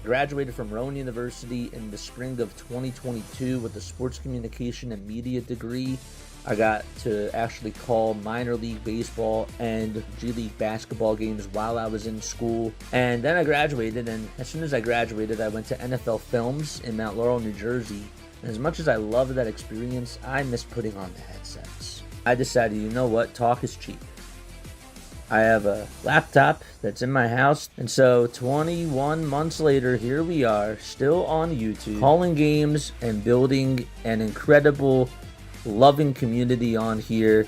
graduated from Rowan University in the spring of 2022 with a sports communication and media degree. I got to actually call minor league baseball and G League basketball games while I was in school. And then I graduated, and as soon as I graduated, I went to NFL Films in Mount Laurel, New Jersey. And as much as I loved that experience, I miss putting on the headsets. I decided, you know what, talk is cheap. I have a laptop that's in my house, and so 21 months later, here we are, still on YouTube, calling games and building an incredible, loving community on here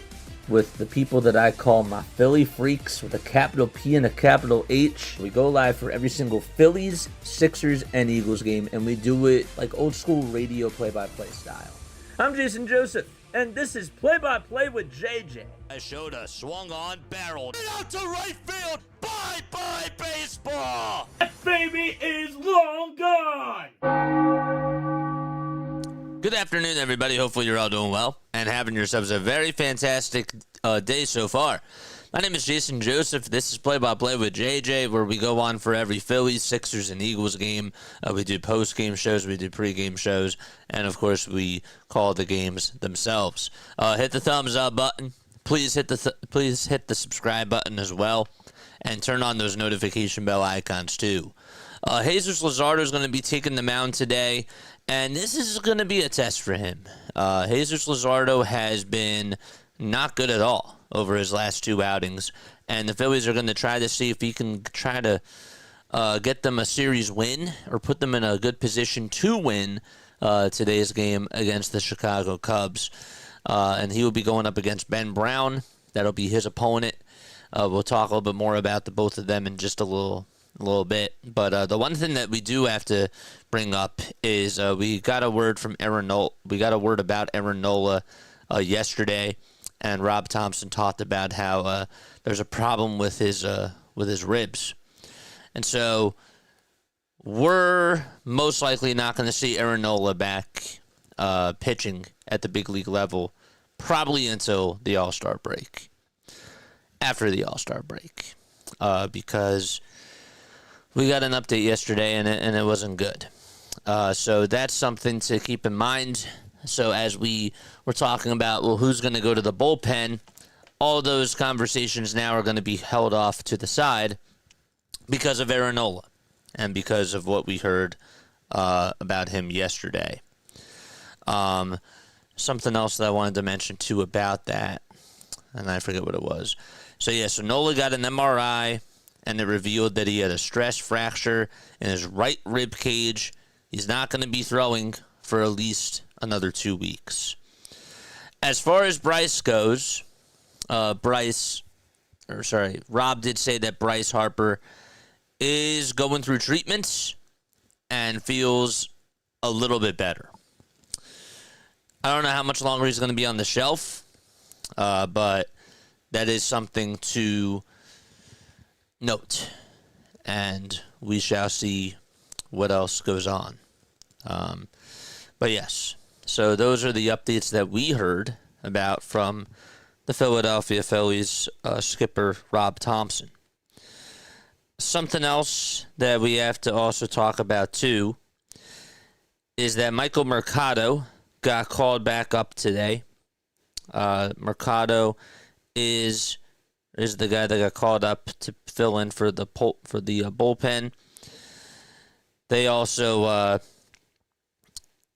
with the people that I call my Philly freaks with a capital P and a capital H. We go live for every single Phillies, Sixers, and Eagles game, and we do it like old school radio play-by-play style. I'm Jason Joseph, and this is Play-by-Play with JJ. I showed a swung on barrel out to right field. Bye-bye baseball. That baby is long gone. Good afternoon, everybody. Hopefully you're all doing well and having yourselves a very fantastic day so far. My name is Jason Joseph. This is Play-by-Play with JJ, where we go on for every Phillies, Sixers, and Eagles game. We do post-game shows, we do pre-game shows, and, of course, we call the games themselves. Hit the thumbs up button. Please hit the subscribe button as well, and turn on those notification bell icons too. Jesus Luzardo is going to be taking the mound today, and this is going to be a test for him. Jesus Luzardo has been not good at all over his last two outings, and the Phillies are going to try to see if he can try to get them a series win or put them in a good position to win today's game against the Chicago Cubs. And he will be going up against Ben Brown. That'll be his opponent. We'll talk a little bit more about the both of them in just a little bit. But the one thing that we do have to bring up is we got a word from Aaron Nola. We got a word about Aaron Nola yesterday, and Rob Thompson talked about how there's a problem with his ribs, and so we're most likely not going to see Aaron Nola back pitching at the big league level probably until the All-Star break. After the All-Star break, because we got an update yesterday and it wasn't good. So that's something to keep in mind. So as we were talking about, well, who's going to go to the bullpen, all those conversations now are going to be held off to the side because of Aaron Nola and because of what we heard about him yesterday. Something else that I wanted to mention, too, about that, and I forget what it was. So Nola got an MRI, and it revealed that he had a stress fracture in his right rib cage. He's not going to be throwing for at least another 2 weeks. As far as Bryce goes, Rob did say that Bryce Harper is going through treatments and feels a little bit better. I don't know how much longer he's going to be on the shelf, but that is something to note, and we shall see what else goes on. But yes, so those are the updates that we heard about from the Philadelphia Phillies skipper Rob Thompson. Something else that we have to also talk about too is that Michael Mercado got called back up today. Mercado is the guy that got called up to fill in for the bullpen. They also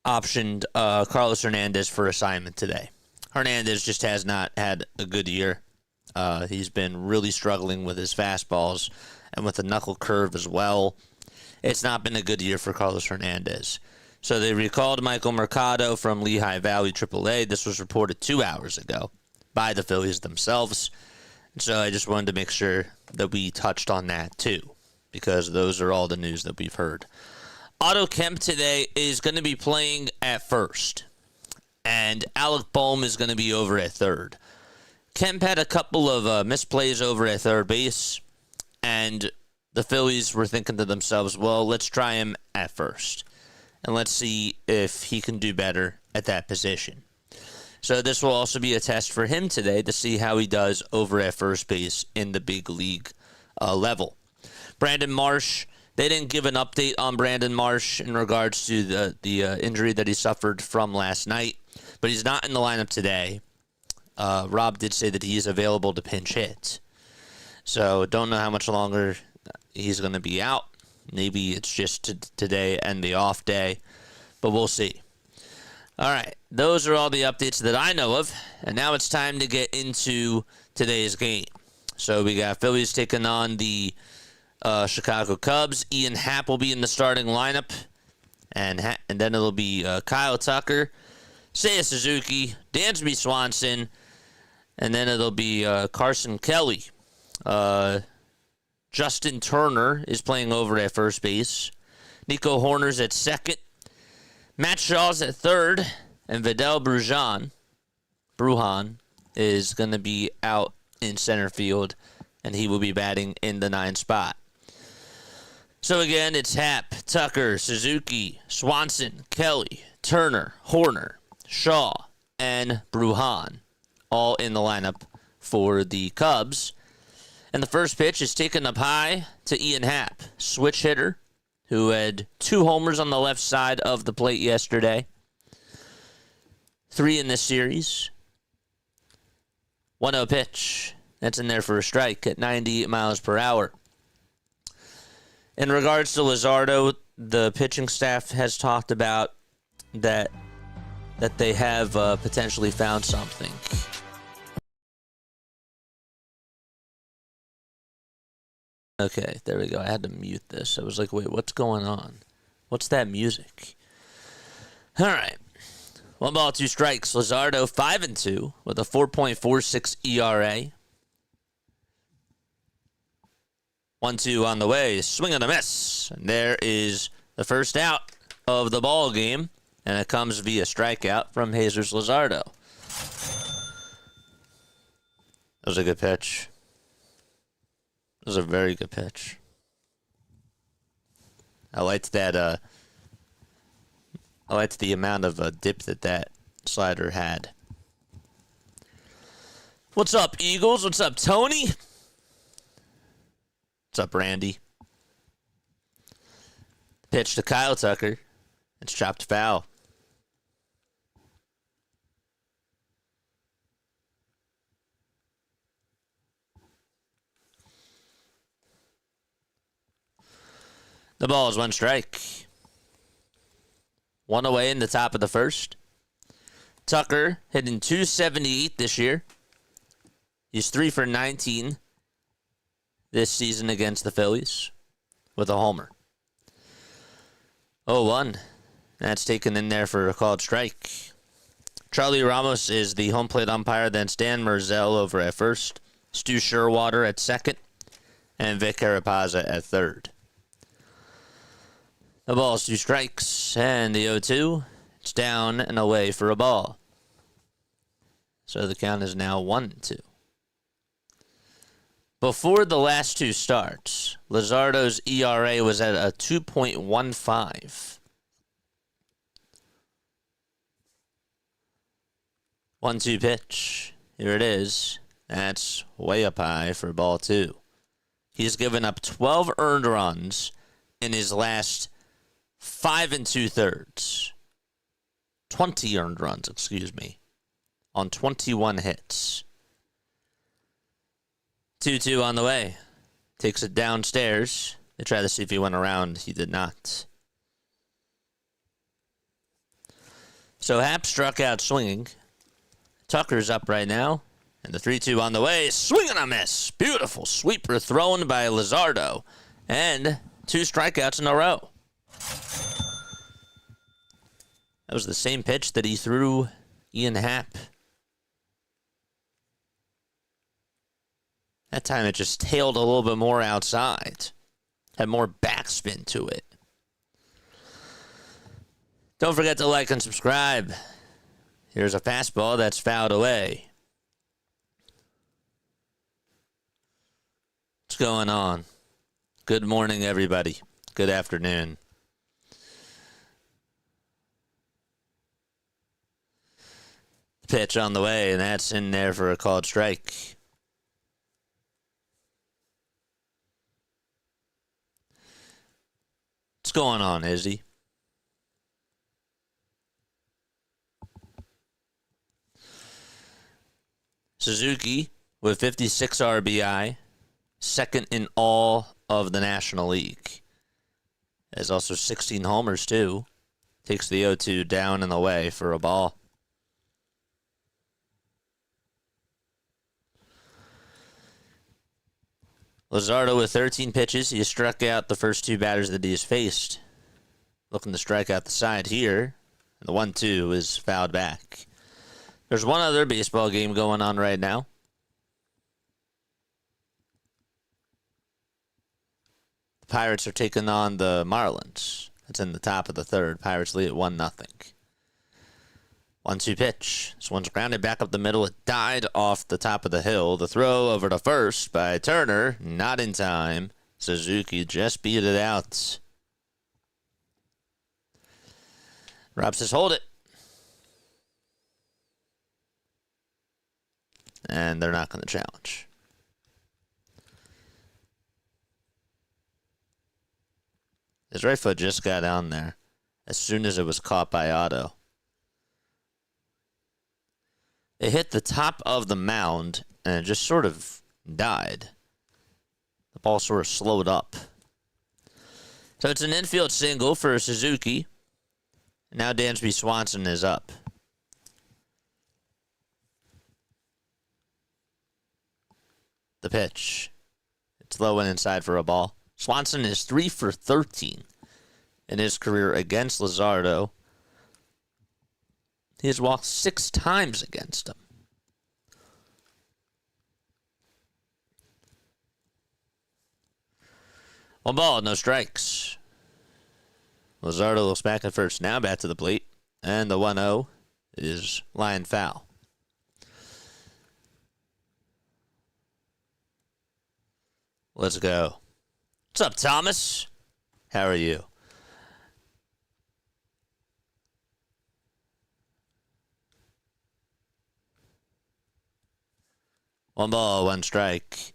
optioned Carlos Hernandez for assignment today. Hernandez just has not had a good year. He's been really struggling with his fastballs and with the knuckle curve as well. It's not been a good year for Carlos Hernandez. So they recalled Michael Mercado from Lehigh Valley AAA. This was reported 2 hours ago by the Phillies themselves. So I just wanted to make sure that we touched on that too, because those are all the news that we've heard. Otto Kemp today is going to be playing at first, and Alec Boehm is going to be over at third. Kemp had a couple of misplays over at third base, and the Phillies were thinking to themselves, well, let's try him at first, and let's see if he can do better at that position. So this will also be a test for him today to see how he does over at first base in the big league level. Brandon Marsh They didn't give an update on Brandon Marsh in regards to the injury that he suffered from last night, but he's not in the lineup today. Rob did say that he's available to pinch hit. So don't know how much longer he's going to be out. Maybe it's just today and the off day, but we'll see. All right, those are all the updates that I know of, and now it's time to get into today's game. So we got Phillies taking on the Chicago Cubs. Ian Happ will be in the starting lineup, and then it'll be Kyle Tucker, Seiya Suzuki, Dansby Swanson, and then it'll be Carson Kelly. Justin Turner is playing over at first base. Nico Horner's at second. Matt Shaw's at third, and Vidal Brujan is going to be out in center field, and he will be batting in the 9th spot. So again, it's Happ, Tucker, Suzuki, Swanson, Kelly, Turner, Horner, Shaw, and Brujan, all in the lineup for the Cubs. And the first pitch is taken up high to Ian Happ, switch hitter, who had 2 homers on the left side of the plate yesterday. 3 in this series. 1-0 pitch. That's in there for a strike at 98 miles per hour. In regards to Luzardo, the pitching staff has talked about that they have potentially found something. Okay, there we go. I had to mute this. I was like, wait, what's going on? What's that music? All right. 1 ball, 2 strikes. Luzardo 5-2 with a 4.46 ERA. 1-2 on the way. Swing and a miss. And there is the first out of the ball game. And it comes via strikeout from Jesus Luzardo. That was a good pitch. It was a very good pitch. I liked that. I liked the amount of dip that slider had. What's up, Eagles? What's up, Tony? What's up, Randy? Pitch to Kyle Tucker. It's chopped foul. The ball is 1 strike. 1 away in the top of the first. Tucker hitting .278 this year. He's 3 for 19 this season against the Phillies with a homer. 0-1. That's taken in there for a called strike. Charlie Ramos is the home plate umpire. Then Stan Merzel over at first. Stu Sherwater at second. And Vic Carapazza at third. The ball's 2 strikes, and the 0-2, it's down and away for a ball. So the count is now 1-2. Before the last 2 starts, Luzardo's ERA was at a 2.15. 1-2 pitch. Here it is. That's way up high for ball 2. He's given up 12 earned runs in his last 5 2/3. 20 earned runs, on 21 hits. 2-2 on the way. Takes it downstairs. They try to see if he went around. He did not. So Happ struck out swinging. Tucker's up right now. And the 3-2 on the way. Swing and a miss. Beautiful sweeper thrown by Luzardo. And 2 strikeouts in a row. That was the same pitch that he threw Ian Happ. That time it just tailed a little bit more outside. Had more backspin to it. Don't forget to like and subscribe. Here's a fastball that's fouled away. What's going on? Good morning, everybody. Good afternoon. Pitch on the way, and that's in there for a called strike. going on, Izzy? Suzuki with 56 RBI, second in all of the National League. Has also 16 homers, too. Takes the 0-2 down and away for a ball. Luzardo with 13 pitches. He struck out the first two batters that he has faced. Looking to strike out the side here. And the 1-2 is fouled back. There's one other baseball game going on right now. The Pirates are taking on the Marlins. It's in the top of the third. Pirates lead at 1-0. 1-2 pitch. This one's grounded back up the middle. It died off the top of the hill. The throw over to first by Turner. Not in time. Suzuki just beat it out. Rob says, hold it. And they're not going to challenge. His right foot just got on there as soon as it was caught by Otto. It hit the top of the mound and it just sort of died. The ball sort of slowed up. So it's an infield single for Suzuki. Now Dansby Swanson is up. The pitch. It's low and inside for a ball. Swanson is 3 for 13 in his career against Luzardo. He has walked 6 times against him. One ball, no strikes. Luzardo looks back at first. Now back to the plate. And the 1-0 is line foul. Let's go. What's up, Thomas? How are you? One ball, one strike.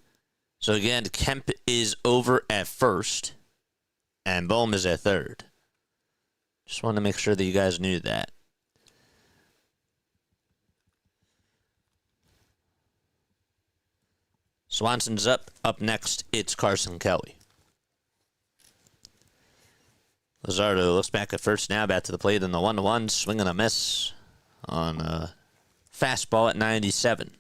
So again, Kemp is over at first, and Bohm is at third. Just wanted to make sure that you guys knew that. Swanson's up. Up next, it's Carson Kelly. Luzardo looks back at first now, back to the plate in the 1-1, swing and a miss on a fastball at 97.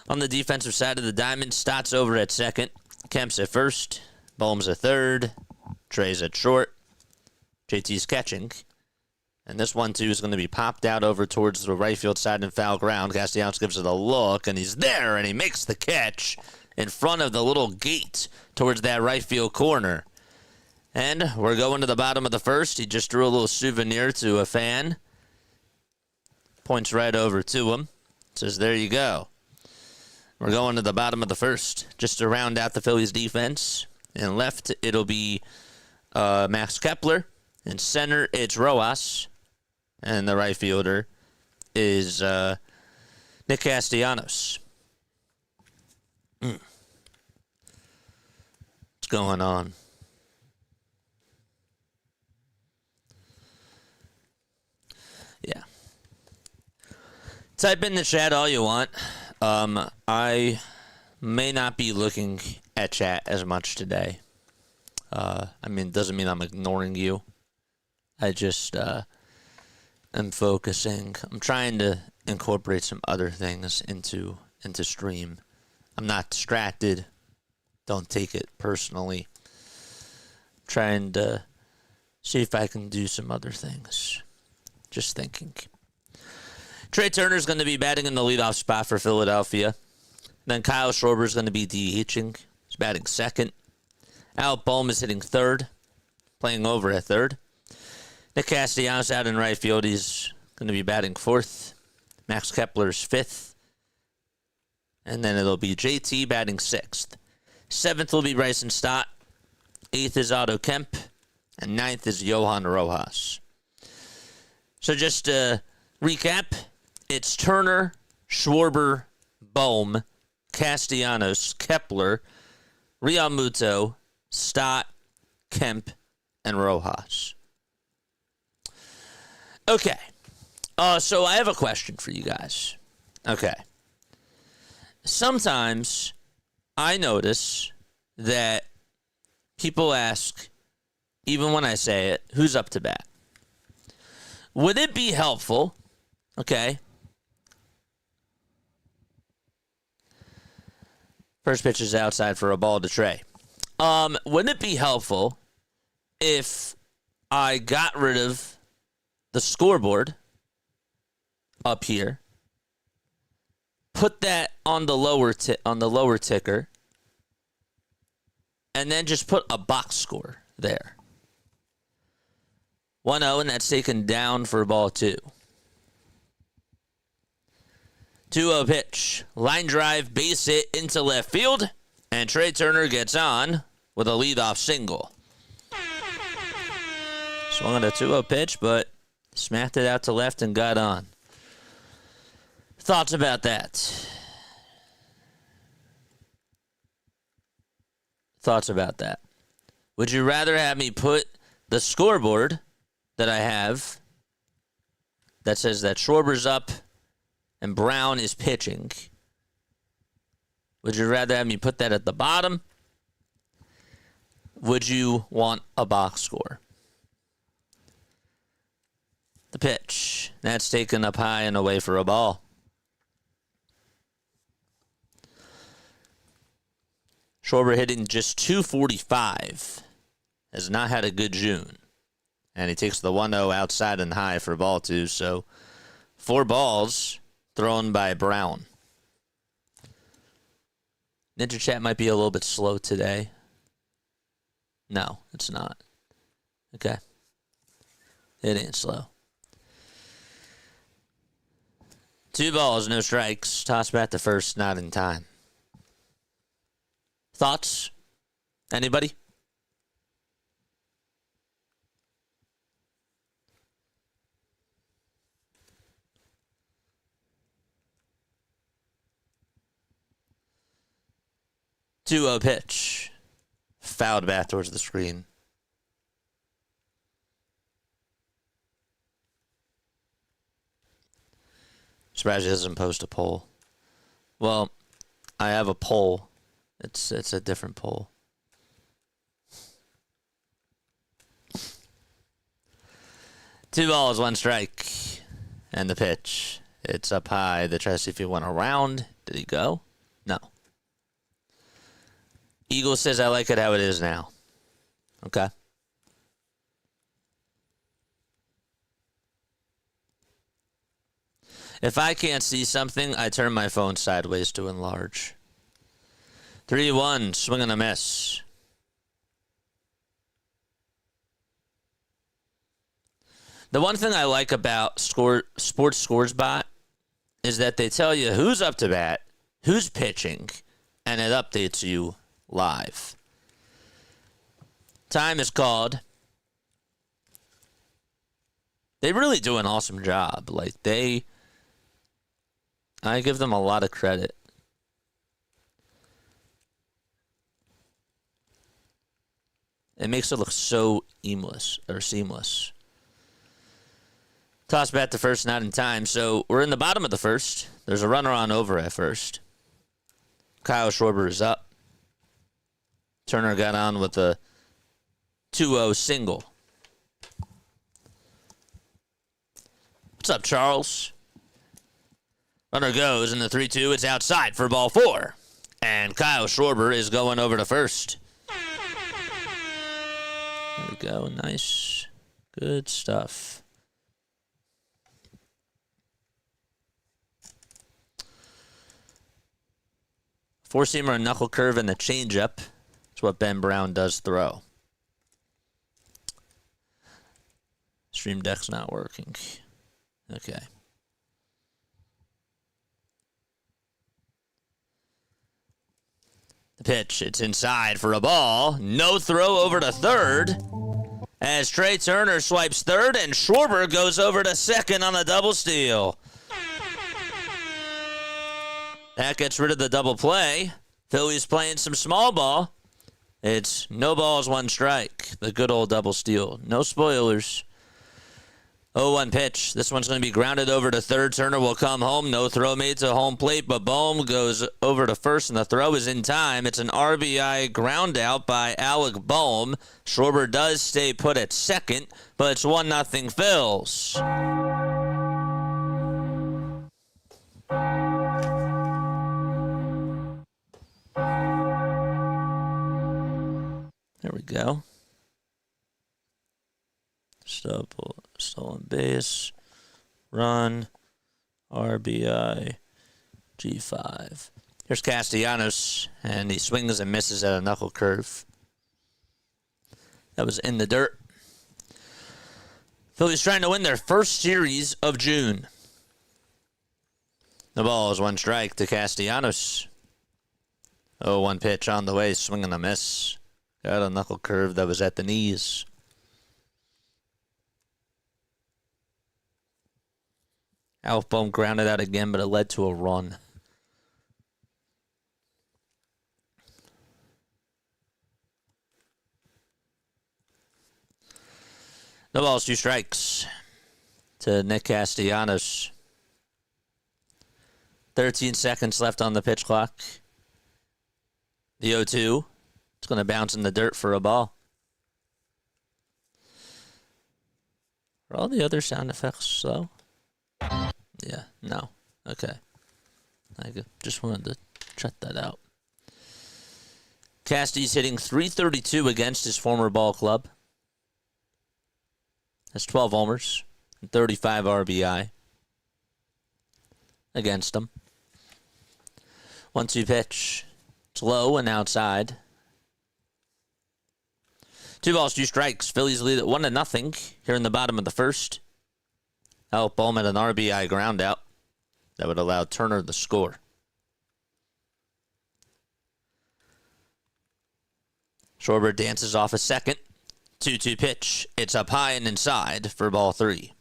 On the defensive side of the diamond, Stott's over at second. Kemp's at first. Bohm's at third. Trey's at short. JT's catching. And this 1-2 is going to be popped out over towards the right field side and foul ground. Castellanos gives it a look, and he's there, and he makes the catch in front of the little gate towards that right field corner. And we're going to the bottom of the first. He just threw a little souvenir to a fan. Points right over to him. Says, there you go. We're going to the bottom of the first, just to round out the Phillies defense. In left, it'll be Max Kepler. In center, it's Rojas. And the right fielder is Nick Castellanos. What's going on? Yeah. Type in the chat all you want. I may not be looking at chat as much today. It doesn't mean I'm ignoring you. I just am focusing. I'm trying to incorporate some other things into stream. I'm not distracted. Don't take it personally. I'm trying to see if I can do some other things. Just thinking. Trey Turner's going to be batting in the leadoff spot for Philadelphia. Then Kyle Schwarber's going to be DHing. He's batting second. Alec Bohm is hitting third, playing over at third. Nick Castellanos out in right field. He's going to be batting fourth. Max Kepler's fifth. And then it'll be JT batting sixth. Seventh will be Bryson Stott. Eighth is Otto Kemp. And ninth is Johan Rojas. So just to recap, it's Turner, Schwarber, Bohm, Castellanos, Kepler, Realmuto, Stott, Kemp, and Rojas. Okay. So I have a question for you guys. Okay. Sometimes I notice that people ask, even when I say it, who's up to bat? Would it be helpful, okay? First pitch is outside for a ball to Trey. Wouldn't it be helpful if I got rid of the scoreboard up here, put that on the lower ticker, and then just put a box score there? 1-0, and that's taken down for ball 2. 2-0 pitch. Line drive, base hit into left field, and Trey Turner gets on with a leadoff single. Swung on a 2-0 pitch, but smacked it out to left and got on. Thoughts about that? Thoughts about that? Would you rather have me put the scoreboard that I have that says that Schwarber's up and Brown is pitching? Would you rather have me put that at the bottom? Would you want a box score? The pitch. That's taken up high and away for a ball. Schwarber hitting just .245. Has not had a good June. And he takes the 1-0 outside and high for ball 2. So 4 balls thrown by Brown. Ninja Chat might be a little bit slow today. No, it's not. Okay. It ain't slow. 2 balls, no strikes. Toss back to first, not in time. Thoughts? Anybody? Two-0 pitch. Fouled back towards the screen. Surprised he doesn't post a poll. Well, I have a poll. It's a different poll. Two balls, 1 strike. And the pitch. It's up high. They try to see if he went around. Did he go? No. Eagle says, I like it how it is now. Okay. If I can't see something, I turn my phone sideways to enlarge. 3-1, swing and a miss. The one thing I like about Sports Scores Bot is that they tell you who's up to bat, who's pitching, and it updates you live. Time is called. They really do an awesome job. I give them a lot of credit. It makes it look so seamless. Toss bat to first, not in time. So we're in the bottom of the first. There's a runner on over at first. Kyle Schwarber is up. Turner got on with a 2-0 single. What's up, Charles? Runner goes in the 3-2. It's outside for ball 4. And Kyle Schwarber is going over to first. There we go. Nice. Good stuff. Four-seamer, a knuckle curve, and the changeup. That's what Ben Brown does throw. Stream Deck's not working. Okay. The pitch, it's inside for a ball. No throw over to third. As Trey Turner swipes third, and Schwarber goes over to second on a double steal. That gets rid of the double play. Phillies playing some small ball. It's no balls, one strike. The good old double steal. No spoilers. 0-1 pitch. This one's going to be grounded over to third. Turner will come home. No throw made to home plate, but Bohm goes over to first, and the throw is in time. It's an RBI ground out by Alec Bohm. Schwarber does stay put at second, but it's 1-0 Phils. There we go. Stolen base, run, RBI, G5. Here's Castellanos, and he swings and misses at a knuckle curve. That was in the dirt. Phillies trying to win their first series of June. The ball is one strike to Castellanos. 0-1 pitch on the way, swing and a miss. Got a knuckle curve that was at the knees. Alec Bohm grounded out again, but it led to a run. No balls, 2 strikes to Nick Castellanos. 13 seconds left on the pitch clock. The 0-2. It's going to bounce in the dirt for a ball. Are all the other sound effects slow? Yeah, no. Okay. I just wanted to check that out. Casty's hitting .332 against his former ball club. That's 12 homers and 35 RBI against him. 1-2 pitch. It's low and outside. 2 balls, 2 strikes. Phillies lead at 1-0 here in the bottom of the first. Alec Bohm had an RBI ground out that would allow Turner to score. Schwarber dances off a second. 2-2 pitch. It's up high and inside for ball 3.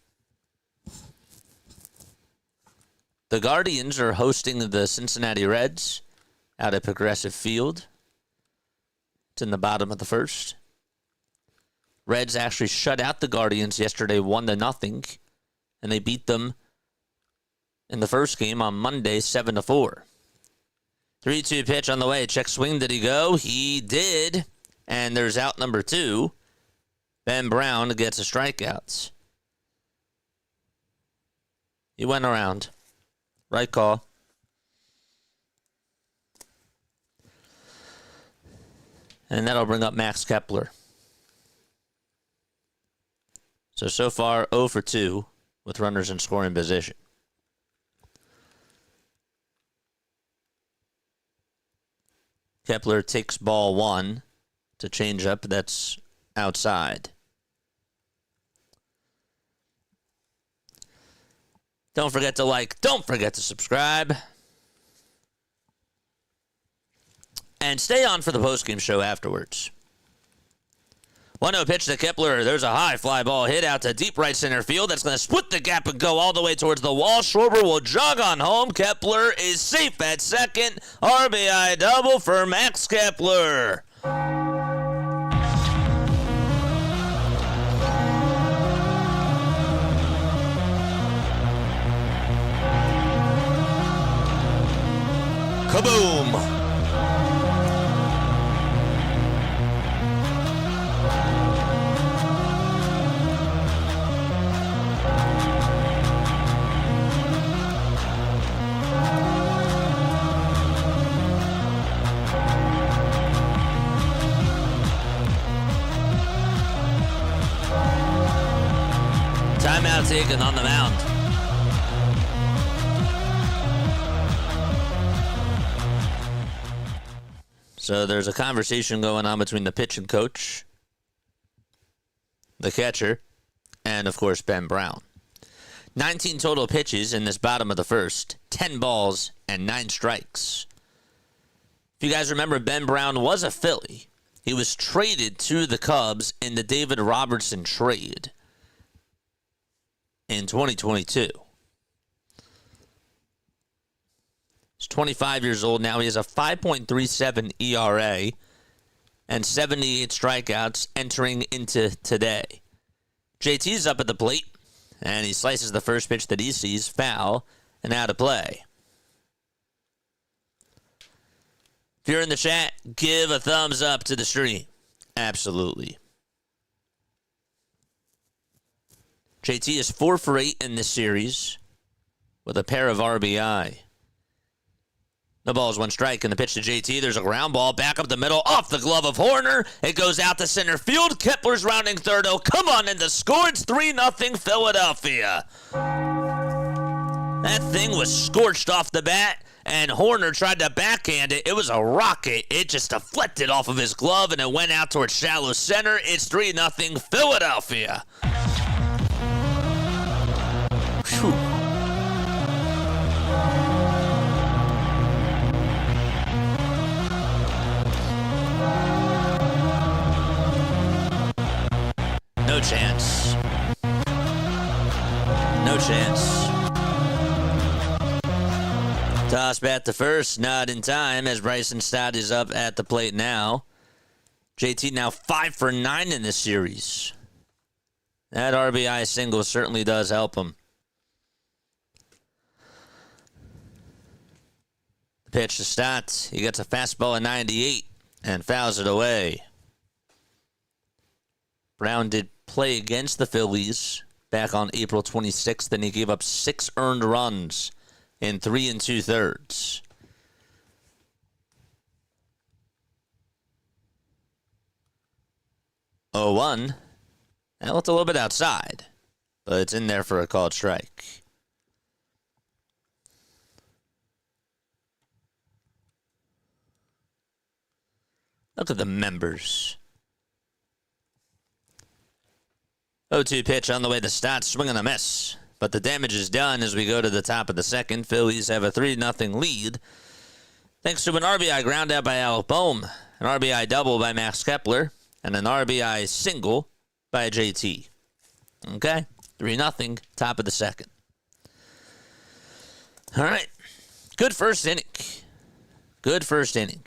The Guardians are hosting the Cincinnati Reds out at Progressive Field. It's in the bottom of the first. Reds actually shut out the Guardians yesterday 1-0, and they beat them in the first game on Monday 7-4. 3-2 pitch on the way. Check swing. Did he go? He did. And there's out number 2. Ben Brown gets a strikeout. He went around. Right call. And that'll bring up Max Kepler. So far, 0 for 2 with runners in scoring position. Kepler takes ball 1 to change up. That's outside. Don't forget to like. Don't forget to subscribe. And stay on for the postgame show afterwards. 1-0 pitch to Kepler. There's a high fly ball hit out to deep right center field. That's going to split the gap and go all the way towards the wall. Schwarber will jog on home. Kepler is safe at second. RBI double for Max Kepler. Kaboom! Timeout taken on the mound. So there's a conversation going on between the pitching coach, the catcher, and, of course, Ben Brown. 19 total pitches in this bottom of the first, 10 balls and 9 strikes. If you guys remember, Ben Brown was a Philly. He was traded to the Cubs in the David Robertson trade in 2022. He's 25 years old now. He has a 5.37 ERA and 78 strikeouts entering into today. JT's up at the plate, and he slices the first pitch that he sees, foul, and out of play. If you're in the chat, give a thumbs up to the stream. Absolutely. JT is 4 for 8 in this series with a pair of RBI. The ball is 1 strike, and the pitch to JT. There's a ground ball back up the middle, off the glove of Horner. It goes out to center field. Kepler's rounding third. Oh, come on in to score. It's 3-0 Philadelphia. That thing was scorched off the bat, and Horner tried to backhand it. It was a rocket. It just deflected off of his glove, and it went out towards shallow center. It's 3-0 Philadelphia. Whew. No chance. No chance. Toss bat to first, not in time as Bryson Stott is up at the plate now. JT now 5 for 9 in this series. That RBI single certainly does help him. The pitch to Stott. He gets a fastball at 98 and fouls it away. Brown did play against the Phillies back on April 26th, and he gave up 6 earned runs in 3 2/3. Oh, 1. That looked a little bit outside, but it's in there for a called strike. Look at the members. 0-2 pitch on the way to Stott, swing and a miss. But the damage is done as we go to the top of the second. Phillies have a 3-0 lead. Thanks to an RBI ground out by Alec Bohm, an RBI double by Max Kepler, and an RBI single by JT. Okay, 3-0, top of the second. All right, good first inning. Good first inning.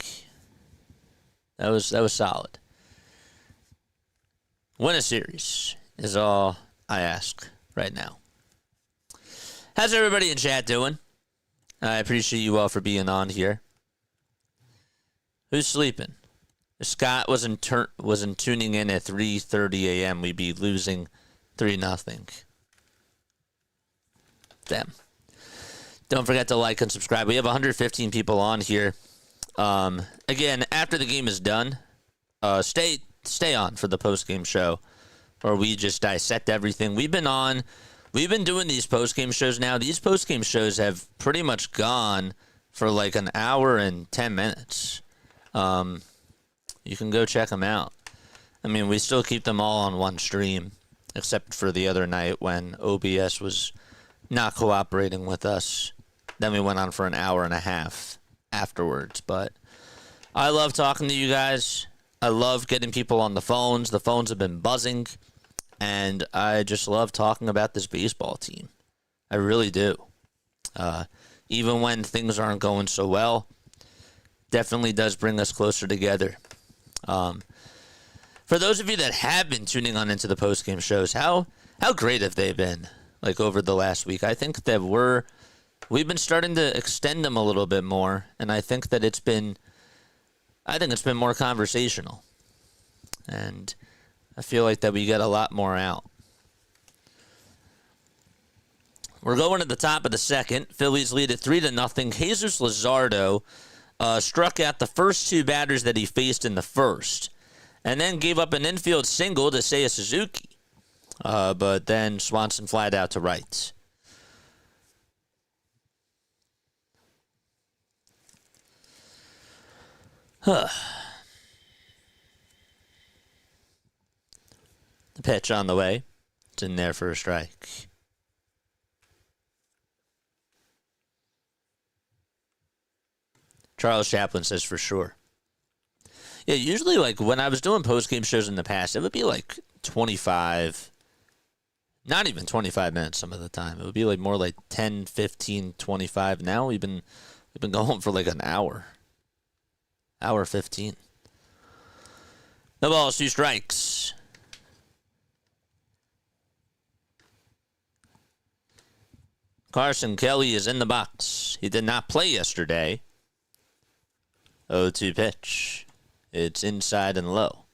That was solid. Win a series is all I ask right now. How's everybody in chat doing? I appreciate you all for being on here. Who's sleeping? If Scott wasn't tuning in at 3:30 a.m., we'd be losing 3-0. Damn. Don't forget to like and subscribe. We have 115 people on here. Again, after the game is done, stay on for the post-game show, where we just dissect everything. We've been doing these post-game shows now. These post-game shows have pretty much gone for like an hour and 10 minutes. You can go check them out. I mean, we still keep them all on one stream, except for the other night when OBS was not cooperating with us. Then we went on for an hour and a half afterwards. But I love talking to you guys. I love getting people on the phones. The phones have been buzzing. And I just love talking about this baseball team. I really do. Even when things aren't going so well, definitely does bring us closer together. For those of you that have been tuning on into the post-game shows, how great have they been? Like over the last week, I think that we've been starting to extend them a little bit more, and I think it's been more conversational, and I feel like that we get a lot more out. We're going to the top of the second. Phillies lead at 3-0. Jesus Luzardo struck out the first 2 batters that he faced in the first, and then gave up an infield single to Seiya Suzuki. But then Swanson flied out to right. The pitch on the way. It's in there for a strike. Charles Chaplin says for sure. Yeah, usually like when I was doing post-game shows in the past, it would be like 25, not even 25 minutes some of the time. It would be like more like 10, 15, 25. Now we've been We've been going for like an hour. Hour 15. No balls, 2 strikes. Carson Kelly is in the box. He did not play yesterday. 0-2 pitch. It's inside and low.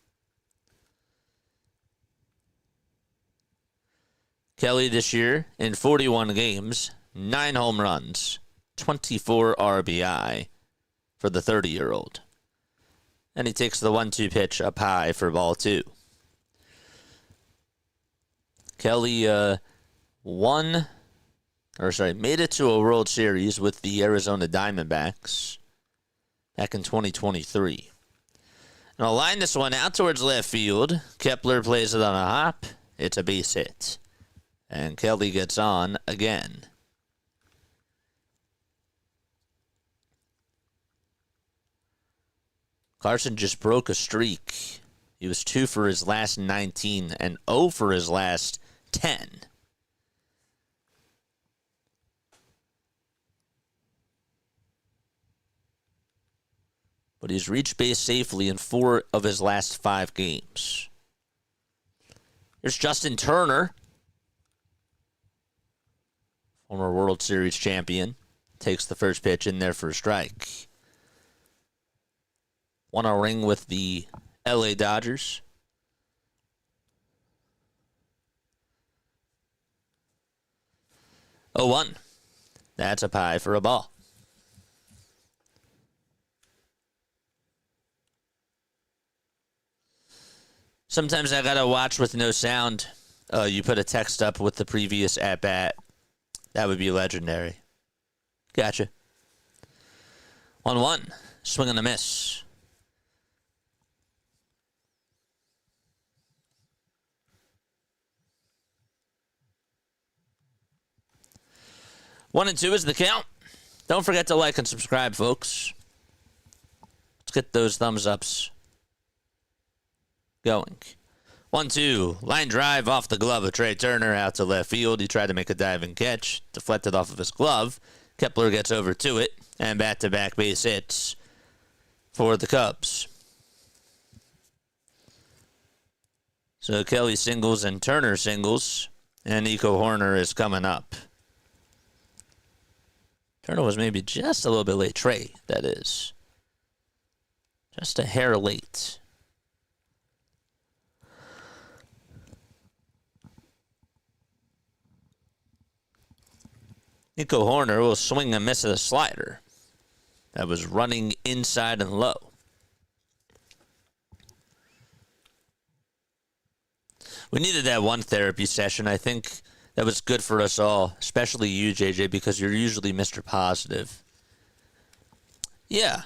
Kelly this year in 41 games, 9 home runs, 24 RBI for the 30-year-old. And he takes the 1-2 pitch up high for ball 2. Kelly made it to a World Series with the Arizona Diamondbacks back in 2023. And I'll line this one out towards left field. Kepler plays it on a hop. It's a base hit. And Kelly gets on again. Carson just broke a streak. He was 2 for his last 19 and 0 for his last 10. But he's reached base safely in 4 of his last 5 games. Here's Justin Turner, former World Series champion. Takes the first pitch in there for a strike. Won a ring with the LA Dodgers. Oh, 1. That's a pie for a ball. Sometimes I gotta watch with no sound. You put a text up with the previous at-bat. That would be legendary. Gotcha. 1-1. Swing and a miss. One and 2 is the count. Don't forget to like and subscribe, folks. Let's get those thumbs ups going. 1-2. Line drive off the glove of Trey Turner out to left field. He tried to make a diving catch. Deflected off of his glove. Kepler gets over to it. And back-to-back base hits for the Cubs. So Kelly singles and Turner singles. And Nico Horner is coming up. Turner was maybe just a little bit late. Trey, that is. Just a hair late. Nico Horner will swing and miss a slider that was running inside and low. We needed that one therapy session. I think that was good for us all, especially you, JJ, because you're usually Mr. Positive. Yeah.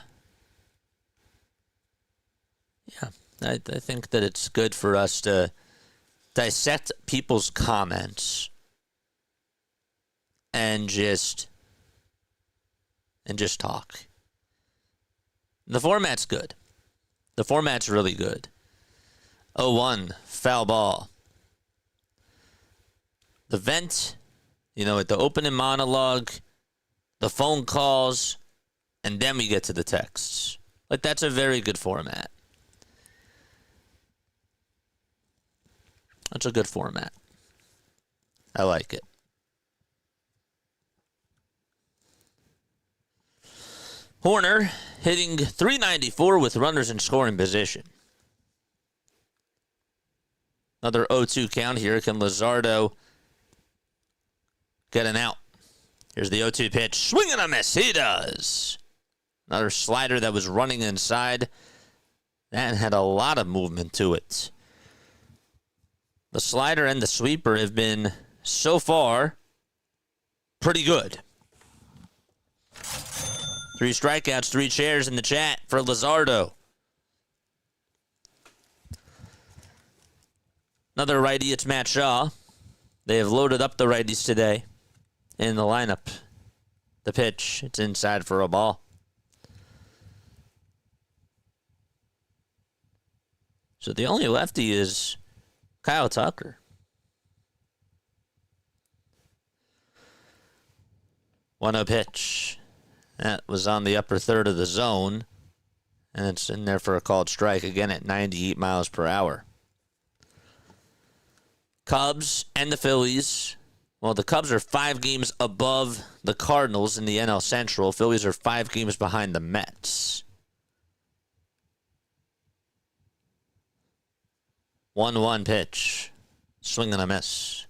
I think that it's good for us to dissect people's comments and just talk. The format's good. The format's really good. 0-1, foul ball. The vent, at the opening monologue, the phone calls, and then we get to the texts. Like, that's a very good format. That's a good format. I like it. Horner hitting .394 with runners in scoring position. Another 0-2 count here. Can Luzardo get an out? Here's the 0-2 pitch. Swing and a miss. He does. Another slider that was running inside. That had a lot of movement to it. The slider and the sweeper have been, so far, pretty good. 3 strikeouts, 3 chairs in the chat for Luzardo. Another righty, it's Matt Shaw. They have loaded up the righties today in the lineup. The pitch, it's inside for a ball. So the only lefty is Kyle Tucker. 1-0 pitch. That was on the upper third of the zone. And it's in there for a called strike again at 98 miles per hour. Cubs and the Phillies. Well, the Cubs are 5 games above the Cardinals in the NL Central. Phillies are 5 games behind the Mets. 1-1 pitch. Swing and a miss.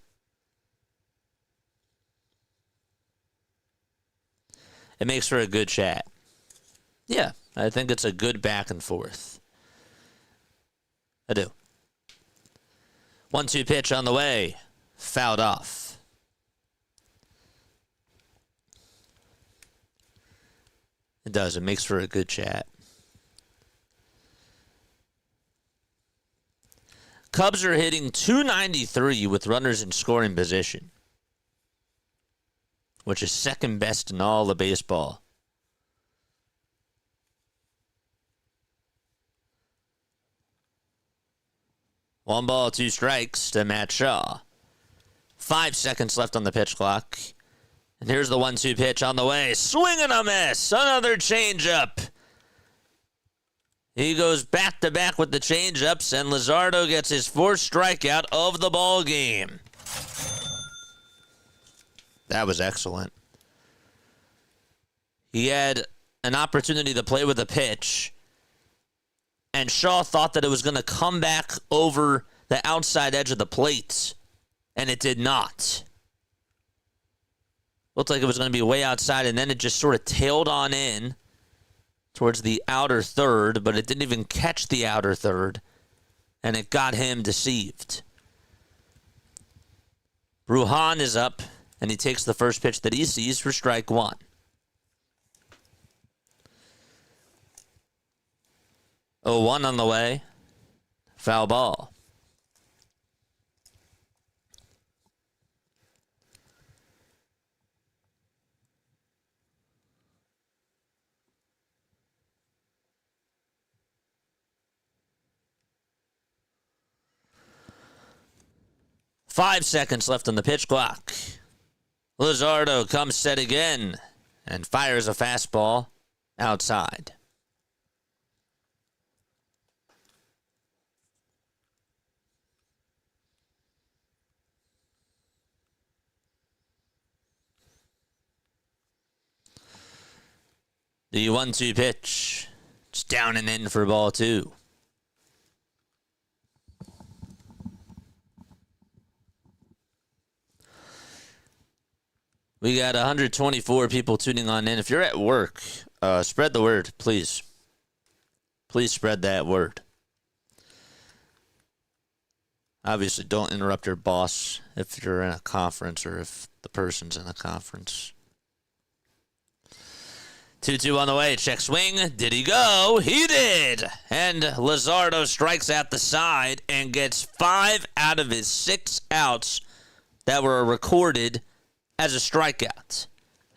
It makes for a good chat. Yeah, I think it's a good back and forth. I do. 1-2 pitch on the way. Fouled off. It does. It makes for a good chat. Cubs are hitting .293 with runners in scoring position, which is second best in all of baseball. One ball, 2 strikes to Matt Shaw. 5 seconds left on the pitch clock. And here's the 1-2 pitch on the way. Swing and a miss. Another changeup. He goes back-to-back with the changeups, and Luzardo gets his 4th strikeout of the ball game. That was excellent. He had an opportunity to play with a pitch, and Shaw thought that it was going to come back over the outside edge of the plate, and it did not. Looked like it was going to be way outside, and then it just sort of tailed on in towards the outer third, but it didn't even catch the outer third, and it got him deceived. Brujan is up, and he takes the first pitch that he sees for strike 1. Oh, 1 on the way. Foul ball. Five seconds left on the pitch clock. Luzardo comes set again and fires a fastball outside. The 1-2 pitch. It's down and in for ball 2. We got 124 people tuning on in. If you're at work, spread the word, please. Please spread that word. Obviously, don't interrupt your boss if you're in a conference or if the person's in a conference. 2-2 on the way. Check swing. Did he go? He did. And Luzardo strikes out the side and gets 5 out of his 6 outs that were recorded as a strikeout.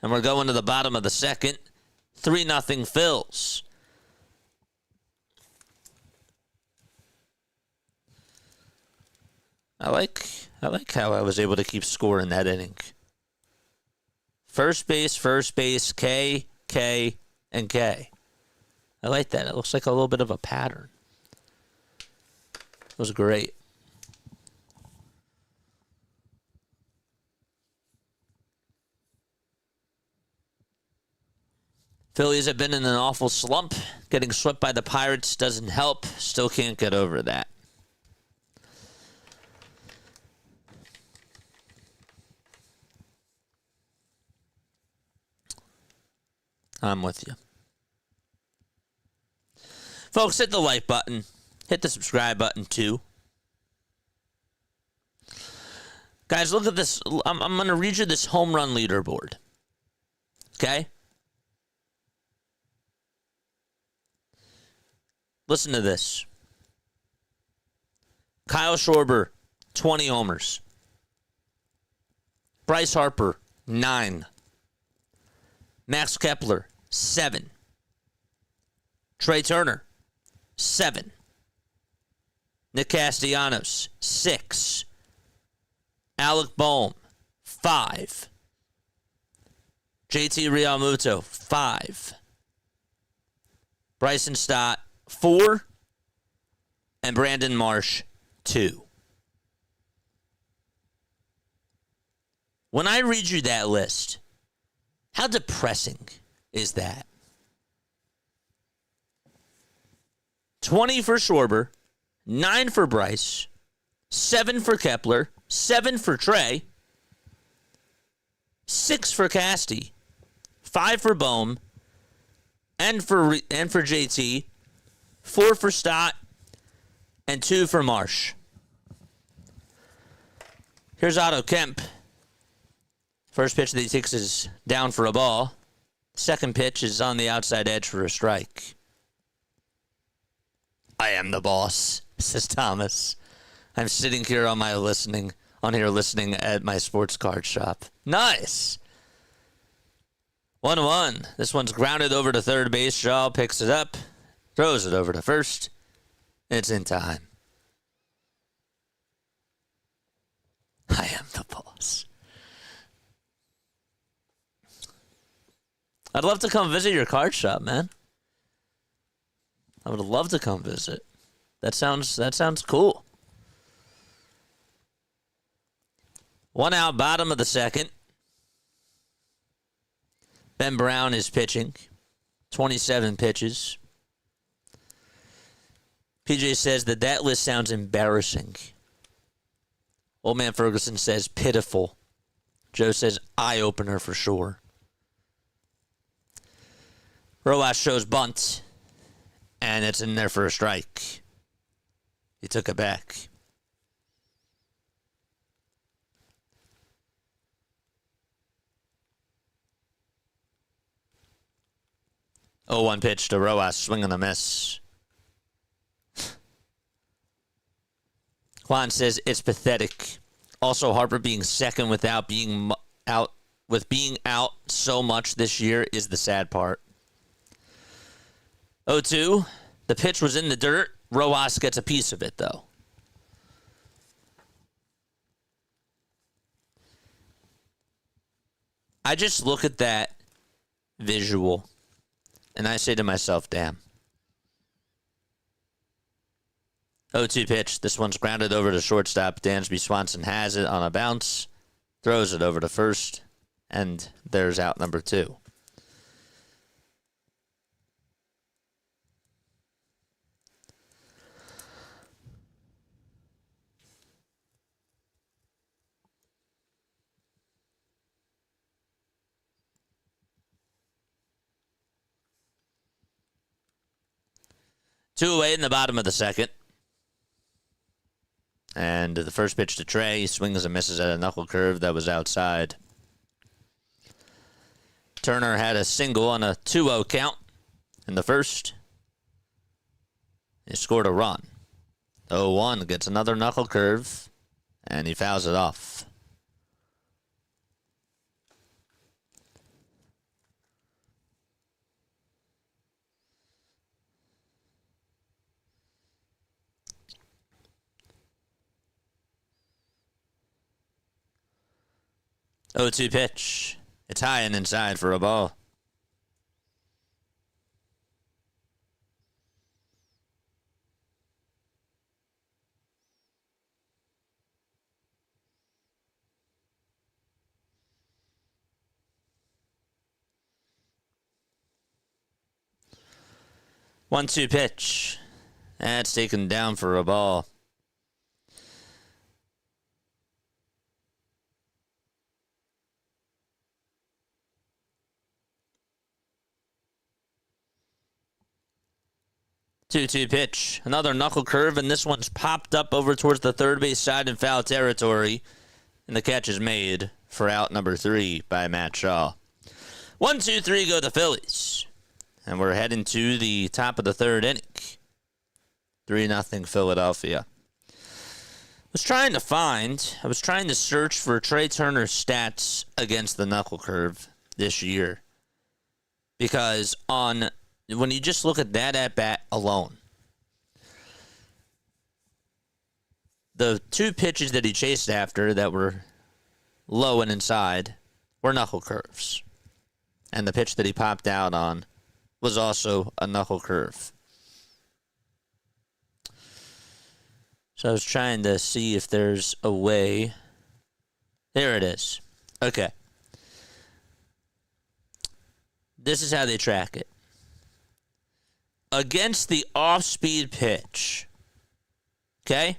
And we're going to the bottom of the second. 3-0 Phils. I like how I was able to keep score in that inning. First base, K, and K. I like that. It looks like a little bit of a pattern. It was great. Phillies have been in an awful slump. Getting swept by the Pirates doesn't help. Still can't get over that. I'm with you. Folks, hit the like button. Hit the subscribe button, too. Guys, look at this. I'm going to read you this home run leaderboard. Okay? Listen to this. Kyle Schwarber, 20 homers. Bryce Harper, 9. Max Kepler, 7. Trey Turner, 7. Nick Castellanos, 6. Alec Boehm, 5. JT Realmuto, 5. Bryson Stott, 4. And Brandon Marsh, 2. When I read you that list, how depressing is that? 20 for Schwarber, 9 for Bryce, 7 for Kepler, 7 for Trey, 6 for Casty, 5 for Bohm, and for JT, 4 for Stott, and 2 for Marsh. Here's Otto Kemp. First pitch that he takes is down for a ball. Second pitch is on the outside edge for a strike. I am the boss, says Thomas. I'm sitting here listening at my sports card shop. Nice. 1-1. This one's grounded over to third base. Shaw picks it up, throws it over to first. It's in time. I am the boss. I'd love to come visit your card shop, man. I would love to come visit. That sounds cool. 1 out, bottom of the second. Ben Brown is pitching. 27 pitches. PJ says that list sounds embarrassing. Old man Ferguson says pitiful. Joe says eye-opener for sure. Rojas shows bunt, and it's in there for a strike. He took it back. Oh, 1 pitch to Rojas, swing and a miss. Juan says it's pathetic. Also, Harper being second without being out, with being out so much this year is the sad part. 0-2. The pitch was in the dirt. Rojas gets a piece of it, though. I just look at that visual, and I say to myself, damn. 0-2 pitch. This one's grounded over to shortstop. Dansby Swanson has it on a bounce. Throws it over to first. And there's out number 2. Two away in the bottom of the second. And the first pitch to Trey. He swings and misses at a knuckle curve that was outside. Turner had a single on a 2-0 count in the first. He scored a run. 0-1 gets another knuckle curve, and he fouls it off. Oh, 2 pitch. It's high and inside for a ball. One-two pitch. That's taken down for a ball. Two-two pitch. Another knuckle curve, and this one's popped up over towards the third base side in foul territory. And the catch is made for out number 3 by Matt Shaw. 1-2-3 go the Phillies. And we're heading to the top of the third inning. 3-0 Philadelphia. I was trying to search for Trey Turner's stats against the knuckle curve this year. Because when you just look at that at-bat alone, the 2 pitches that he chased after that were low and inside were knuckle curves. And the pitch that he popped out on was also a knuckle curve. So I was trying to see if there's a way. There it is. Okay. This is how they track it. Against the off-speed pitch. Okay?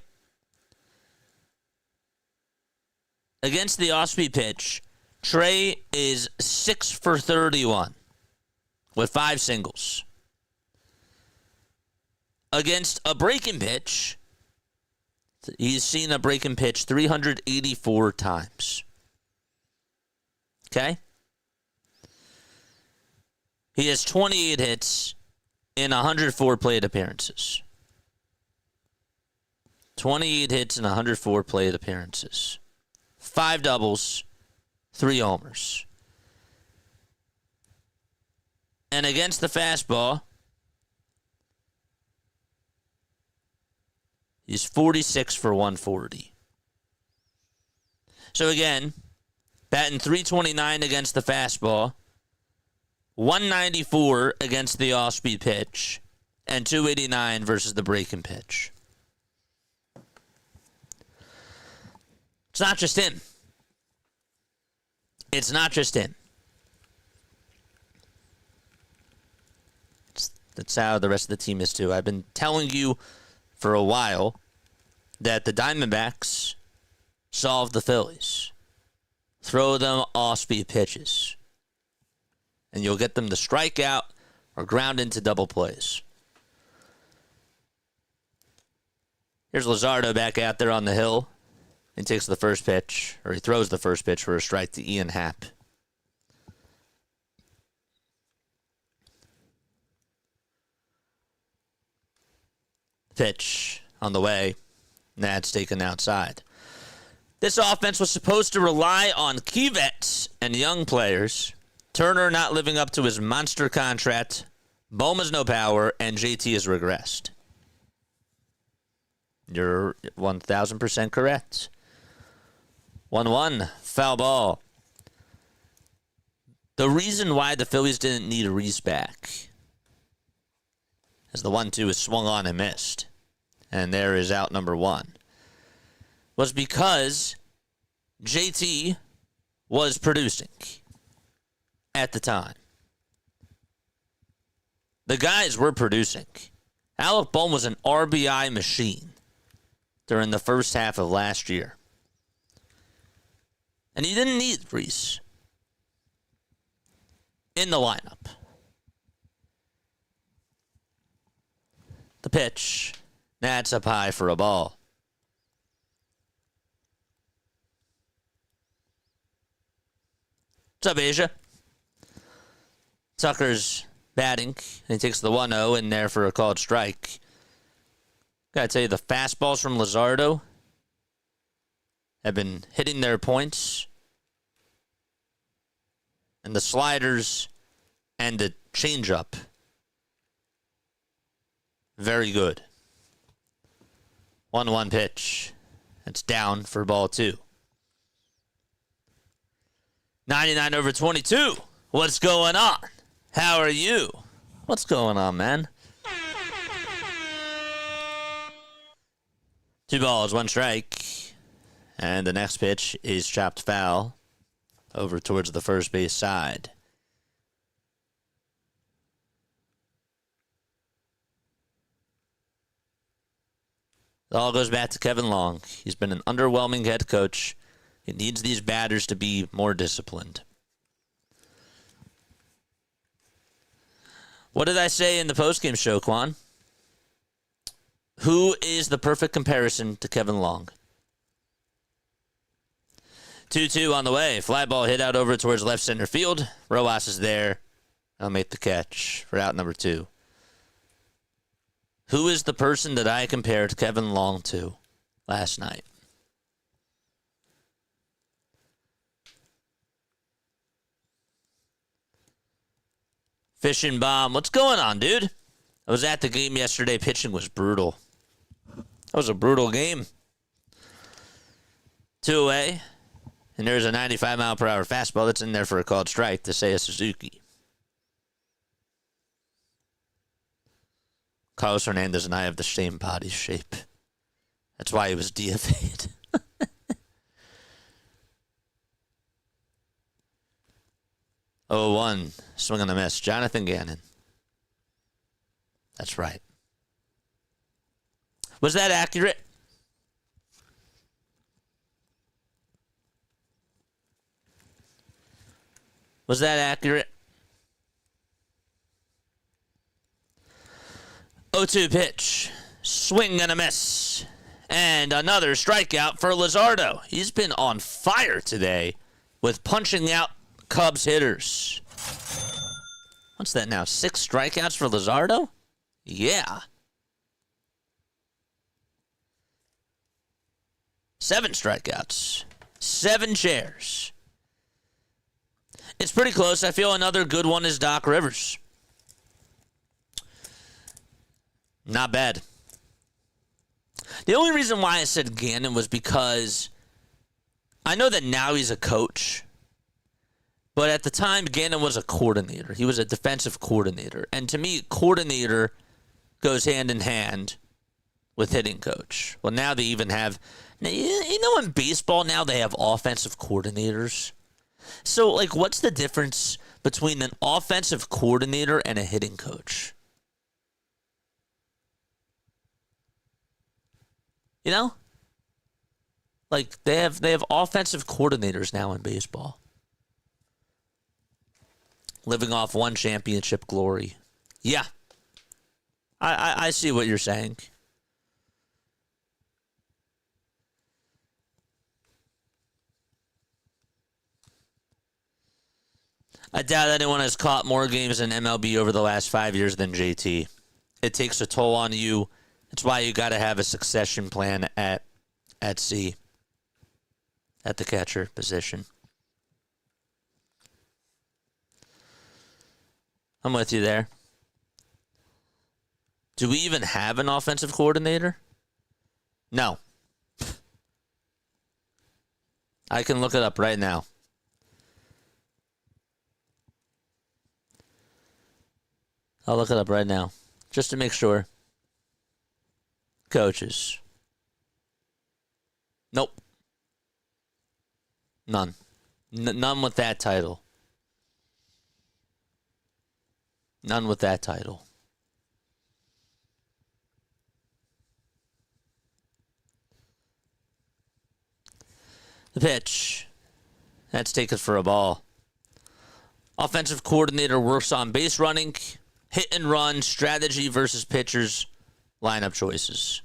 Against the off-speed pitch, Trey is 6 for 31 with 5 singles. Against a breaking pitch, he's seen a breaking pitch 384 times. Okay? He has 28 hits in 104 plate appearances. 28 hits in 104 plate appearances. 5 doubles, 3 homers. And against the fastball, he's 46 for 140. So again, batting .329 against the fastball, 194 against the off-speed pitch, and 289 versus the breaking pitch. It's not just him. It's not just him. That's how the rest of the team is too. I've been telling you for a while that the Diamondbacks solve the Phillies. Throw them off-speed pitches. And you'll get them to strike out or ground into double plays. Here's Luzardo back out there on the hill. He takes the first pitch, or he throws the first pitch for a strike to Ian Happ. Pitch on the way. That's taken outside. This offense was supposed to rely on key vets and young players. Turner not living up to his monster contract. Boma's no power, and JT has regressed. You're 1,000% correct. 1-1, foul ball. The reason why the Phillies didn't need Reese back, as the 1-2 is swung on and missed, and there is out number 1, was because JT was producing at the time. The guys were producing. Alec Bohm was an RBI machine during the first half of last year. And he didn't need Reese in the lineup. The pitch. That's up high for a ball. What's up, Asia? Tucker's batting, and he takes the 1-0 in there for a called strike. Gotta tell you, the fastballs from Luzardo have been hitting their points. And the sliders and the changeup, very good. 1-1 pitch. That's down for ball 2. 99 over 22. What's going on? How are you? What's going on, man? 2 balls, 1 strike. And the next pitch is chopped foul over towards the first base side. It all goes back to Kevin Long. He's been an underwhelming head coach. He needs these batters to be more disciplined. What did I say in the postgame show, Quan? Who is the perfect comparison to Kevin Long? 2-2 on the way. Fly ball hit out over towards left center field. Rojas is there. I'll make the catch for out number 2. Who is the person that I compared Kevin Long to last night? Fishing Bomb. What's going on, dude? I was at the game yesterday. Pitching was brutal. That was a brutal game. 2 away. And there's a 95-mile-per-hour fastball that's in there for a called strike to Seiya Suzuki. Carlos Hernandez and I have the same body shape. That's why he was DFA'd. 0-1, swing on a miss. Jonathan Gannon. That's right. Was that accurate? Was that accurate? 0-2 pitch. Swing and a miss. And another strikeout for Luzardo. He's been on fire today with punching out Cubs hitters. What's that now? 6 strikeouts for Luzardo? Yeah. 7 strikeouts. 7 shares. It's pretty close. I feel another good one is Doc Rivers. Not bad. The only reason why I said Gannon was because I know that now he's a coach, but at the time, Gannon was a coordinator. He was a defensive coordinator. And to me, coordinator goes hand in hand with hitting coach. Well, now they even have, you know, in baseball now they have offensive coordinators. So, like, what's the difference between an offensive coordinator and a hitting coach? You know? Like, they have offensive coordinators now in baseball. Living off one championship glory. Yeah. I see what you're saying. I doubt anyone has caught more games in MLB over the last 5 years than JT. It takes a toll on you. That's why you got to have a succession plan at C, at the catcher position. I'm with you there. Do we even have an offensive coordinator? No. I can look it up right now. I'll look it up right now, just to make sure. Coaches. Nope. None. None with that title. None with that title. The pitch. That's taken for a ball. Offensive coordinator works on base running, hit and run, strategy versus pitchers, lineup choices.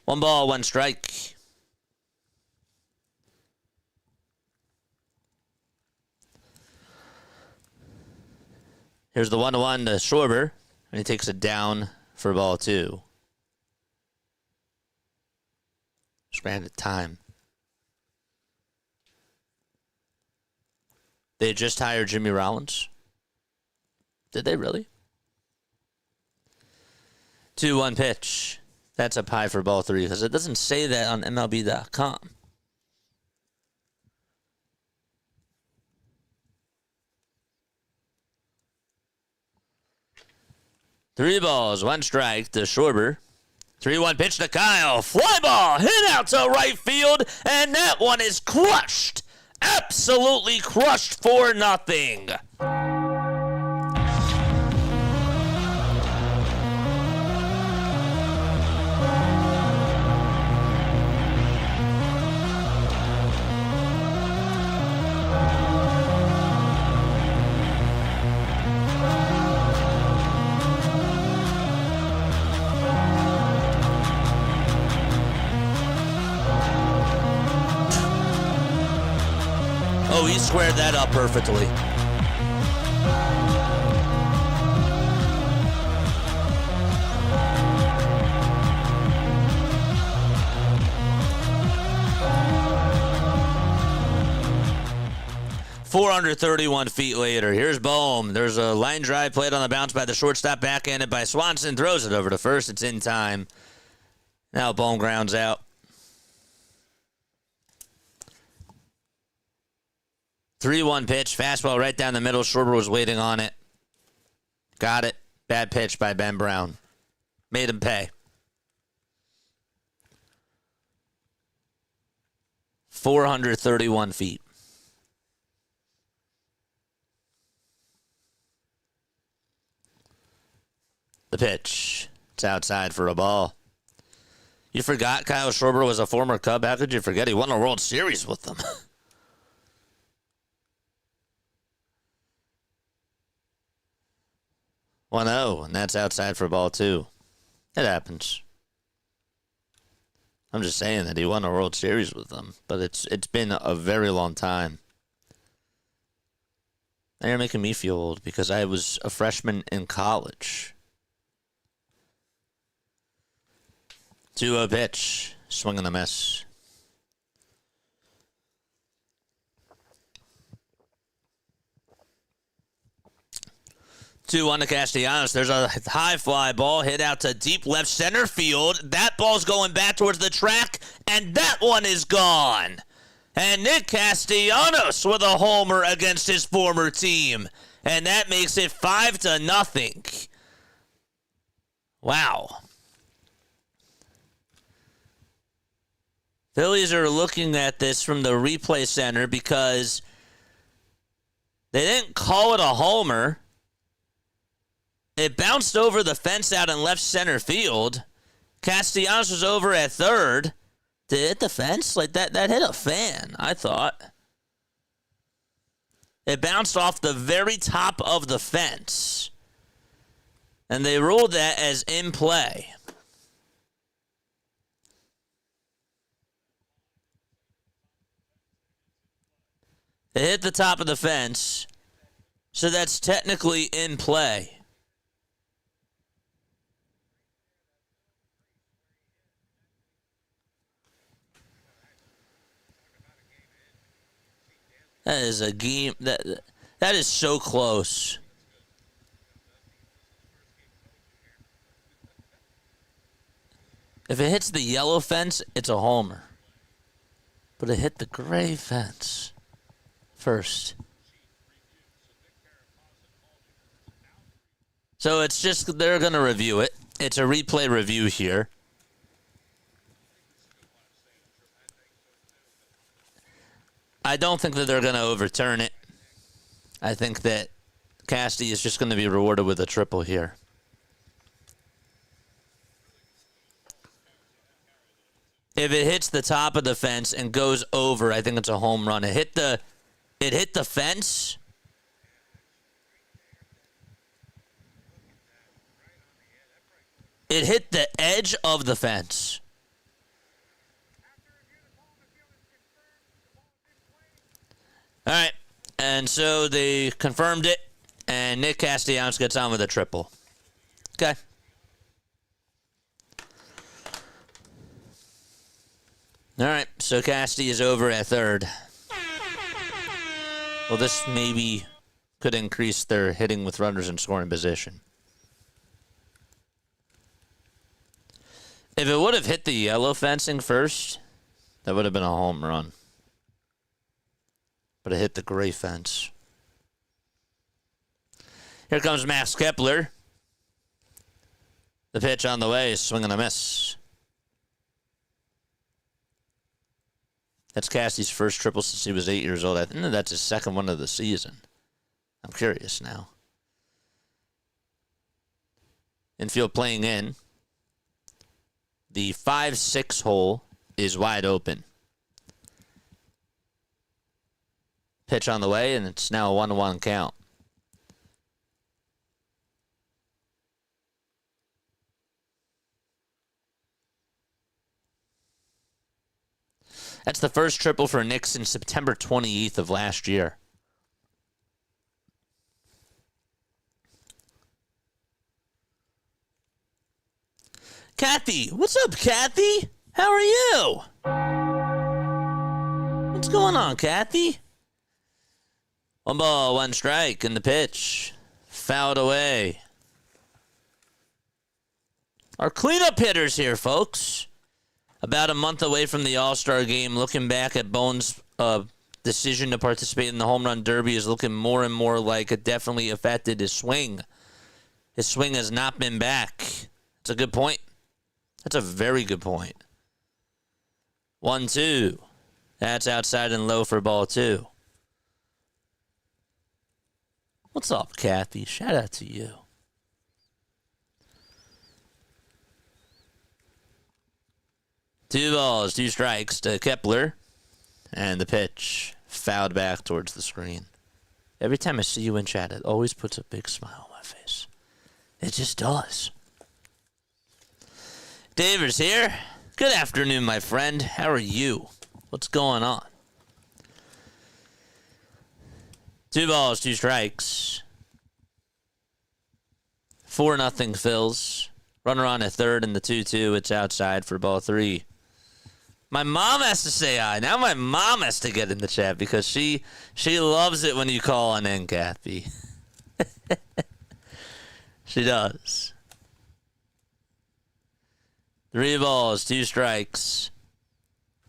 One ball, one strike. Here's the 1-1 to Schwarber, and he takes it down for ball 2. Stranded time. They just hired Jimmy Rollins. Did they really? 2-1 pitch. That's up high for ball 3 because it doesn't say that on MLB.com. Three balls, one strike to Schwarber. 3-1 pitch to Kyle. Fly ball hit out to right field, and that one is crushed. Absolutely crushed for nothing. Oh, he squared that up perfectly. 431 feet later. Here's Bohm. There's a line drive played on the bounce by the shortstop, backhanded by Swanson. Throws it over to first. It's in time. Now Bohm grounds out. 3-1 pitch. Fastball right down the middle. Schwarber was waiting on it. Got it. Bad pitch by Ben Brown. Made him pay. 431 feet. The pitch. It's outside for a ball. You forgot Kyle Schwarber was a former Cub? How could you forget? He won a World Series with them. 1-0, and that's outside for ball two. It happens. I'm just saying that he won a World Series with them, but it's been a very long time. Now you're making me feel old because I was a freshman in college. 2-0 pitch. Swing and a miss. Two on to Castellanos. There's a high fly ball hit out to deep left center field. That ball's going back towards the track, and that one is gone. And Nick Castellanos with a homer against his former team. And that makes it 5-0. Wow. Phillies are looking at this from the replay center because they didn't call it a homer. It bounced over the fence out in left center field. Castellanos was over at third. Did it hit the fence? Like that hit a fan, I thought. It bounced off the very top of the fence. And they ruled that as in play. It hit the top of the fence. So that's technically in play. That is a game that is so close. If it hits the yellow fence, it's a homer. But it hit the gray fence first. So it's just they're going to review it. It's a replay review here. I don't think that they're going to overturn it. I think that Casty is just going to be rewarded with a triple here. If it hits the top of the fence and goes over, I think it's a home run. It hit the fence. It hit the edge of the fence. All right, and so they confirmed it, and Nick Castellanos gets on with a triple. Okay. All right, so Casty is over at third. Well, this maybe could increase their hitting with runners in scoring position. If it would have hit the yellow fencing first, that would have been a home run. But it hit the gray fence. Here comes Max Kepler. The pitch on the way is swing and a miss. That's Casty's first triple since he was 8 years old. I think that's his second one of the season. I'm curious now. Infield playing in. The 5-6 hole is wide open. Pitch on the way, and it's now a 1-1 count. That's the first triple for Nick since September 28th of last year. Kathy, what's up, Kathy? How are you? What's going on, Kathy? 1-1 strike in the pitch. Fouled away. Our cleanup hitters here, folks. About a month away from the All-Star game, looking back at Bones' decision to participate in the Home Run Derby is looking more and more like it definitely affected his swing. His swing has not been back. That's a good point. That's a very good point. 1-2. That's outside and low for ball 2. What's up, Kathy? Shout out to you. Two balls, 2 strikes to Kepler. And the pitch fouled back towards the screen. Every time I see you in chat, it always puts a big smile on my face. It just does. Davis here. Good afternoon, my friend. How are you? What's going on? 2 balls, 2 strikes. 4-0 Phils. Runner on at third in the 2-2. It's outside for ball 3. My mom has to say hi. Now my mom has to get in the chat because she loves it when you call on in, Kathy. She does. 3 balls, 2 strikes.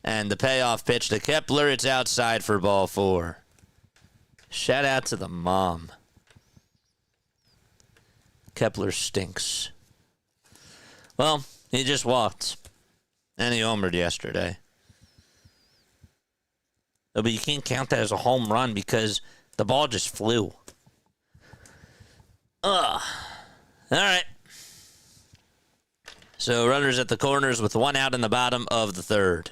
And the payoff pitch to Kepler. It's outside for ball 4. Shout out to the mom. Kepler stinks. Well, he just walked. And he homered yesterday. Oh, but you can't count that as a home run because the ball just flew. Ugh. All right. So runners at the corners with 1 out in the bottom of the 3rd.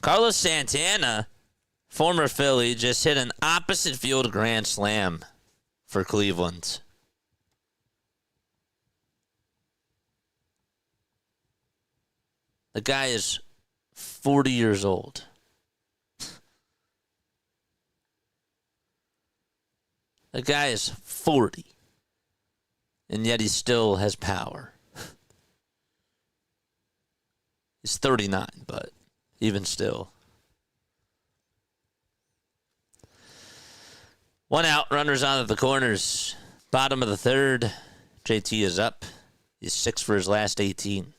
Carlos Santana, former Philly, just hit an opposite field grand slam for Cleveland. The guy is 40 years old. The guy is 40. And yet he still has power. He's 39, but even still. 1 out, runners on at the corners. Bottom of the 3rd. JT is up. He's 6 for his last 18.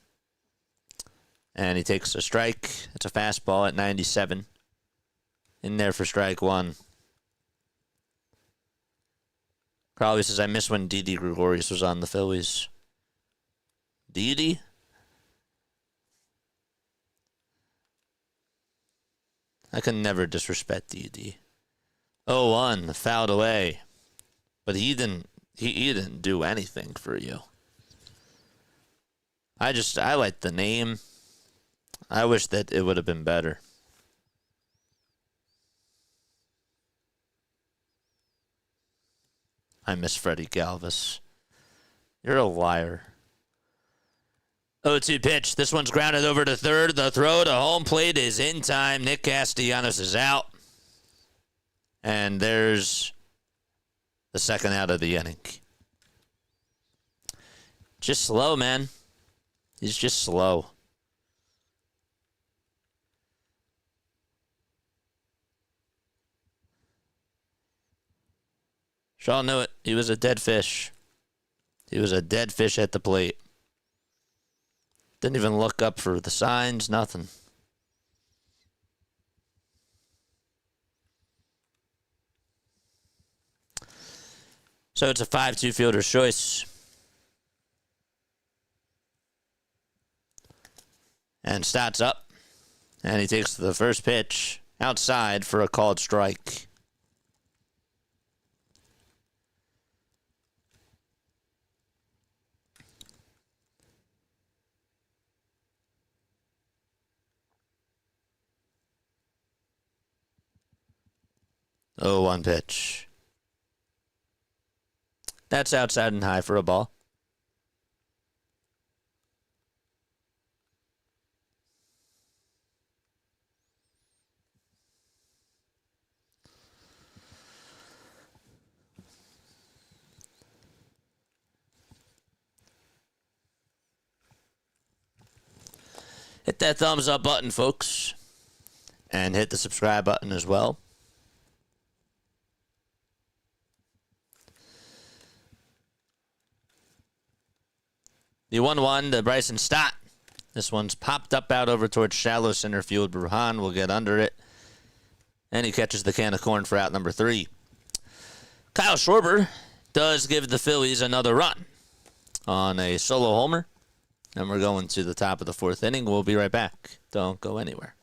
And he takes a strike. It's a fastball at 97. In there for strike 1. Crowley says, I miss when Didi Gregorius was on the Phillies. Didi? I can never disrespect Didi. 0-1, fouled away. But he didn't do anything for you. I like the name. I wish that it would have been better. I miss Freddie Galvis. You're a liar. 0-2 pitch. This one's grounded over to 3rd. The throw to home plate is in time. Nick Castellanos is out. And there's the 2nd out of the inning. Just slow, man. He's just slow. Shaw knew it. He was a dead fish. He was a dead fish at the plate. Didn't even look up for the signs, nothing. So it's a 5-2 fielder's choice. And Stott's up. And he takes the first pitch outside for a called strike. Oh, 1 pitch. That's outside and high for a ball. Hit that thumbs up button, folks. And hit the subscribe button as well. The 1-1 to Bryson Stott. This one's popped up out over towards shallow center field. Bruhan will get under it. And he catches the can of corn for out number 3. Kyle Schwarber does give the Phillies another run on a solo homer. And we're going to the top of the 4th inning. We'll be right back. Don't go anywhere.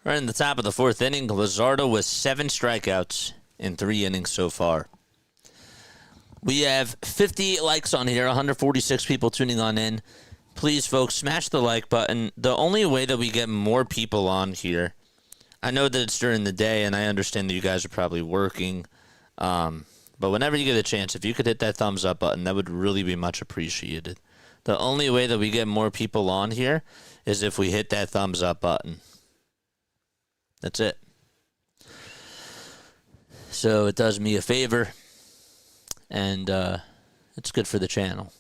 We're in the top of the 4th inning. Luzardo with 7 strikeouts in 3 innings so far. We have 58 likes on here, 146 people tuning on in. Please, folks, smash the like button. The only way that we get more people on here, I know that it's during the day, and I understand that you guys are probably working, but whenever you get a chance, if you could hit that thumbs up button, that would really be much appreciated. The only way that we get more people on here is if we hit that thumbs up button. That's it. So it does me a favor, and it's good for the channel.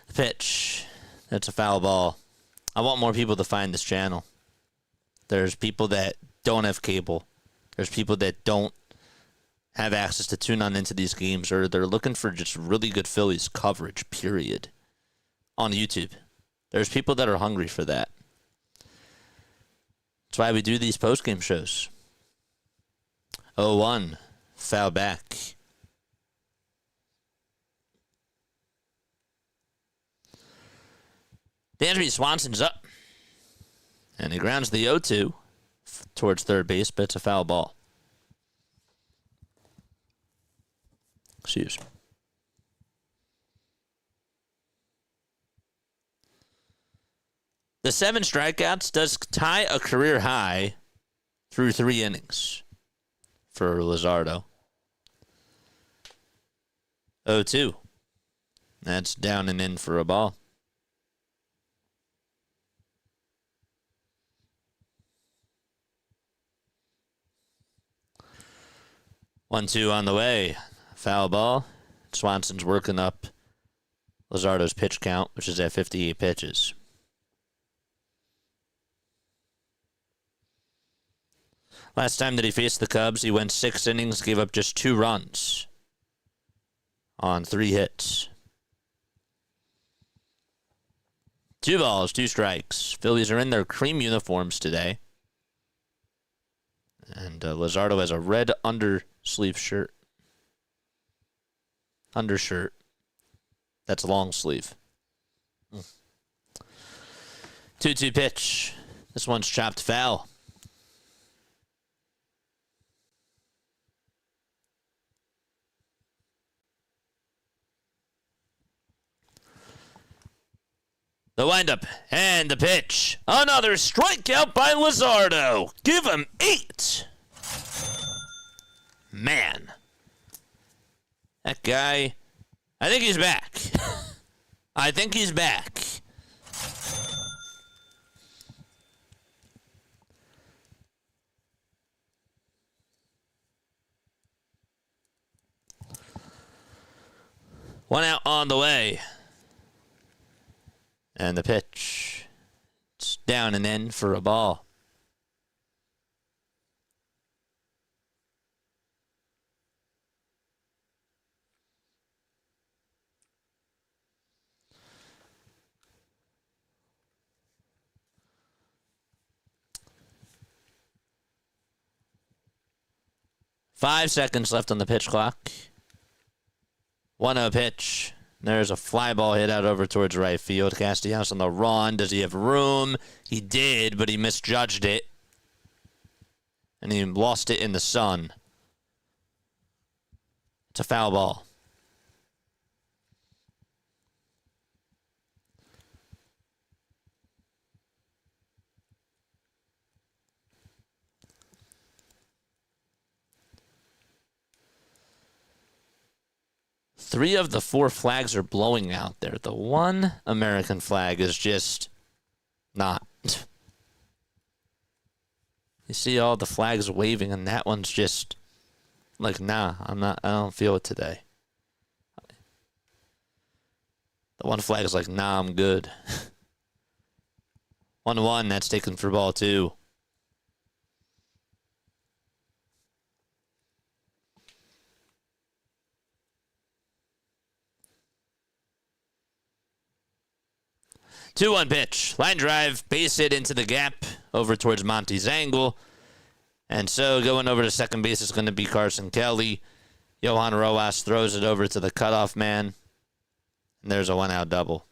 The pitch, that's a foul ball. I want more people to find this channel. There's people that don't have cable. There's people that don't have access to tune on into these games, or they're looking for just really good Phillies coverage, period, on YouTube. There's people that are hungry for that. That's why we do these postgame shows. 0-1, foul back. Dansby Swanson's up. And he grounds the 0-2 towards third base, but it's a foul ball. Excuse me. The 7 strikeouts does tie a career high through 3 innings for Luzardo. 0-2. That's down and in for a ball. One, 2 on the way. Foul ball. Swanson's working up Luzardo's pitch count, which is at 58 pitches. Last time that he faced the Cubs, he went 6 innings, gave up just 2 runs on 3 hits. 2 balls, 2 strikes. Phillies are in their cream uniforms today. And Luzardo has a red undersleeve shirt. Undershirt. That's long sleeve. 2-2 pitch. This one's chopped foul. The windup and the pitch. Another strikeout by Luzardo. Give him 8. Man. That guy, I think he's back. I think he's back. One out on the way. And the pitch. It's down and in for a ball. Five seconds left on the pitch clock. 1-0 pitch. There's a fly ball hit out over towards right field. Castellanos on the run. Does he have room? He did, but he misjudged it. And he lost it in the sun. It's a foul ball. Three of the 4 flags are blowing out there. The one American flag is just not. You see all the flags waving, and that one's just like, nah, I don't feel it today. The one flag is like, nah, I'm good. 1-1, that's taken for ball 2. Two-one pitch. Line drive, base hit into the gap over towards Monty's angle. And so going over to second base is going to be Carson Kelly. Johan Rojas throws it over to the cutoff man. And there's a 1-out double.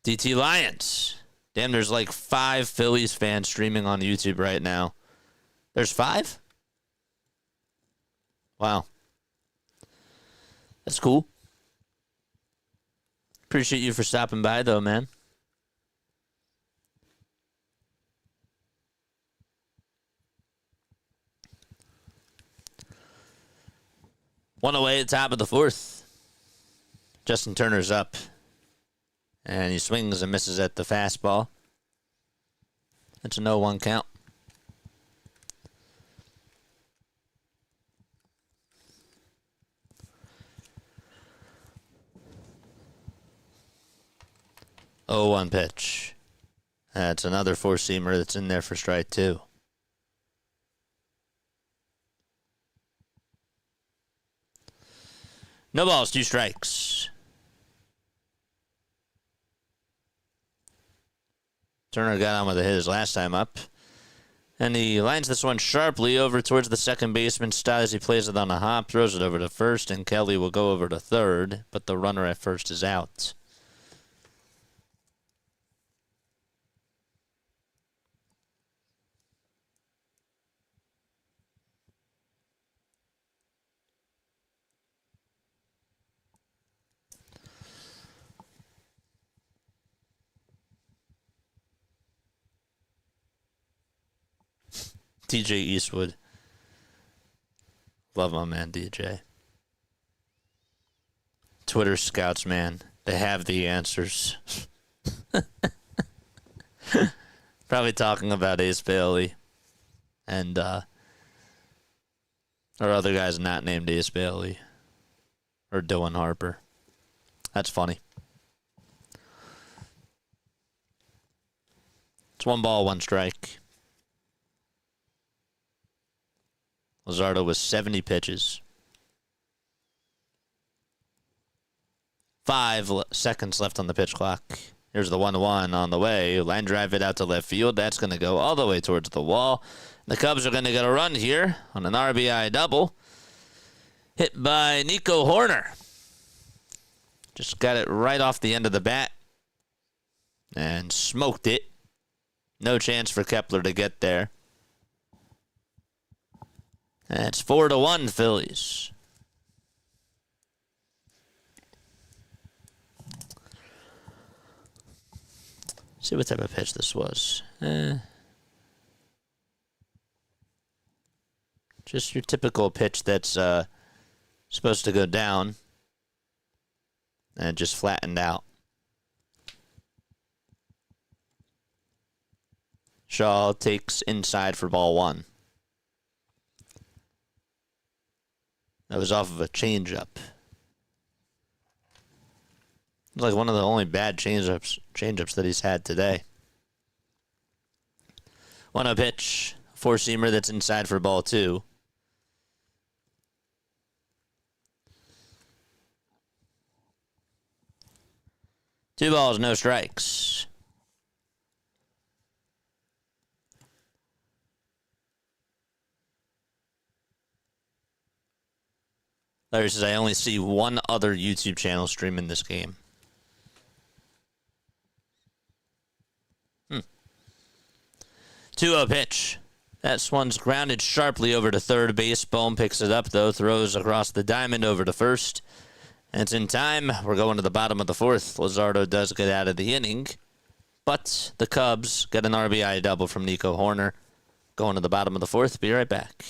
DT Lions. Damn, there's like 5 Phillies fans streaming on YouTube right now. There's 5? Wow. That's cool. Appreciate you for stopping by, though, man. One away at the top of the 4th. Justin Turner's up. And he swings and misses at the fastball. It's a 0-1 count. Oh, 1 pitch. That's another 4-seamer that's in there for strike 2. No balls, 2 strikes. Turner got on with a hit his last time up. And he lines this one sharply over towards the second baseman. Styles, he plays it on a hop, throws it over to first, and Kelly will go over to third, but the runner at first is out. DJ Eastwood. Love my man, DJ. Twitter scouts, man. They have the answers. Probably talking about Ace Bailey. And, or other guys not named Ace Bailey. Or Dylan Harper. That's funny. It's 1 ball, 1 strike. Luzardo with 70 pitches. 5 seconds left on the pitch clock. Here's the 1-1 on the way. Line drive it out to left field. That's going to go all the way towards the wall. The Cubs are going to get a run here on an RBI double. Hit by Nico Horner. Just got it right off the end of the bat. And smoked it. No chance for Kepler to get there. And it's 4-1 Phillies. See what type of pitch this was. Just your typical pitch that's supposed to go down and just flattened out. Shaw takes inside for ball one. That was off of a changeup. It's like one of the only bad changeups that he's had today. 1-0 pitch. Four-seamer that's inside for ball two. Two balls, no strikes. Larry says, I only see one other YouTube channel streaming this game. 2-0 pitch. That one's grounded sharply over to third base. Bohm picks it up, though, throws across the diamond over to first. And it's in time. We're going to the bottom of the fourth. Luzardo does get out of the inning, but the Cubs get an RBI double from Nico Horner. Going to the bottom of the fourth. Be right back.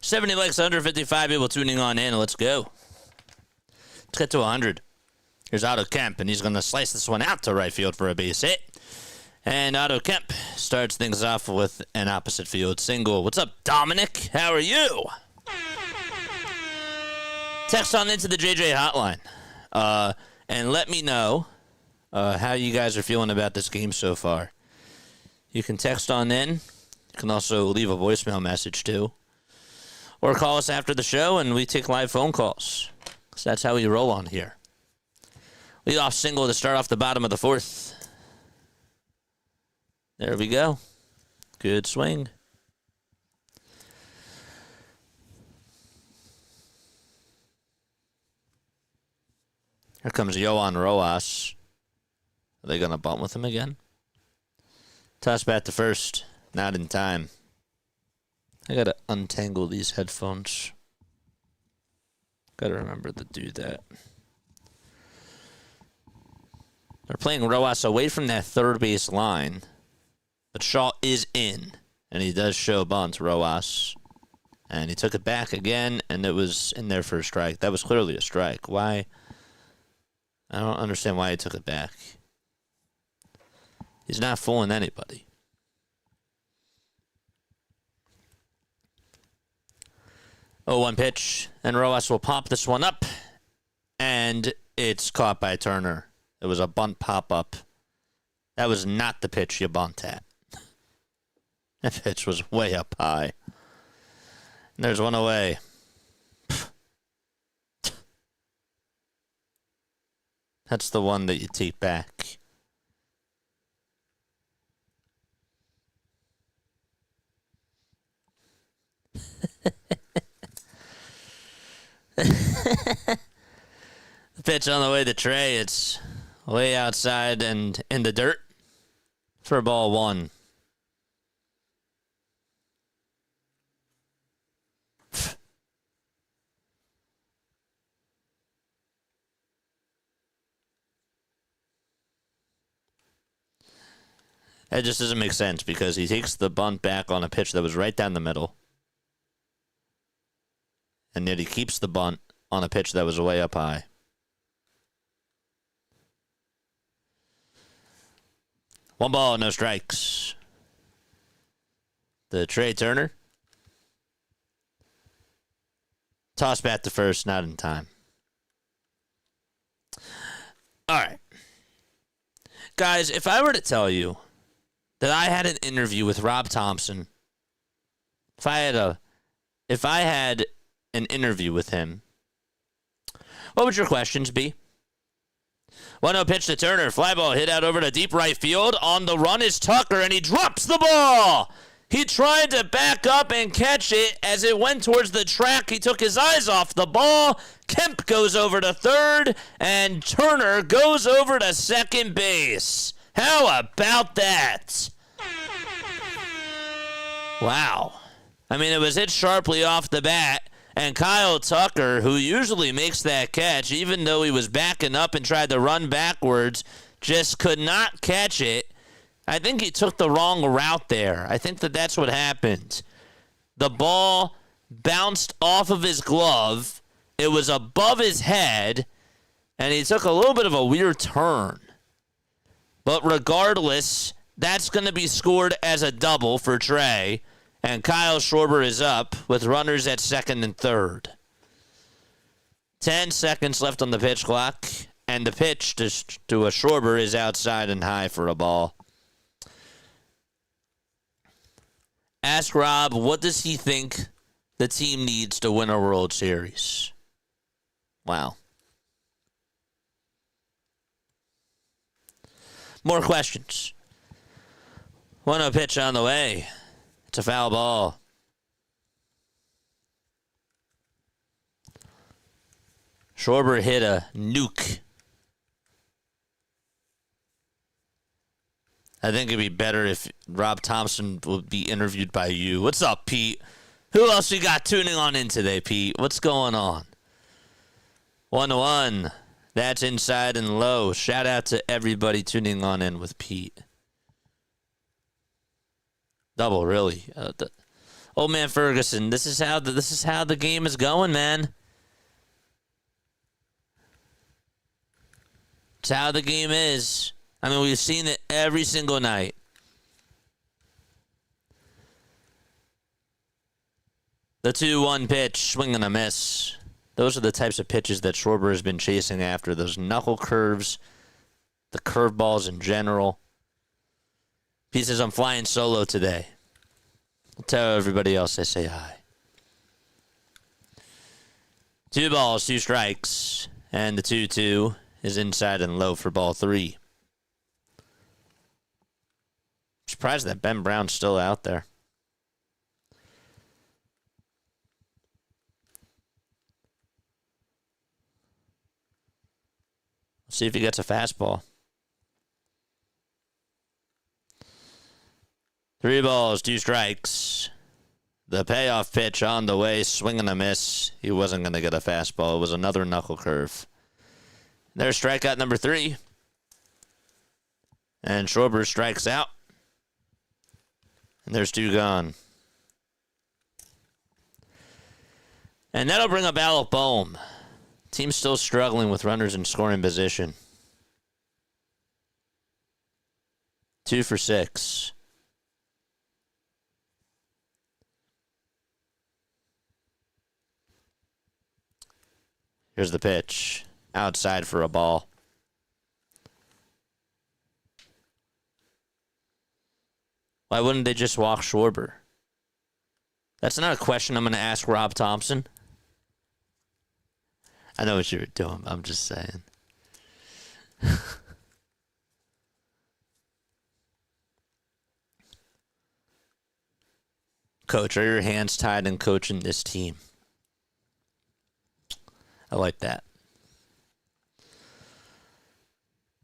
$70 likes, 155 people tuning on in. Let's go. Let's get to 100. Here's Otto Kemp, and he's going to slice this one out to right field for a base hit. And Otto Kemp starts things off with an opposite field single. What's up, Dominic? How are you? Text on into the JJ hotline. And let me know how you guys are feeling about this game so far. You can text on in. You can also leave a voicemail message, too. Or call us after the show, and we take live phone calls. So that's how we roll on here. Leadoff single to start off the bottom of the fourth. There we go. Good swing. Here comes Yohan Rojas. Are they going to bunt with him again? Toss bat to first. Not in time. I got to untangle these headphones. Got to remember to do that. They're playing Rojas away from that third base line. But Shaw is in. And he does show bunt, Rojas. And he took it back again, and it was in there for a strike. That was clearly a strike. Why? I don't understand why he took it back. He's not fooling anybody. Oh, 1 pitch, and Rojas will pop this one up, and it's caught by Turner. It was a bunt pop-up. That was not the pitch you bunt at. That pitch was way up high. And there's one away. That's the one that you take back. The pitch on the way to Trey. It's way outside and in the dirt for ball one. That just doesn't make sense because he takes the bunt back on a pitch that was right down the middle. And yet he keeps the bunt on a pitch that was way up high. One ball, no strikes. The Trey Turner. Toss bat to first, not in time. All right. Guys, if I were to tell you that I had an interview with Rob Thompson, if I had an interview with him, what would your questions be? 1-0 pitch to Turner. Fly ball hit out over to deep right field. On the run is Tucker, and he drops the ball. He tried to back up and catch it as it went towards the track. He took his eyes off the ball. Kemp goes over to third, and Turner goes over to second base. How about that? Wow. I mean, it was hit sharply off the bat. And Kyle Tucker, who usually makes that catch, even though he was backing up and tried to run backwards, just could not catch it. I think he took the wrong route there. I think that's what happened. The ball bounced off of his glove. It was above his head, and he took a little bit of a weird turn. But regardless, that's going to be scored as a double for Trey. And Kyle Schwarber is up with runners at second and third. 10 seconds left on the pitch clock. And the pitch to a Schwarber is outside and high for a ball. Ask Rob, what does he think the team needs to win a World Series? Wow. More questions. 1-0 pitch on the way. It's a foul ball. Schwarber hit a nuke. I think it'd be better if Rob Thompson would be interviewed by you. What's up, Pete? Who else you got tuning on in today, Pete? What's going on? 1-1. That's inside and low. Shout out to everybody tuning on in with Pete. Double, really. Old man Ferguson, this is how the game is going, man. It's how the game is. I mean, we've seen it every single night. The 2-1 pitch, swing and a miss. Those are the types of pitches that Schwarber has been chasing after. Those knuckle curves, the curveballs in general. He says, I'm flying solo today. I'll tell everybody else I say hi. 2 balls, 2 strikes. And the 2-2 is inside and low for ball 3. I'm surprised that Ben Brown's still out there. Let's see if he gets a fastball. 3 balls, 2 strikes. The payoff pitch on the way, swing and a miss. He wasn't going to get a fastball. It was another knuckle curve. There's strikeout number 3. And Schwarber strikes out. And there's 2 gone. And that'll bring up Alec Bohm. Team's still struggling with runners in scoring position. 2 for 6. Here's the pitch. Outside for a ball. Why wouldn't they just walk Schwarber? That's not a question I'm going to ask Rob Thompson. I know what you were doing. I'm just saying. Coach, are your hands tied in coaching this team? I like that.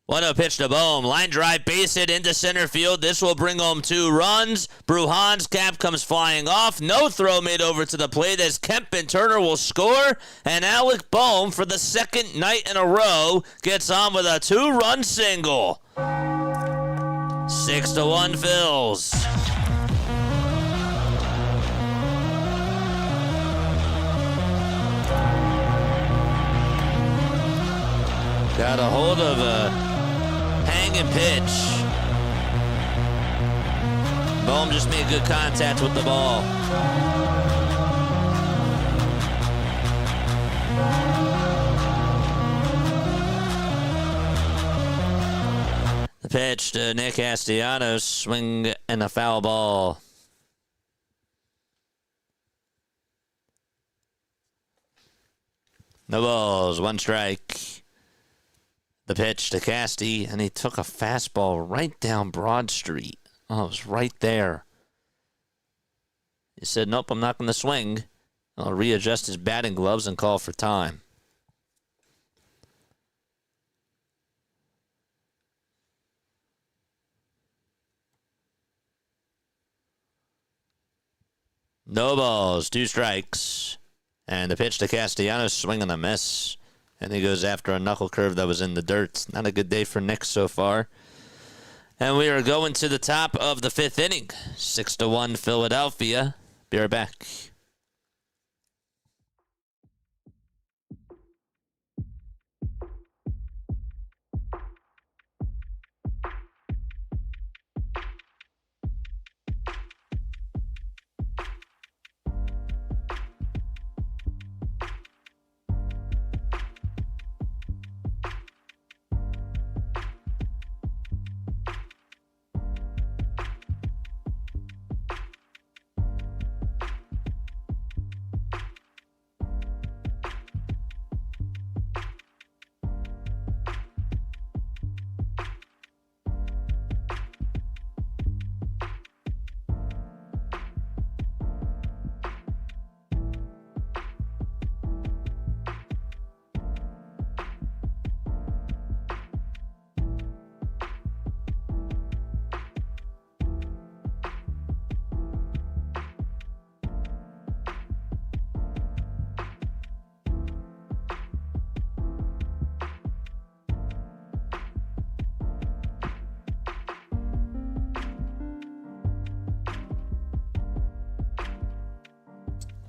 1-0 pitch to Bohm. Line drive, base hit into center field. This will bring home 2 runs. Bruhan's cap comes flying off. No throw made over to the plate as Kemp and Turner will score. And Alec Bohm, for the second night in a row, gets on with a 2-run single. 6-1 Phils. Got a hold of a hanging pitch. Bohm just made good contact with the ball. The pitch to Nick Castellanos, swing and a foul ball. No balls, 1 strike. The pitch to Casty, and he took a fastball right down Broad Street. Oh, it was right there. He said, nope, I'm not going to swing. I'll readjust his batting gloves and call for time. No balls, 2 strikes. And the pitch to Castellanos, swing and a miss. And he goes after a knuckle curve that was in the dirt. Not a good day for Nick so far. And we are going to the top of the 5th inning. 6-1 Philadelphia. Be right back.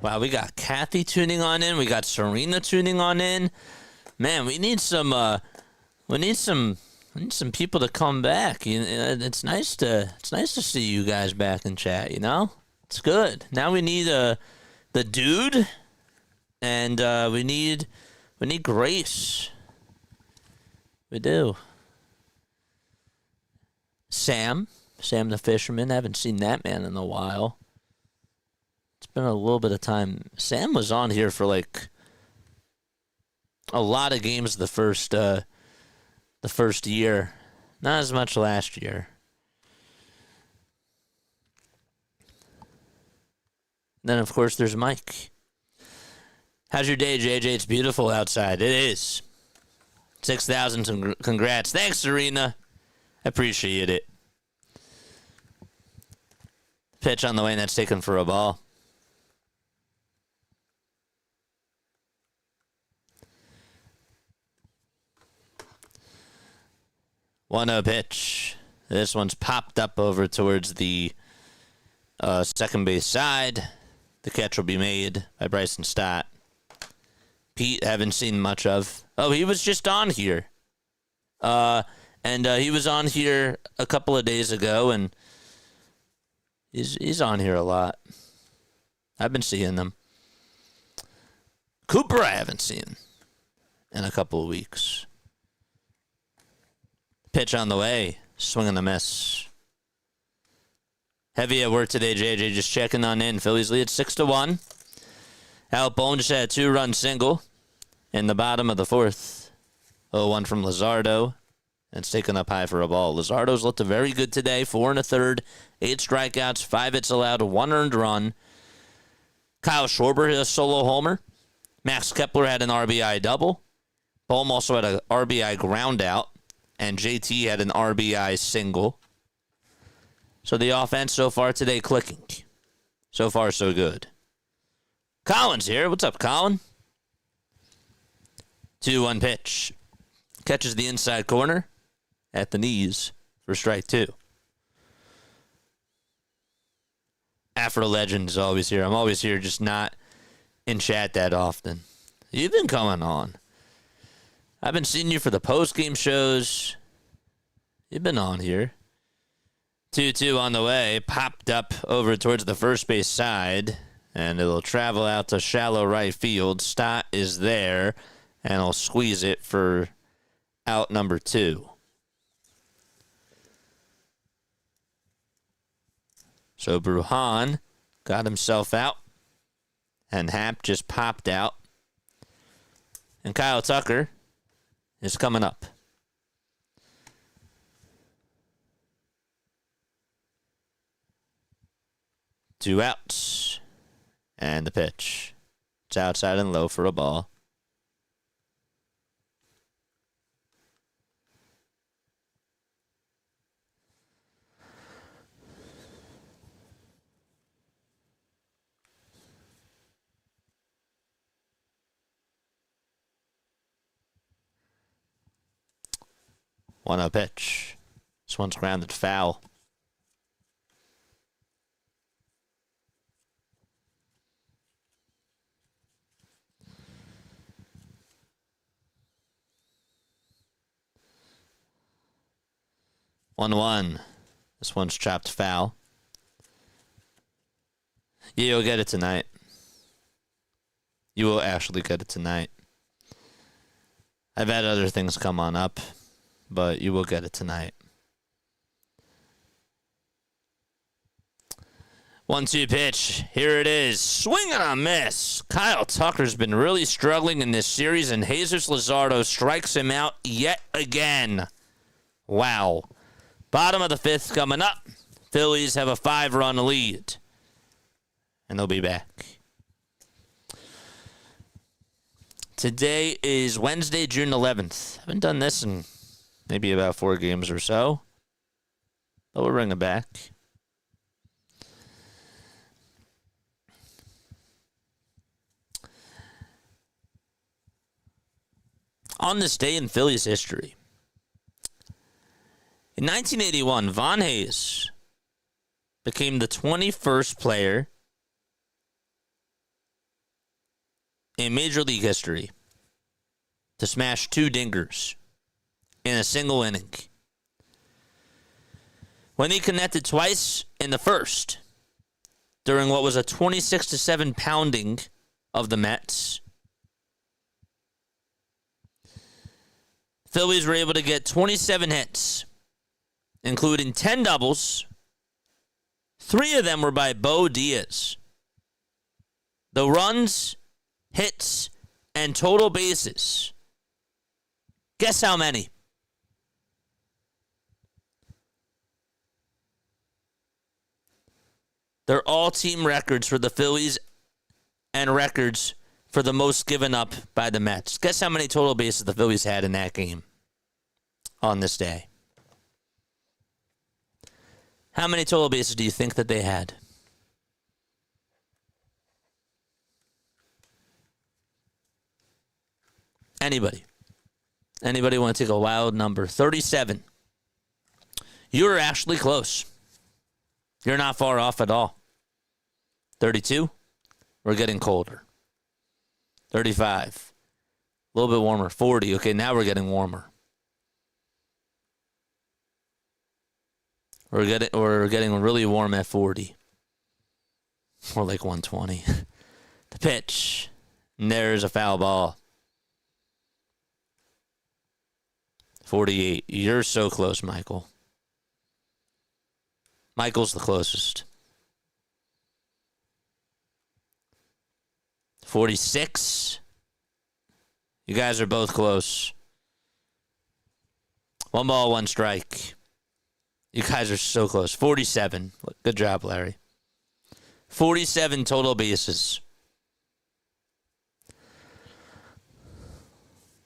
Wow, we got Kathy tuning on in. We got Serena tuning on in. Man, we need some people to come back. It's nice to see you guys back in chat. It's good. Now we need the dude, and we need Grace. We do. Sam the fisherman. I haven't seen that man in a while. It's been a little bit of time. Sam was on here for like a lot of games the first year. Not as much last year. Then of course there's Mike. How's your day, JJ? It's beautiful outside. It is. 6,000 congrats. Thanks, Serena. I appreciate it. Pitch on the way, and that's taken for a ball. One-0 pitch. This one's popped up over towards the second base side. The catch will be made by Bryson Stott. Pete, haven't seen much of. Oh, he was just on here. And he was on here a couple of days ago, and he's on here a lot. I've been seeing them. Cooper I haven't seen in a couple of weeks. Pitch on the way. Swing and a miss. Heavy at work today, JJ. Just checking on in. Phillies lead 6-1. Alec Bohm just had a 2-run single in the bottom of the 4th. 0-1 from Luzardo. And it's taken up high for a ball. Luzardo's looked very good today. 4 1/3, 8 strikeouts, 5 hits allowed, 1 earned run. Kyle Schwarber hit a solo homer. Max Kepler had an RBI double. Baumholtz also had an RBI ground out. And JT had an RBI single. So the offense so far today clicking. So far, so good. Colin's here. What's up, Colin? 2-1 pitch. Catches the inside corner at the knees for strike 2. Afro Legend is always here. I'm always here, just not in chat that often. You've been coming on. I've been seeing you for the post-game shows. You've been on here. 2-2 on the way. Popped up over towards the first base side. And it'll travel out to shallow right field. Stott is there. And I'll squeeze it for out number 2. So Bruhan got himself out. And Happ just popped out. And Kyle Tucker is coming up. Two outs. And the pitch. It's outside and low for a ball. One-0 pitch. This one's grounded foul. One. This one's chopped foul. Yeah, you'll get it tonight. You will actually get it tonight. I've had other things come on up, but you will get it tonight. 1-2 pitch. Here it is. Swing and a miss. Kyle Tucker's been really struggling in this series, and Jesus Luzardo strikes him out yet again. Wow. Bottom of the 5th coming up. Phillies have a 5-run lead. And they'll be back. Today is Wednesday, June 11th. I haven't done this in maybe about 4 games or so. But we'll bring it back. On this day in Phillies history, in 1981, Von Hayes became the 21st player in Major League history to smash 2 dingers in a single inning. When he connected twice in the first, during what was a 26-7 pounding of the Mets, Phillies were able to get 27 hits, including 10 doubles. 3 of them were by Bo Diaz. The runs, hits, and total bases. Guess how many? They're all team records for the Phillies and records for the most given up by the Mets. Guess how many total bases the Phillies had in that game on this day? How many total bases do you think that they had? Anybody? Anybody want to take a wild number? 37. You're actually close. You're not far off at all. 32. We're getting colder. 35. A little bit warmer. 40. Okay, now we're getting warmer. We're getting really warm at 40. More like 120. The pitch. And there's a foul ball. 48. You're so close, Michael. Michael's the closest. 46. You guys are both close. 1 ball, 1 strike. You guys are so close. 47. Good job, Larry. 47 total bases.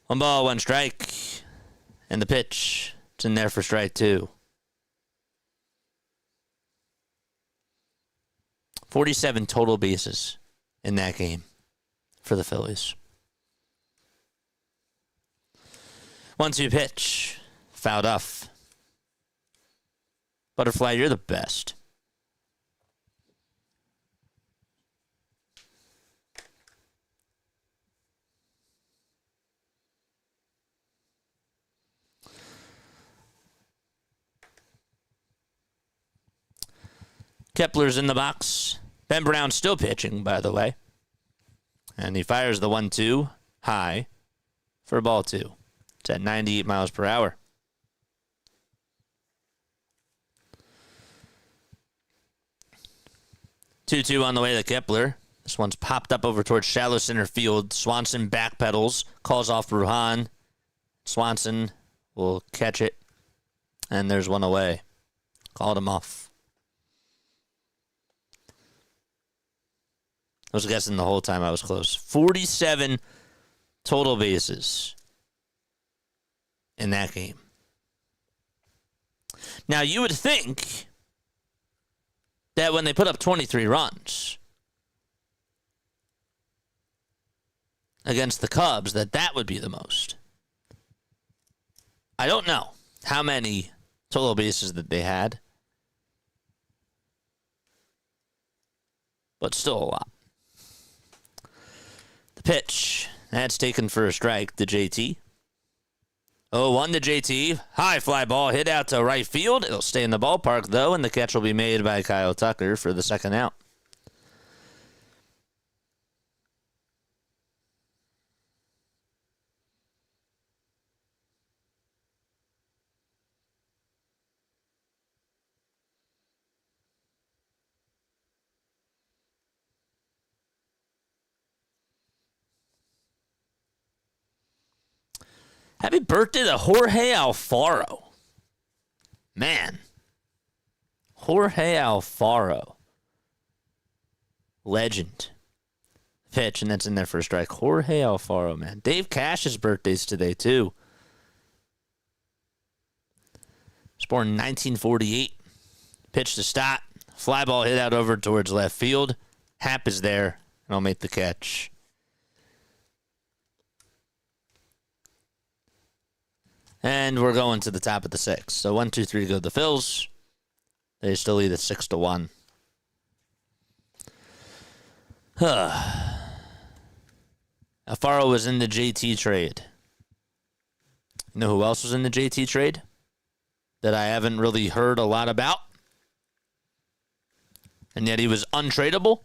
1 ball, 1 strike. And the pitch. It's in there for strike 2. 47 total bases in that game for the Phillies. 1-2 pitch. Fouled off. Butterfly, you're the best. Kepler's in the box. Ben Brown's still pitching, by the way. And he fires the 1-2 high for ball 2. It's at 98 miles per hour. Two on the way to Kepler. This one's popped up over towards shallow center field. Swanson backpedals, calls off Ruhan. Swanson will catch it. And there's one away. Called him off. I was guessing the whole time I was close. 47 total bases in that game. Now, you would think that when they put up 23 runs against the Cubs, that would be the most. I don't know how many total bases that they had, but still a lot. The pitch, that's taken for a strike to JT. 0-1 to JT. High fly ball hit out to right field. It'll stay in the ballpark, though, and the catch will be made by Kyle Tucker for the second out. Happy birthday to Jorge Alfaro. Man. Jorge Alfaro. Legend. Pitch, and that's in there for a strike. Jorge Alfaro, man. Dave Cash's birthday's today, too. He was born in 1948. Pitch to Stott. Fly ball hit out over towards left field. Happ is there, and I'll make the catch. And we're going to the top of the 6th. So 1, 2, 3 go to the Phils. They still lead at 6-1. Alfaro was in the JT trade. You know who else was in the JT trade that I haven't really heard a lot about? And yet he was untradeable?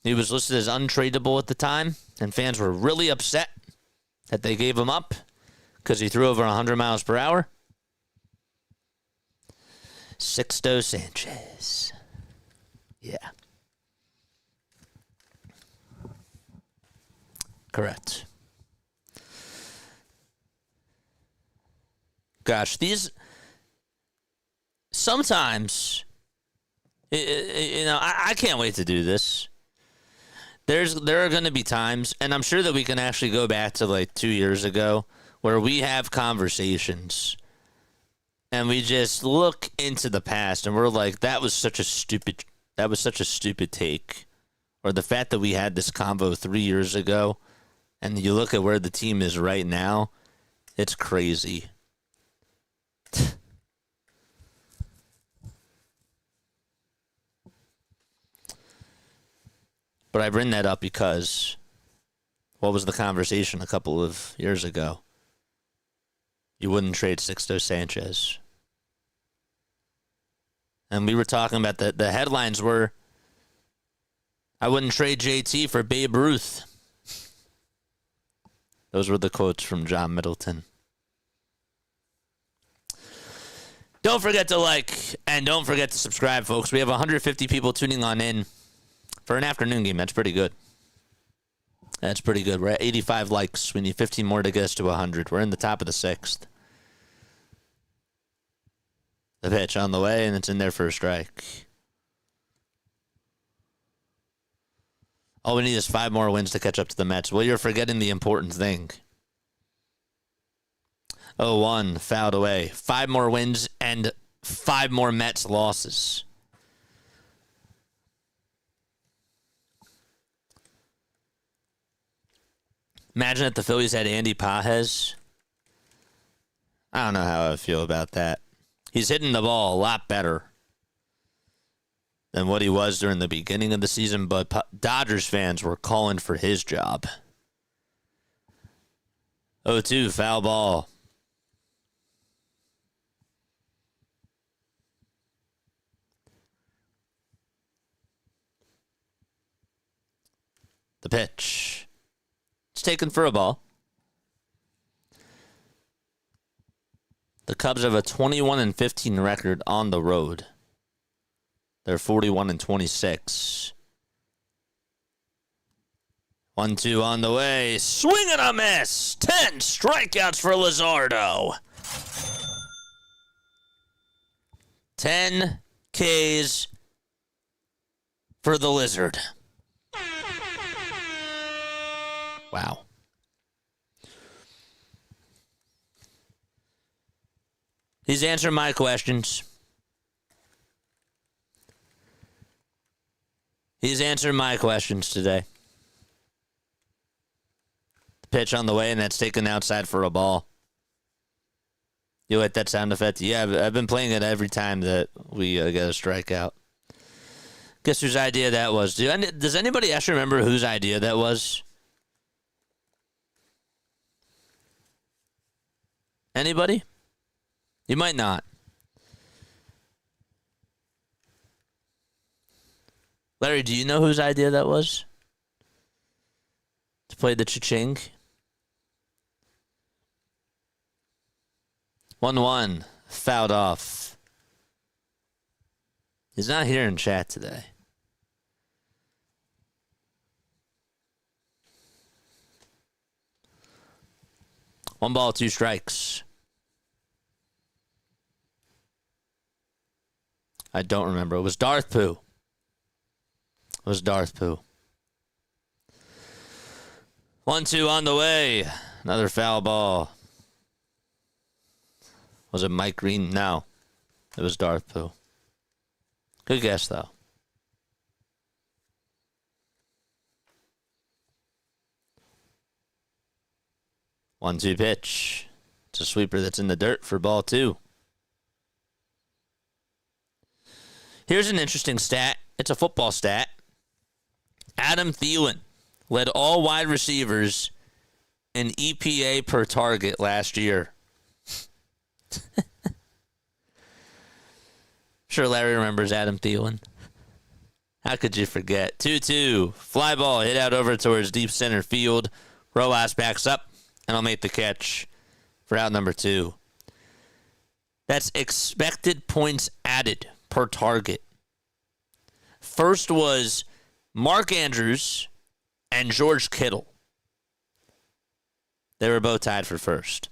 He was listed as untradeable at the time, and fans were really upset that they gave him up because he threw over 100 miles per hour. Sixto Sanchez. Yeah. Correct. Gosh, these... Sometimes, I can't wait to do this. There are going to be times, and I'm sure that we can actually go back to like 2 years ago, where we have conversations, and we just look into the past, and we're like, that was such a stupid take, or the fact that we had this convo 3 years ago, and you look at where the team is right now, it's crazy. But I bring that up because what was the conversation a couple of years ago? You wouldn't trade Sixto Sanchez. And we were talking about the headlines were, I wouldn't trade JT for Babe Ruth. Those were the quotes from John Middleton. Don't forget to like and don't forget to subscribe, folks. We have 150 people tuning on in. For an afternoon game, that's pretty good. That's pretty good. We're at 85 likes. We need 15 more to get us to 100. We're in the top of the 6th. The pitch on the way, and it's in there for a strike. All we need is 5 more wins to catch up to the Mets. Well, you're forgetting the important thing. 0-1, fouled away. 5 more wins and 5 more Mets losses. Imagine if the Phillies had Andy Pages. I don't know how I feel about that. He's hitting the ball a lot better than what he was during the beginning of the season, but Dodgers fans were calling for his job. 0-2, foul ball. The pitch. It's taken for a ball. The Cubs have a 21-15 record on the road. They're 41-26. 1-2 on the way. Swing and a miss. 10 strikeouts for Luzardo. 10 Ks for the Lizard. Wow. He's answering my questions. He's answering my questions today. The pitch on the way, and that's taken outside for a ball. You like that sound effect? Yeah, I've been playing it every time that we get a strikeout. Guess whose idea that was? Does anybody actually remember whose idea that was? Anybody? You might not. Larry, do you know whose idea that was? To play the cha-ching? 1-1. Fouled off. He's not here in chat today. One ball, 2 strikes. I don't remember. It was Darth Pooh. It was Darth Pooh. 1-2 on the way. Another foul ball. Was it Mike Green? No. It was Darth Pooh. Good guess, though. 1-2 pitch. It's a sweeper that's in the dirt for ball 2. Here's an interesting stat. It's a football stat. Adam Thielen led all wide receivers in EPA per target last year. Sure Larry remembers Adam Thielen. How could you forget? 2-2. Fly ball hit out over towards deep center field. Rojas backs up and will make the catch for out number 2. That's expected points added per target. First was Mark Andrews and George Kittle. They were both tied for first.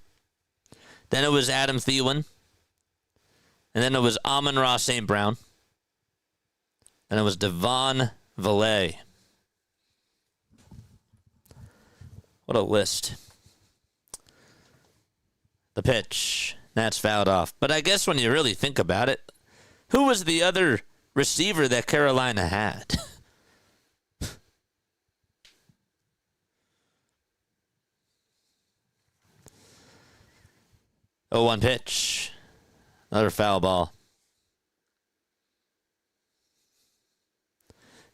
Then it was Adam Thielen. And then it was Amon-Ra St. Brown. And it was Devon Valet. What a list. The pitch. That's fouled off. But I guess when you really think about it, who was the other receiver that Carolina had? 0-1 pitch. Another foul ball.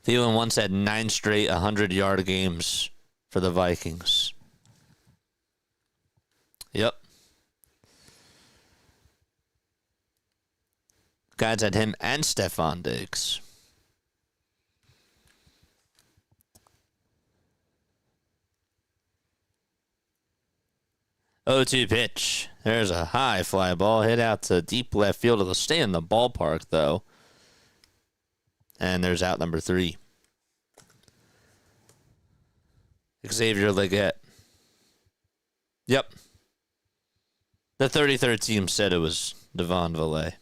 Thielen once had 9 straight 100-yard games for the Vikings. Yep. Guys had him and Stephon Diggs. Oh, 2 pitch. There's a high fly ball hit out to deep left field. It'll stay in the ballpark, though. And there's out number 3. Xavier Legette. Yep. The 33rd team said it was Devon Valet.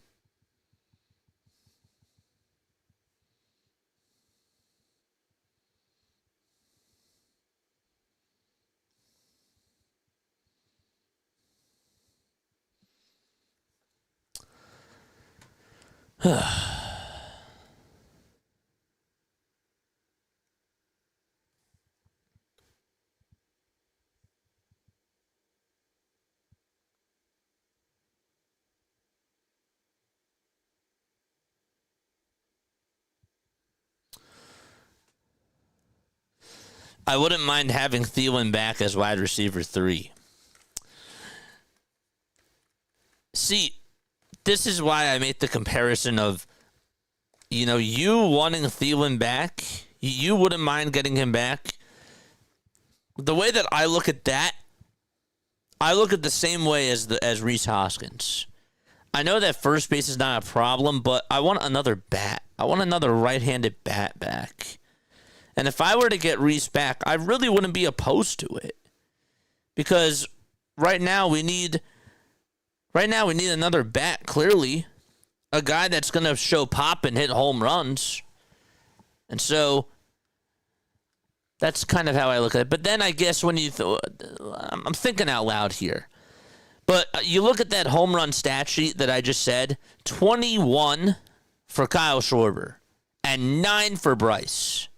I wouldn't mind having Thielen back as wide receiver 3. See, this is why I make the comparison of, you wanting Thielen back, you wouldn't mind getting him back. The way that I look at that, I look at the same way as Reese Hoskins. I know that first base is not a problem, but I want another bat. I want another right-handed bat back. And if I were to get Reese back, I really wouldn't be opposed to it. Because right now we need another bat, clearly. A guy that's going to show pop and hit home runs. And so that's kind of how I look at it. But then I guess when I'm thinking out loud here. But you look at that home run stat sheet that I just said, 21 for Kyle Schwarber and 9 for Bryce.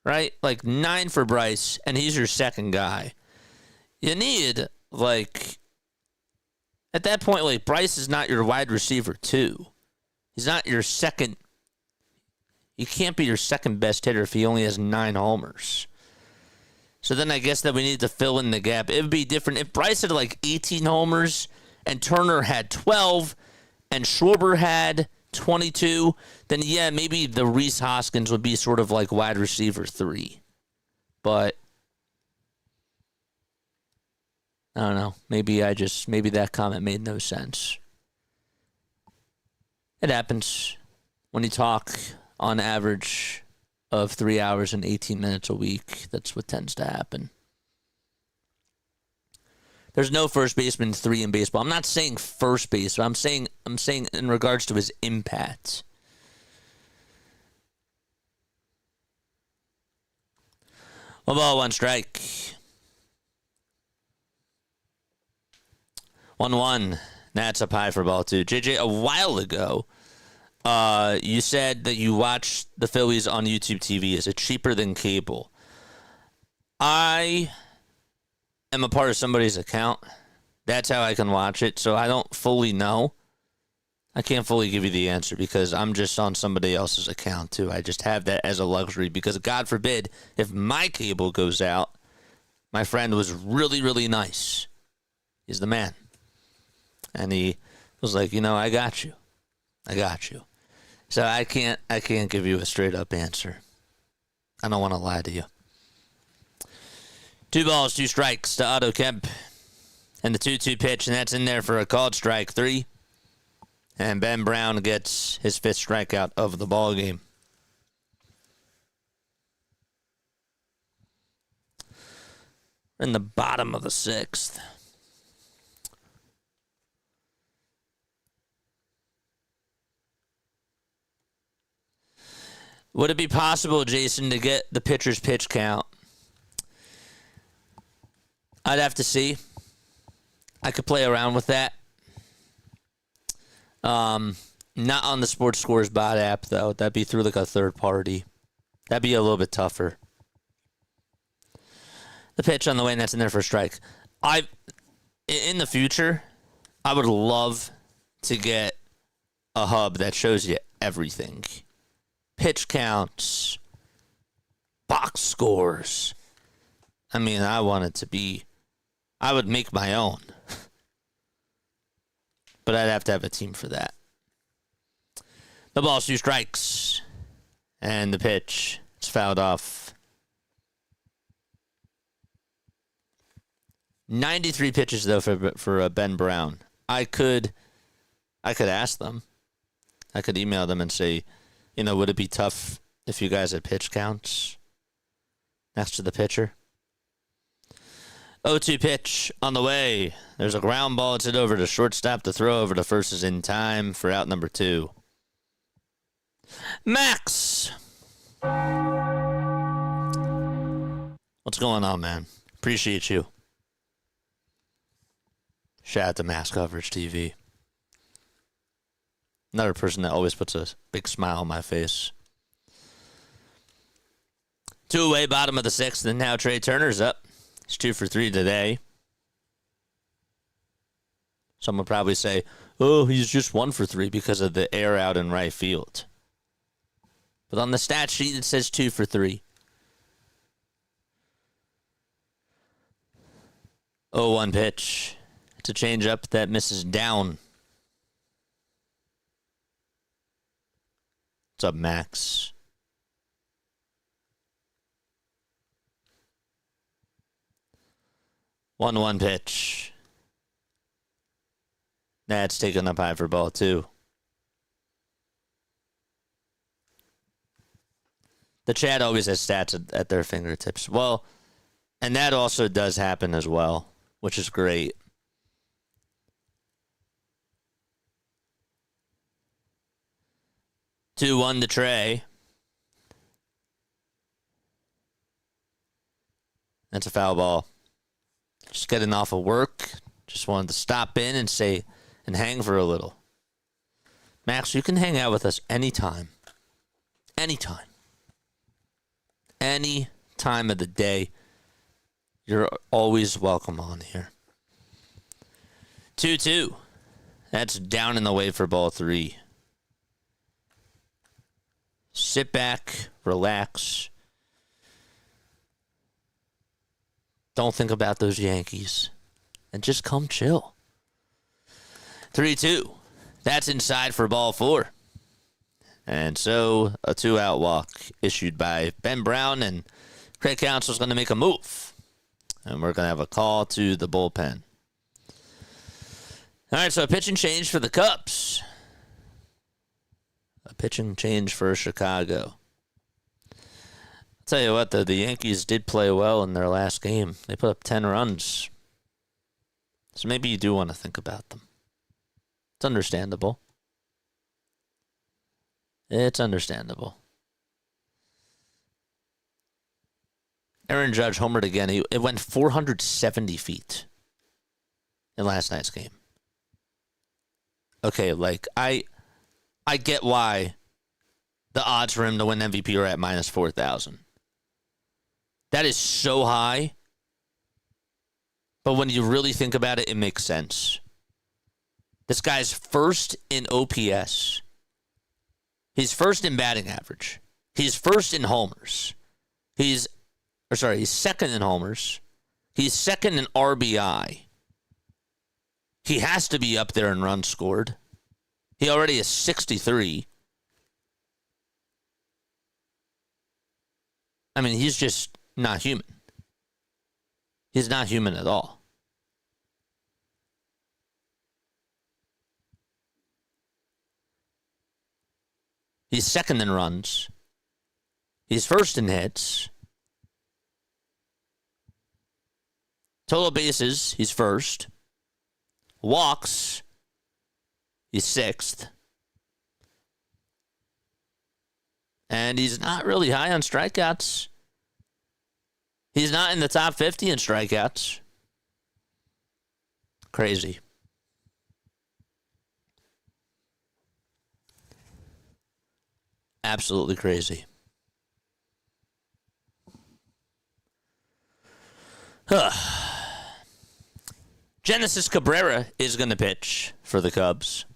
Right? 9 for Bryce, and he's your second guy. You need, at that point, Bryce is not your wide receiver, too. He's not your second. He can't be your second best hitter if he only has 9 homers. So then I guess that we need to fill in the gap. It would be different if Bryce had 18 homers and Turner had 12 and Schwarber had 22, then yeah, maybe the Reese Hoskins would be sort of like wide receiver 3. But I don't know. Maybe that comment made no sense. It happens when you talk on average of 3 hours and 18 minutes a week. That's what tends to happen. There's no first baseman 3 in baseball. I'm not saying first base, but I'm saying in regards to his impact. One ball, one strike. 1-1. That's up high for ball 2. JJ, a while ago, you said that you watched the Phillies on YouTube TV. Is it cheaper than cable? I am a part of somebody's account. That's how I can watch it. So I don't fully know. I can't fully give you the answer because I'm just on somebody else's account too. I just have that as a luxury because God forbid if my cable goes out. My friend was really, really nice. He's the man. And he was like, I got you. So I can't give you a straight up answer. I don't want to lie to you. 2 balls, 2 strikes to Otto Kemp. And the 2-2 pitch, and that's in there for a called strike 3. And Ben Brown gets his 5th strikeout of the ball game. In the bottom of the 6th. Would it be possible, Jason, to get the pitcher's pitch count? I'd have to see. I could play around with that. Not on the Sports Scores bot app, though. That'd be through a third party. That'd be a little bit tougher. The pitch on the way, and that's in there for a strike. In the future, I would love to get a hub that shows you everything. Pitch counts, box scores. I mean, I would make my own. But I'd have to have a team for that. The ball's 2 strikes. And the pitch is fouled off. 93 pitches, though, for Ben Brown. I could ask them. I could email them and say, would it be tough if you guys had pitch counts next to the pitcher? 0-2 pitch on the way. There's a ground ball. It's hit over to shortstop. The throw over to first is in time for out number 2. Max! What's going on, man? Appreciate you. Shout out to Max Coverage TV. Another person that always puts a big smile on my face. 2 away, bottom of the 6th, and now Trey Turner's up. He's 2 for 3 today. Some would probably say, oh, he's just 1 for 3 because of the air out in right field. But on the stat sheet, it says 2 for 3. 0-1 pitch. It's a changeup that misses down. What's up, Max? One pitch. That's taken up high for ball 2. The chat always has stats at their fingertips. Well, and that also does happen as well, which is great. Two one to Trey. That's a foul ball. Just getting off of work. Just wanted to stop in and say and hang for a little. Max, you can hang out with us anytime. Anytime. Any time of the day. You're always welcome on here. 2-2. That's down in the way for ball 3. Sit back, relax. Don't think about those Yankees. And just come chill. 3-2. That's inside for ball 4. And so a 2-out walk issued by Ben Brown, and Craig Counsell's going to make a move. And we're going to have a call to the bullpen. All right, so a pitching change for the Cubs. A pitching change for Chicago. I'll tell you what, though, the Yankees did play well in their last game. They put up 10 runs. So maybe you do want to think about them. It's understandable. It's understandable. Aaron Judge homered again. It went 470 feet in last night's game. Okay, like, I get why the odds for him to win MVP are at minus 4,000. That is so high. But when you really think about it, it makes sense. This guy's first in OPS. He's first in batting average. He's first in homers. He's second in homers. He's second in RBI. He has to be up there in runs scored. He already is 63. I mean, he's just not human. He's not human at all. He's second in runs. He's first in hits. Total bases, he's first. Walks, he's sixth. And he's not really high on strikeouts. He's not in the top 50 in strikeouts. Crazy. Absolutely crazy. Genesis Cabrera is going to pitch for the Cubs.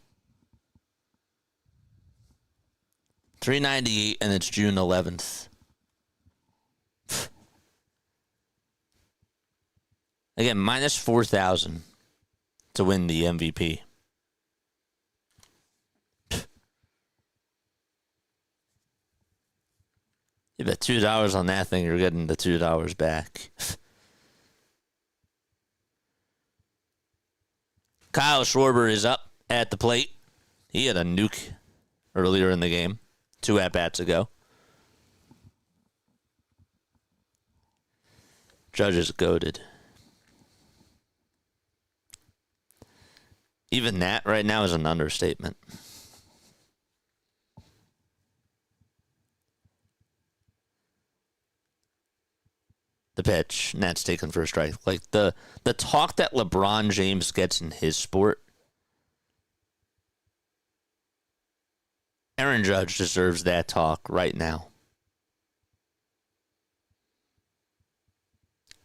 398, and it's June 11th. Again, minus 4,000 to win the MVP. You bet $2 on that thing, you're getting the $2 back. Kyle Schwarber is up at the plate. He had a nuke earlier in the game, 2 at-bats ago. Judge is goated. Even that right now is an understatement. The pitch, and that's taken for a strike. Like the talk that LeBron James gets in his sport, Aaron Judge deserves that talk right now.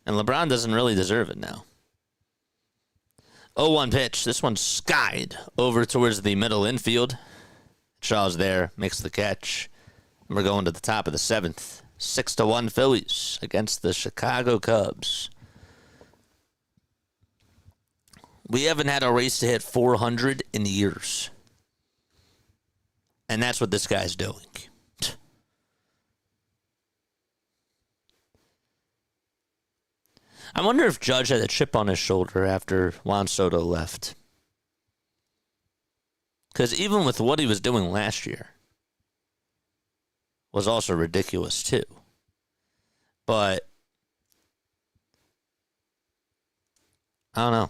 And LeBron doesn't really deserve it now. 0-1 pitch. This one's skied over towards the middle infield. Shaw's there, makes the catch. And we're going to the top of the 7th. 6-1 Phillies against the Chicago Cubs. We haven't had a race to hit 400 in years. And that's what this guy's doing. I wonder if Judge had a chip on his shoulder after Juan Soto left. Because even with what he was doing last year, was also ridiculous too. But I don't know.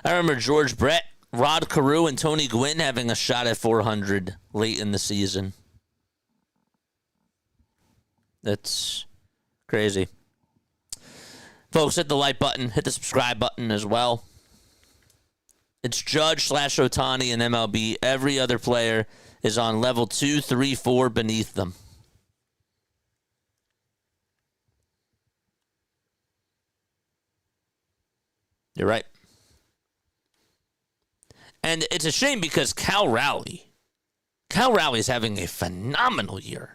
I remember George Brett, Rod Carew, and Tony Gwynn having a shot at 400 late in the season. That's crazy. Folks, hit the like button. Hit the subscribe button as well. It's Judge / Ohtani in MLB. Every other player is on level 2, 3, 4 beneath them. You're right. And it's a shame because Cal Raleigh is having a phenomenal year.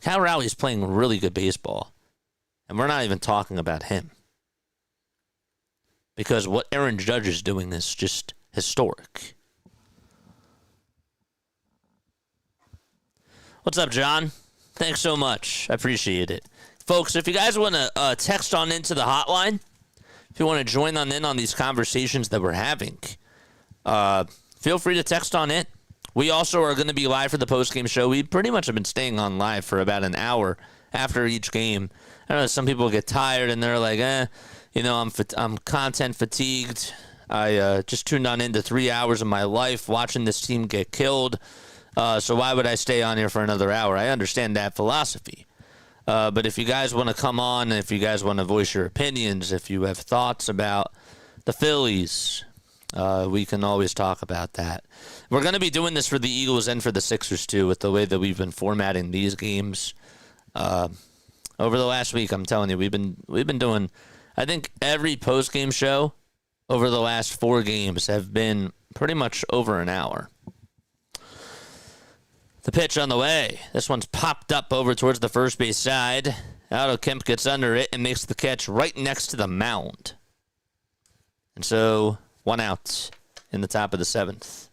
Cal Raleigh's playing really good baseball. And we're not even talking about him. Because what Aaron Judge is doing is just historic. What's up, John? Thanks so much. I appreciate it. Folks, if you guys want to text on into the hotline, if you want to join in on these conversations that we're having, feel free to text on in. We also are going to be live for the postgame show. We pretty much have been staying on live for about an hour after each game. I know some people get tired and they're like, I'm content fatigued. I just tuned on into 3 hours of my life watching this team get killed. So why would I stay on here for another hour? I understand that philosophy. But if you guys want to come on, if you guys want to voice your opinions, if you have thoughts about the Phillies, we can always talk about that. We're going to be doing this for the Eagles and for the Sixers too, with the way that we've been formatting these games. Over the last week, I'm telling you, we've been doing, I think every post-game show over the last 4 games have been pretty much over an hour. The pitch on the way. This one's popped up over towards the first base side. Aldo Kemp gets under it and makes the catch right next to the mound. And so, 1 out in the top of the 7th.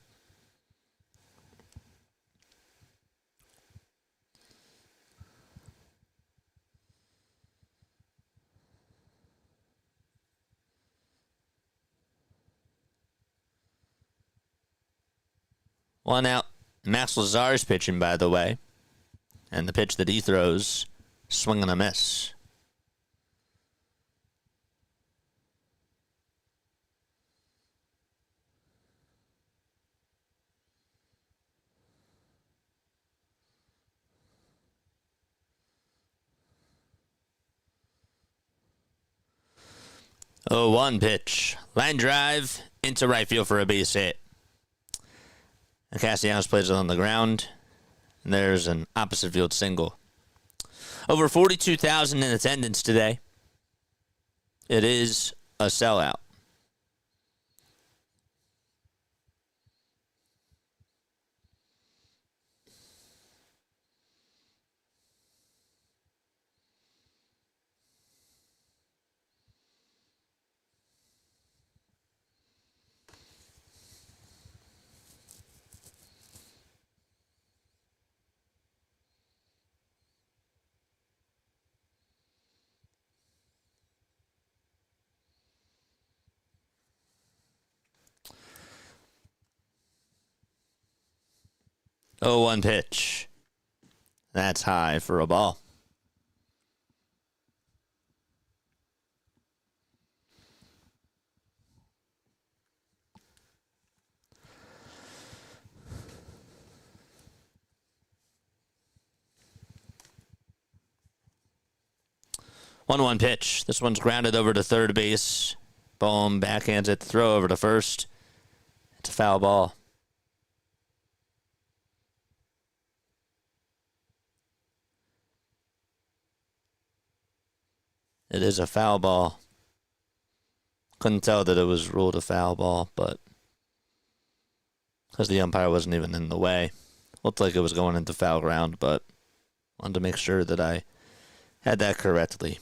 One out. Max Lazar's pitching, by the way. And the pitch that he throws, swing and a miss. Oh, 1 pitch. Line drive into right field for a base hit. And Castellanos plays it on the ground. And there's an opposite field single. Over 42,000 in attendance today. It is a sellout. Oh, 1 pitch. That's high for a ball. One pitch. This one's grounded over to third base. Bohm backhands it, throw over to first. It's a foul ball. It is a foul ball. Couldn't tell that it was ruled a foul ball, but because the umpire wasn't even in the way. Looked like it was going into foul ground, but wanted to make sure that I had that correctly.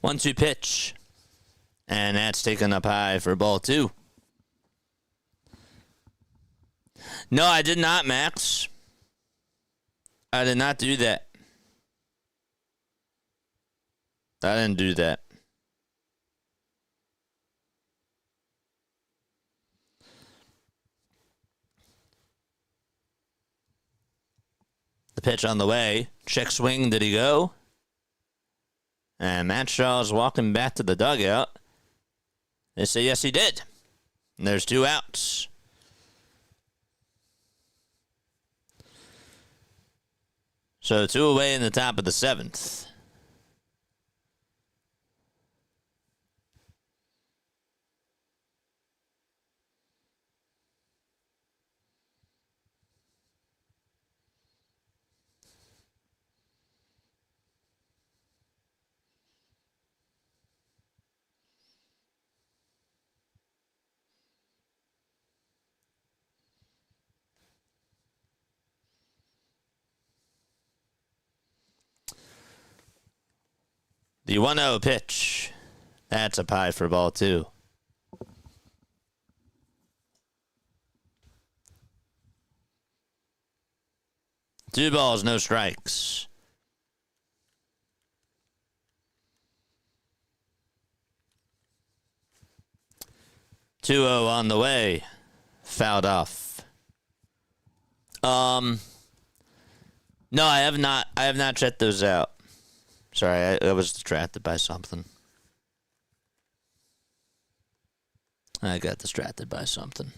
One-two pitch. And that's taken up high for ball two. No, I did not, Max. I did not do that. I didn't do that. The pitch on the way. Check swing. Did he go? And Matt Shaw's walking back to the dugout. They say, yes, he did. And there's 2 outs. So 2 away in the top of the 7th. The 1-0 pitch. That's a pie for ball two. Two balls, no strikes. 2-0 on the way. Fouled off. No, I have not. I have not checked those out. Sorry, I was distracted by something. I got distracted by something.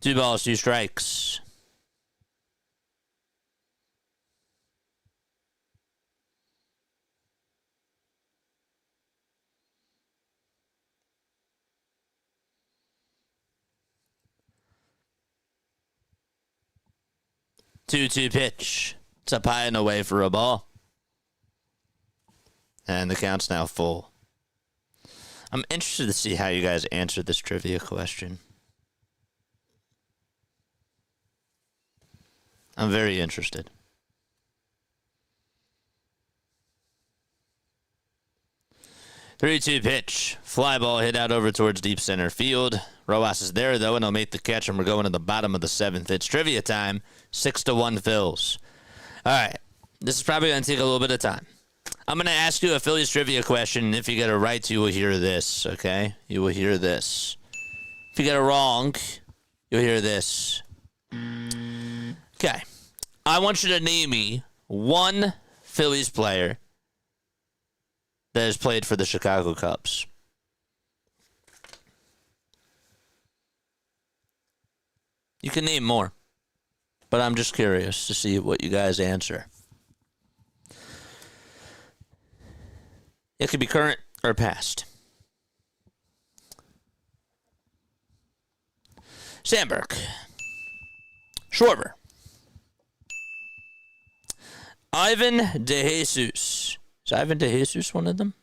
Two balls, two strikes. Two pitch. It's up high and away for a ball. And the count's now full. I'm interested to see how you guys answer this trivia question. I'm very interested. Three-two pitch. Fly ball hit out over towards deep center field. Rojas is there, though, and he'll make the catch, and we're going to the bottom of the 7th. It's trivia time. 6-1 Phils. All right. This is probably going to take a little bit of time. I'm going to ask you a Phillies trivia question, and if you get it right, you will hear this, okay? You will hear this. If you get it wrong, you'll hear this. Okay. I want you to name me one Phillies player that has played for the Chicago Cubs. You can name more, but I'm just curious to see what you guys answer. It could be current or past. Sandberg. Schwarber. Ivan DeJesus. Is Ivan DeJesus one of them?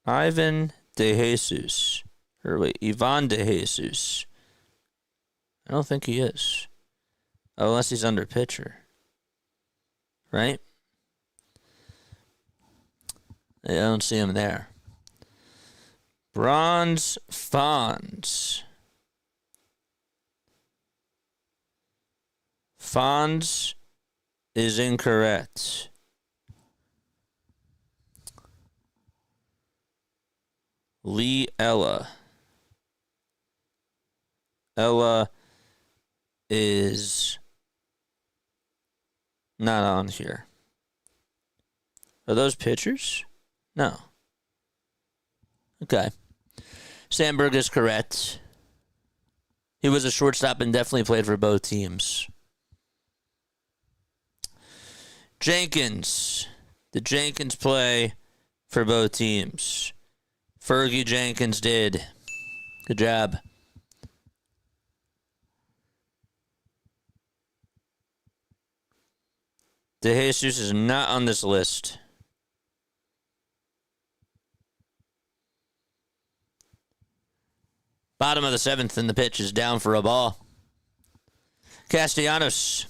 Ivan DeJesus. Or wait, Ivan DeJesus. I don't think he is. Oh, unless he's under pitcher. Right? I don't see him there. Bronze Fonz. Fonz is incorrect. Lee Ella. Ella is not on here. Are those pitchers? No. Okay. Sandberg is correct. He was a shortstop and definitely played for both teams. Jenkins. Did Jenkins play for both teams? Fergie Jenkins did. Good job. DeJesus is not on this list. Bottom of the 7th, and the pitch is down for a ball. Castellanos.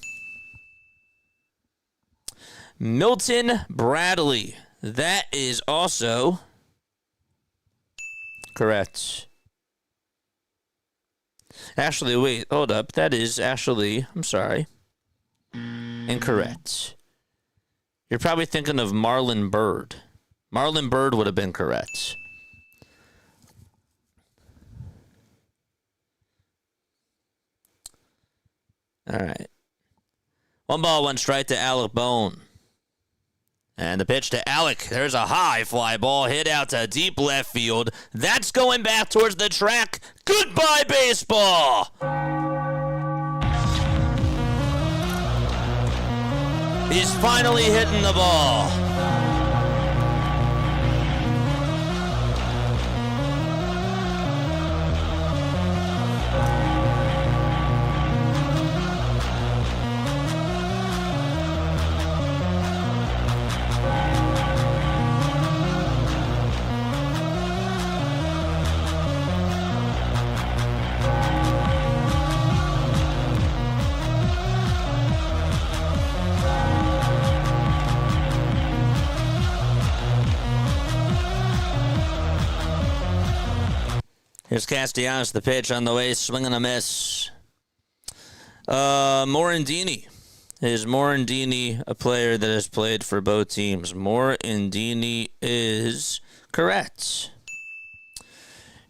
Milton Bradley. That is also correct. Actually, wait, hold up. That is actually, I'm sorry, incorrect. You're probably thinking of Marlon Byrd. Marlon Byrd would have been correct. All right. 1 ball, 1 strike to Alec Bone. And the pitch to Alec. There's a high fly ball hit out to deep left field. That's going back towards the track. Goodbye, baseball. He's finally hitting the ball. Here's Castellanos, the pitch on the way, swinging a miss. Morandini. Is Morandini a player that has played for both teams? Morandini is correct.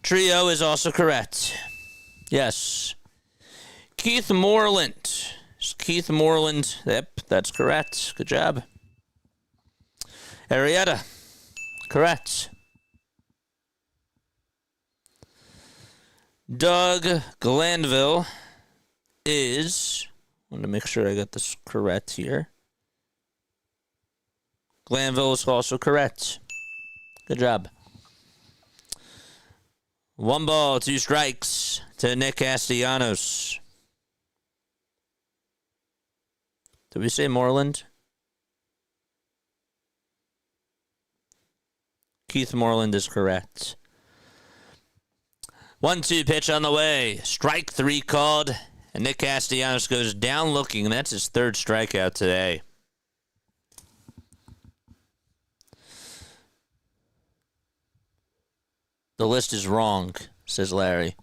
Trio is also correct. Yes. Keith Moreland. Is Keith Moreland? Yep, that's correct. Good job. Arrieta. Correct. Doug Glanville is, I want to make sure I got this correct here. Glanville is also correct. Good job. 1 ball, 2 strikes to Nick Castellanos. Did we say Moreland? Keith Moreland is correct. 1-2 pitch on the way. Strike 3 called. And Nick Castellanos goes down looking. That's his 3rd strikeout today. The list is wrong, says Larry.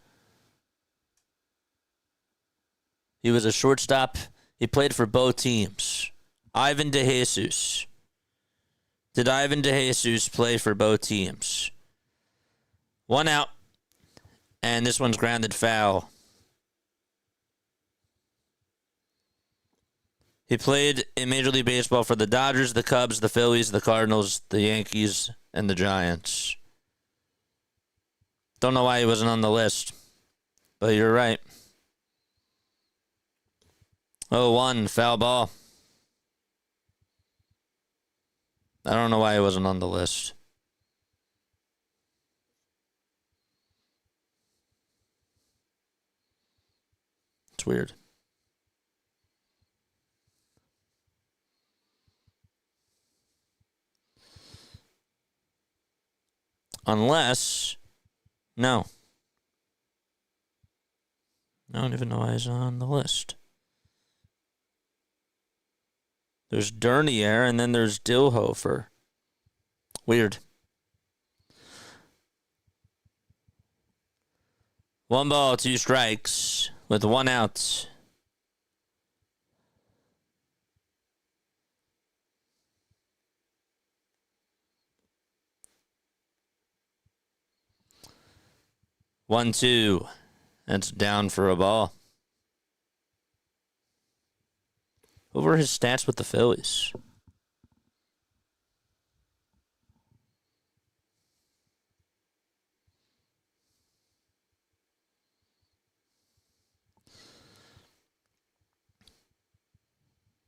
He was a shortstop. He played for both teams. Ivan DeJesus. Did Ivan DeJesus play for both teams? 1 out. And this one's grounded foul. He played in Major League Baseball for the Dodgers, the Cubs, the Phillies, the Cardinals, the Yankees, and the Giants. Don't know why he wasn't on the list, but you're right. 0-1, foul ball. I don't know why he wasn't on the list. It's weird. Unless, no. I don't even know why he's on the list. There's Dernier, and then there's Dillhofer. Weird. 1 ball, 2 strikes with 1 out. One, 2. That's down for a ball. What were his stats with the Phillies?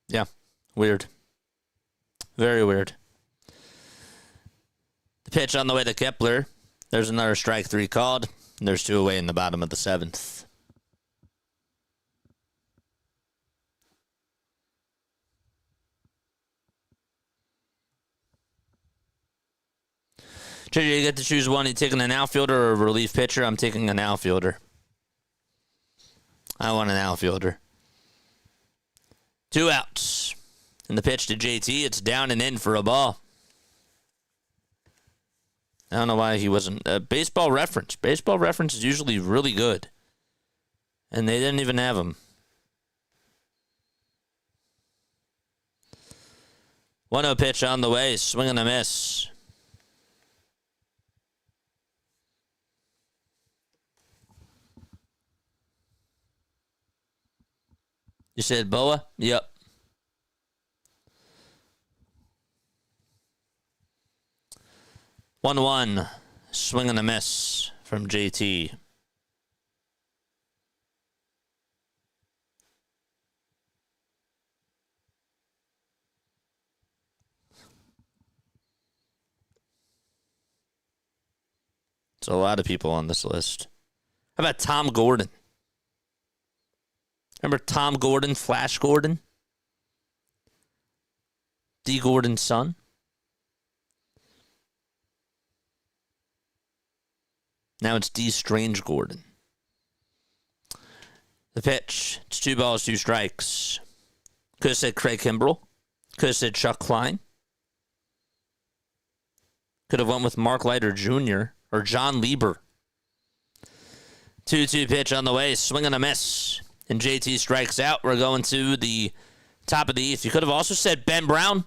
Yeah, weird. Very weird. The pitch on the way to Kepler. There's another strike 3 called. And there's 2 away in the bottom of the 7th. JJ, you get to choose one. You taking an outfielder or a relief pitcher? I'm taking an outfielder. I want an outfielder. 2 outs. And the pitch to JT, it's down and in for a ball. I don't know why he wasn't. Baseball Reference. Baseball Reference is usually really good. And they didn't even have him. 1-0 pitch on the way. Swing and a miss. You said Boa? Yep. 1-1. Swing and a miss from JT. It's a lot of people on this list. How about Tom Gordon? Remember Tom Gordon, Flash Gordon? D. Gordon's son? Now it's D. Strange Gordon. The pitch. It's 2 balls, 2 strikes. Could have said Craig Kimbrell. Could have said Chuck Klein. Could have went with Mark Leiter Jr. or John Lieber. 2-2 pitch on the way. Swing and a miss. And JT strikes out. We're going to the top of the 8th. You could have also said Ben Brown.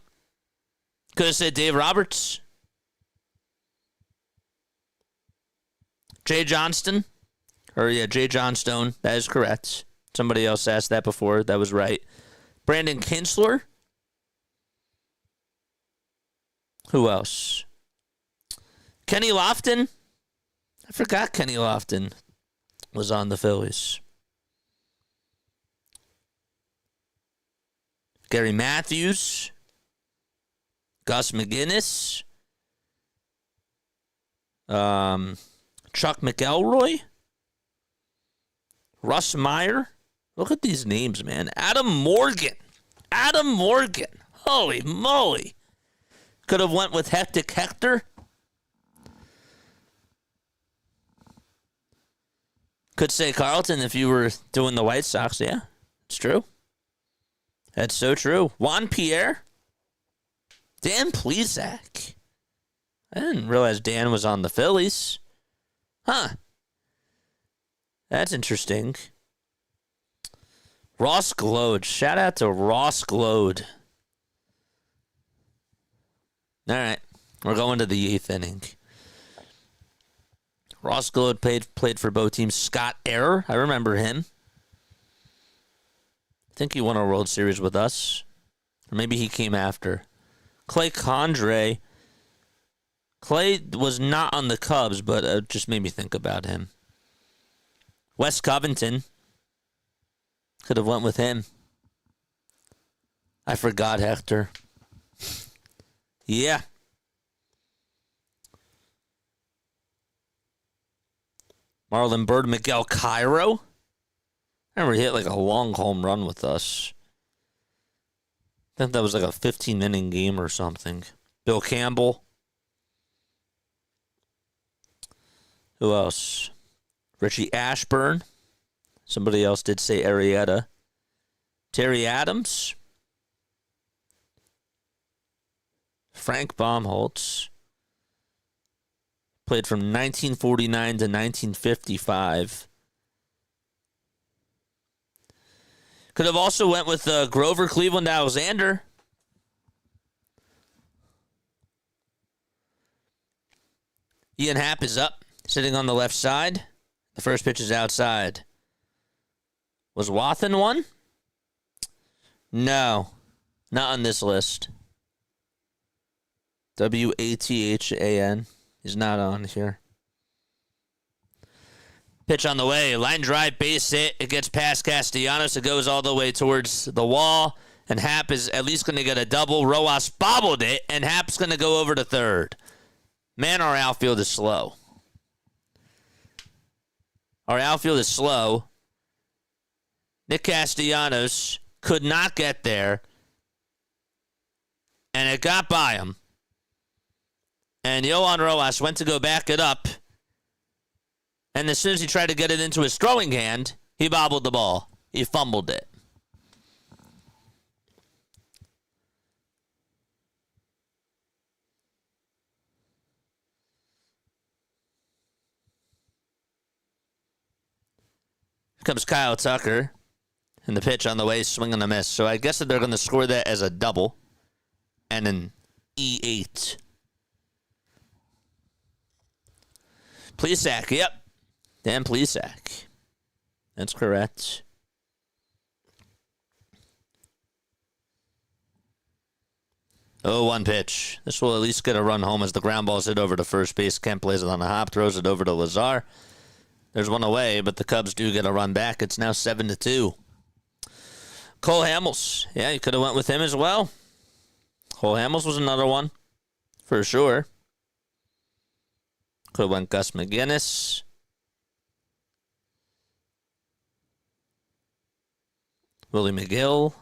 Could have said Dave Roberts. Jay Johnston. Jay Johnstone. That is correct. Somebody else asked that before. That was right. Brandon Kinsler. Who else? Kenny Lofton. I forgot Kenny Lofton was on the Phillies. Gary Matthews. Gus McGinnis. Chuck McElroy. Russ Meyer. Look at these names, man. Adam Morgan. Holy moly. Could have went with Hectic Hector. Could say Carlton if you were doing the White Sox. Yeah, it's true. That's so true. Juan Pierre. Dan Plesac. I didn't realize Dan was on the Phillies. Huh. That's interesting. Ross Glode. Shout out to Ross Glode. All right. We're going to the 8th inning. Ross Glode played for both teams. Scott Error. I remember him. I think he won a World Series with us. Or maybe he came after. Clay Condre. Clay was not on the Cubs, but it just made me think about him. Wes Covington. Could have went with him. I forgot Hector. Yeah. Marlon Byrd, Miguel Cairo. I remember he hit like a long home run with us. I think that was like a 15-inning game or something. Bill Campbell. Who else? Richie Ashburn. Somebody else did say Arrieta. Terry Adams. Frank Baumholtz. Played from 1949 to 1955. Could have also went with Grover Cleveland Alexander. Ian Happ is up, sitting on the left side. The first pitch is outside. Was Wathan one? No, not on this list. Wathan. He's not on here. Pitch on the way. Line drive, base hit. It gets past Castellanos. It goes all the way towards the wall. And Happ is at least going to get a double. Rojas bobbled it, and Happ's going to go over to third. Man, our outfield is slow. Our outfield is slow. Nick Castellanos could not get there. And it got by him. And Yohan Rojas went to go back it up. And as soon as he tried to get it into his throwing hand, he bobbled the ball. He fumbled it. Here comes Kyle Tucker. And the pitch on the way, swing and a miss. So I guess that they're going to score that as a double. And an E8. Plesac, yep. Dan Plesac. That's correct. Oh, one pitch. This will at least get a run home as the ground ball's hit over to first base. Kemp plays it on a hop, throws it over to Lazar. There's one away, but the Cubs do get a run back. It's now 7-2. Cole Hamels. Yeah, you could have went with him as well. Cole Hamels was another one, for sure. Could have went Gus McGinnis. Willie McGill.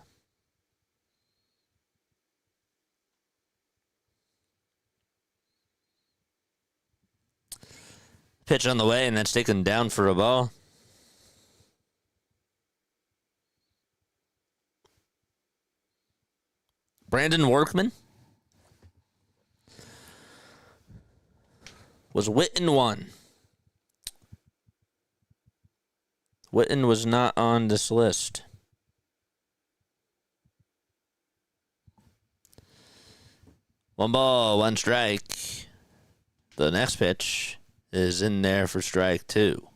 Pitch on the way, and that's taken down for a ball. Brandon Workman. Was Witten one? Witten was not on this list. One ball, one strike. The next pitch is in there for strike two.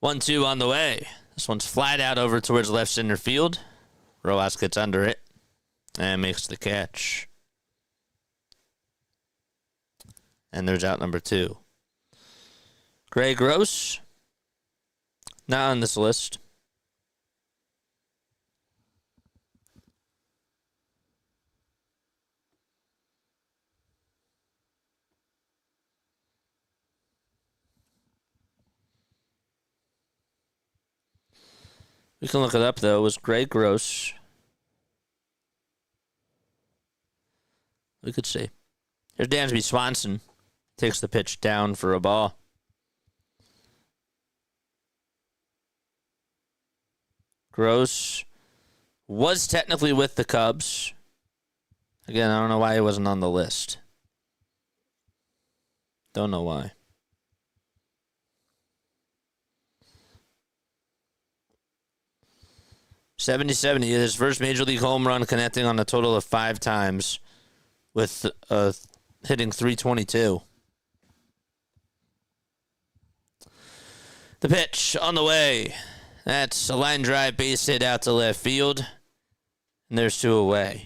One, two on the way. This one's flat out over towards left center field. Rojas gets under it and makes the catch. And there's out number two. Gray Gross. Not on this list. We can look it up, though. It was Gray Gross. We could see. Here's Dansby Swanson. Takes the pitch down for a ball. Gross was technically with the Cubs. Again, I don't know why he wasn't on the list. Don't know why. .77. He hit his first Major League home run, connecting on a total of 5 times with hitting .322. The pitch on the way. That's a line drive base hit out to left field. And there's 2 away.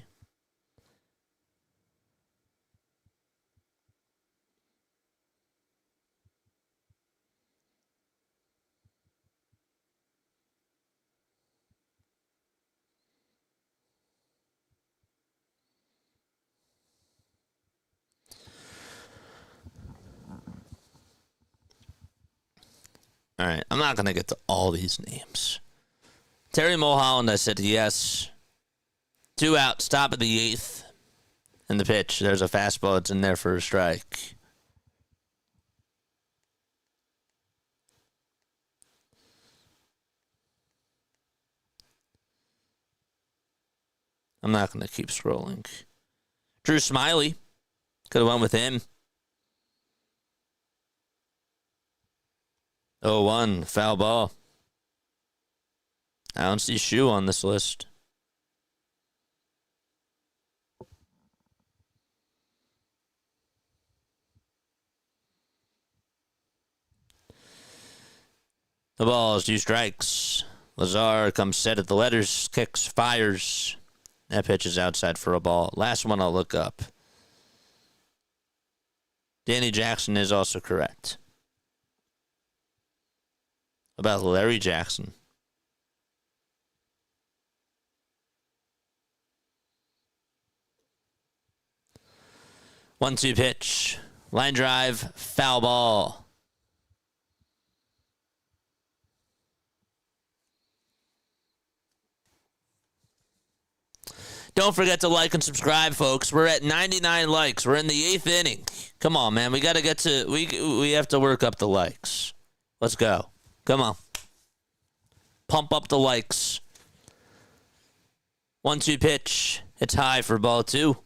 All right, I'm not going to get to all these names. Terry Mulholland, I said yes. 2 outs, top of the 8th. And the pitch, there's a fastball. It's in there for a strike. I'm not going to keep scrolling. Drew Smiley. Could have went with him. 0-1, foul ball. I don't see Shoe on this list. The ball's 2 strikes. Lazar comes set at the letters, kicks, fires. That pitch is outside for a ball. Last one I'll look up. Danny Jackson is also correct. About Larry Jackson. One-two pitch. Line drive, foul ball. Don't forget to like and subscribe, folks. We're at 99 likes. We're in the 8th inning. Come on, man. We got to get to we have to work up the likes. Let's go. Come on. Pump up the likes. 1-2 pitch. It's high for ball 2.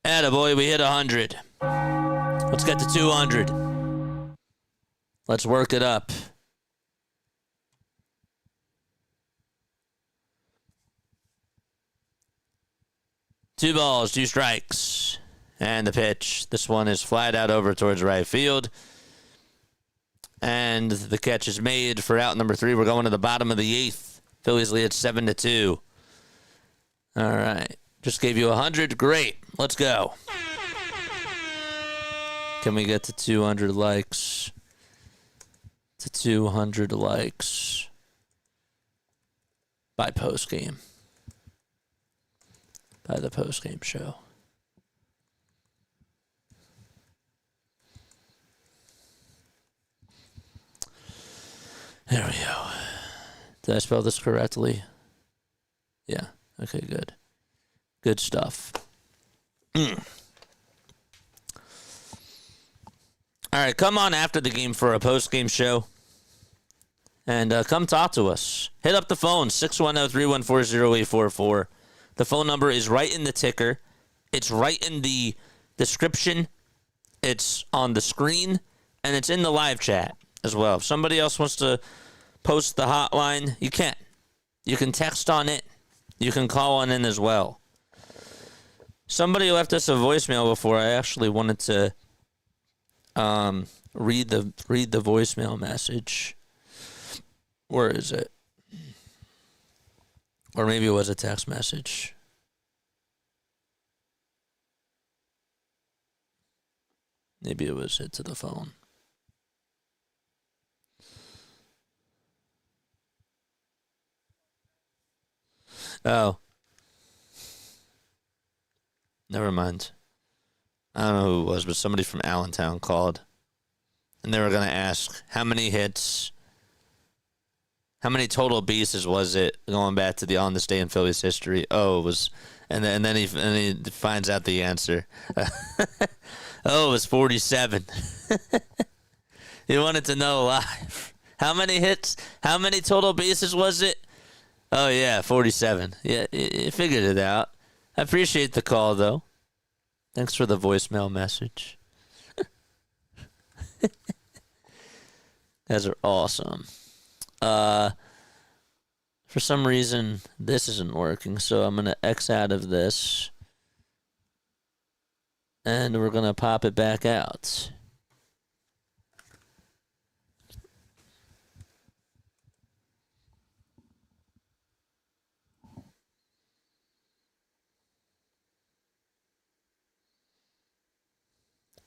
Attaboy, we hit 100. Let's get to 200. Let's work it up. Two balls, 2 strikes. And the pitch. This one is flat out over towards right field. And the catch is made for out number 3. We're going to the bottom of the 8th. Phillies lead 7-2. All right. Just gave you 100. Great. Let's go. Can we get to 200 likes? To 200 likes. By postgame. By the postgame show. There we go. Did I spell this correctly? Yeah. Okay, good. Good stuff. All right, come on after the game for a post-game show. And come talk to us. Hit up the phone, 610-314-0844. The phone number is right in the ticker. It's right in the description. It's on the screen. And it's in the live chat as well. If somebody else wants to post the hotline, you can. You can text on it. You can call on in as well. Somebody left us a voicemail before. I actually wanted to read the voicemail message. Where is it? Or maybe it was a text message. Maybe it was hit to the phone. Oh. Never mind. I don't know who it was, but somebody from Allentown called. And they were going to ask how many hits, how many total bases was it going back to the on this day in Phillies history? Oh, it was, and then he finds out the answer. Oh, it was 47. He wanted to know live. How many hits, how many total bases was it? Oh, yeah, 47. Yeah, you figured it out. I appreciate the call, though. Thanks for the voicemail message. Guys are awesome. For some reason, this isn't working, so I'm going to X out of this. And we're going to pop it back out.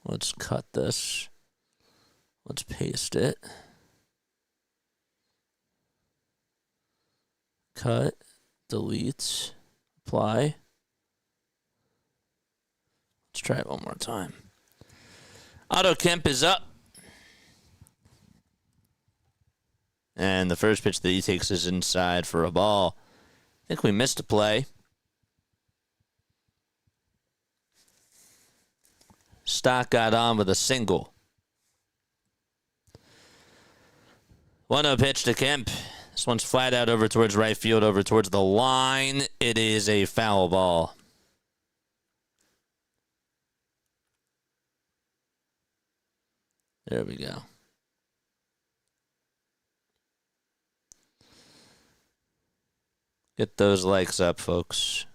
Let's cut this. Let's paste it. Cut, delete, apply. Let's try it one more time. Otto Kemp is up. And the first pitch that he takes is inside for a ball. I think we missed a play. Stock got on with a single. 1-0 pitch to Kemp. This one's flat out over towards right field, over towards the line. It is a foul ball. There we go. Get those likes up, folks.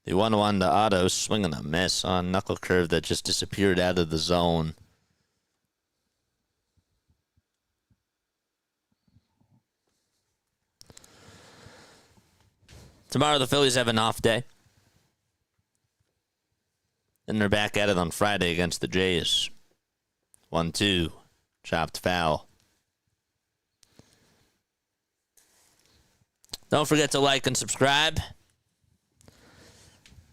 The 1-1 to Otto, swinging a miss on knuckle curve that just disappeared out of the zone. Tomorrow the Phillies have an off day. Then they're back at it on Friday against the Jays. 1-2. Chopped foul. Don't forget to like and subscribe.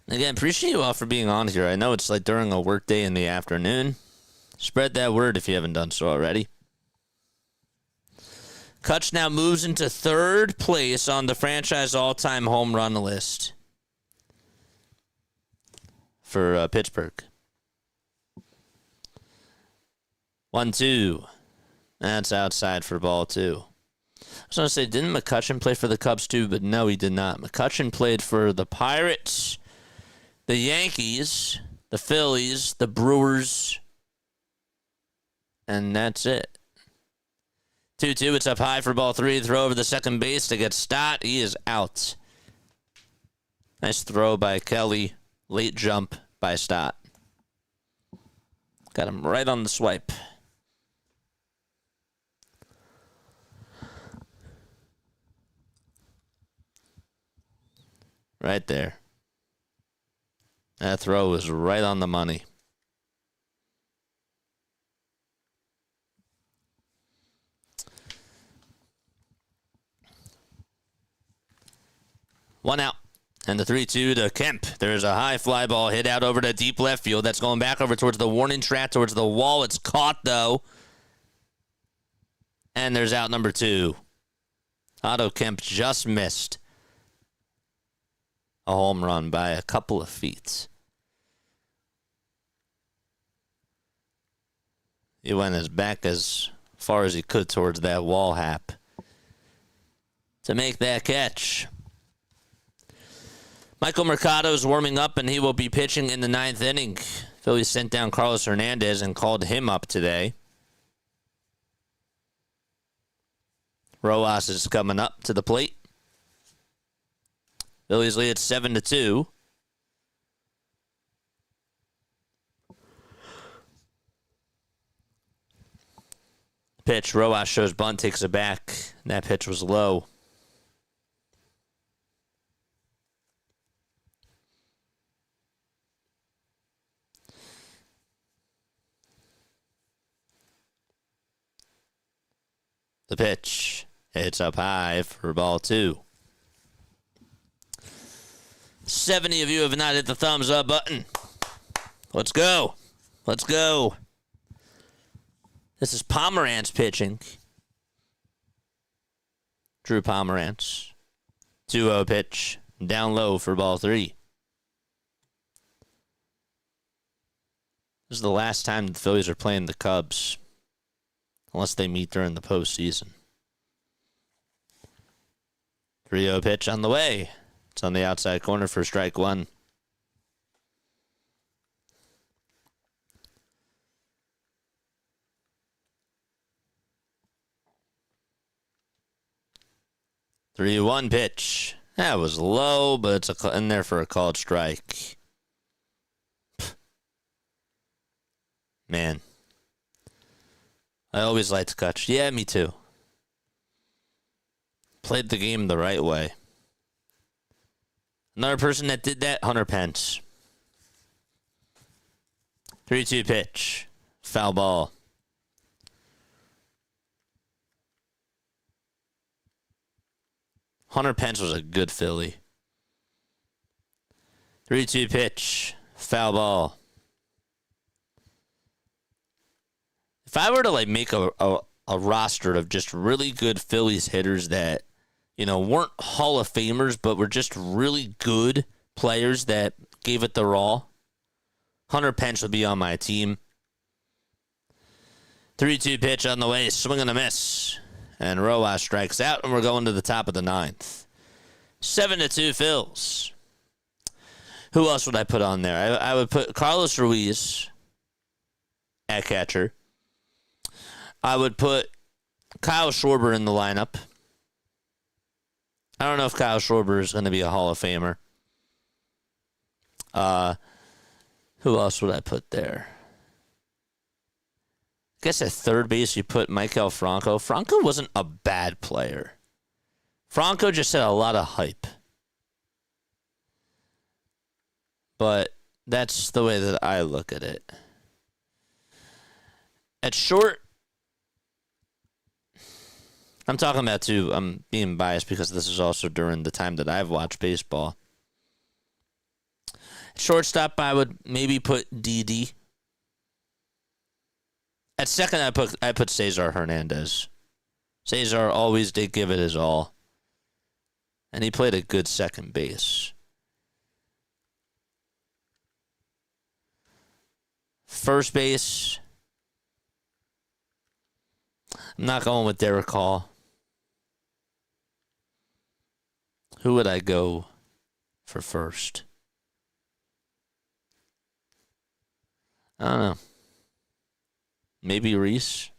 Again, appreciate you all for being on here. I know it's like during a work day in the afternoon. Spread that word if you haven't done so already. Kutch now moves into third place on the franchise all-time home run list for Pittsburgh. 1-2. That's outside for ball 2. I was going to say, didn't McCutchen play for the Cubs too? But no, he did not. McCutchen played for the Pirates, the Yankees, the Phillies, the Brewers, and that's it. 2-2, it's up high for ball 3. Throw over the second base to get Stott. He is out. Nice throw by Kelly. Late jump by Stott. Got him right on the swipe. Right there. That throw was right on the money. One out. And the 3-2 to Kemp. There's a high fly ball hit out over to deep left field. That's going back over towards the warning track, towards the wall. It's caught, though. And there's out number 2. Otto Kemp just missed a home run by a couple of feet. He went as far as he could towards that wall hap to make that catch. Michael Mercado's warming up, and he will be pitching in the 9th inning. Phillies sent down Carlos Hernandez and called him up today. Rojas is coming up to the plate. Phillies lead at 7-2. Pitch, Rojas shows bunt, takes it back. That pitch was low. The pitch. It's up high for ball 2. 70 of you have not hit the thumbs up button. Let's go. Let's go. This is Pomerantz pitching. Drew Pomerantz. 2-0 pitch. Down low for ball 3. This is the last time the Phillies are playing the Cubs, unless they meet during the postseason. 3-0 pitch on the way. It's on the outside corner for strike 1. Three-one pitch. That was low, but it's in there for a called strike. Man. I always like to catch. Yeah, me too. Played the game the right way. Another person that did that, Hunter Pence. 3-2 pitch. Foul ball. Hunter Pence was a good Philly. 3-2 pitch. Foul ball. If I were to like make a roster of just really good Phillies hitters that, weren't Hall of Famers, but were just really good players that gave it the raw, Hunter Pence would be on my team. 3-2 pitch on the way, swing and a miss. And Rojas strikes out, and we're going to the top of the ninth. 7-2 Phils. Who else would I put on there? I would put Carlos Ruiz at catcher. I would put Kyle Schwarber in the lineup. I don't know if Kyle Schwarber is going to be a Hall of Famer. Who else would I put there? I guess at third base you put Maikel Franco. Franco wasn't a bad player. Franco just had a lot of hype. But that's the way that I look at it. At short, I'm talking about too, I'm being biased because this is also during the time that I've watched baseball. At shortstop, I would maybe put Didi. At second, I put Cesar Hernandez. Cesar always did give it his all. And he played a good second base. First base, I'm not going with Derek Hall. Who would I go for first? I don't know. Maybe Reese.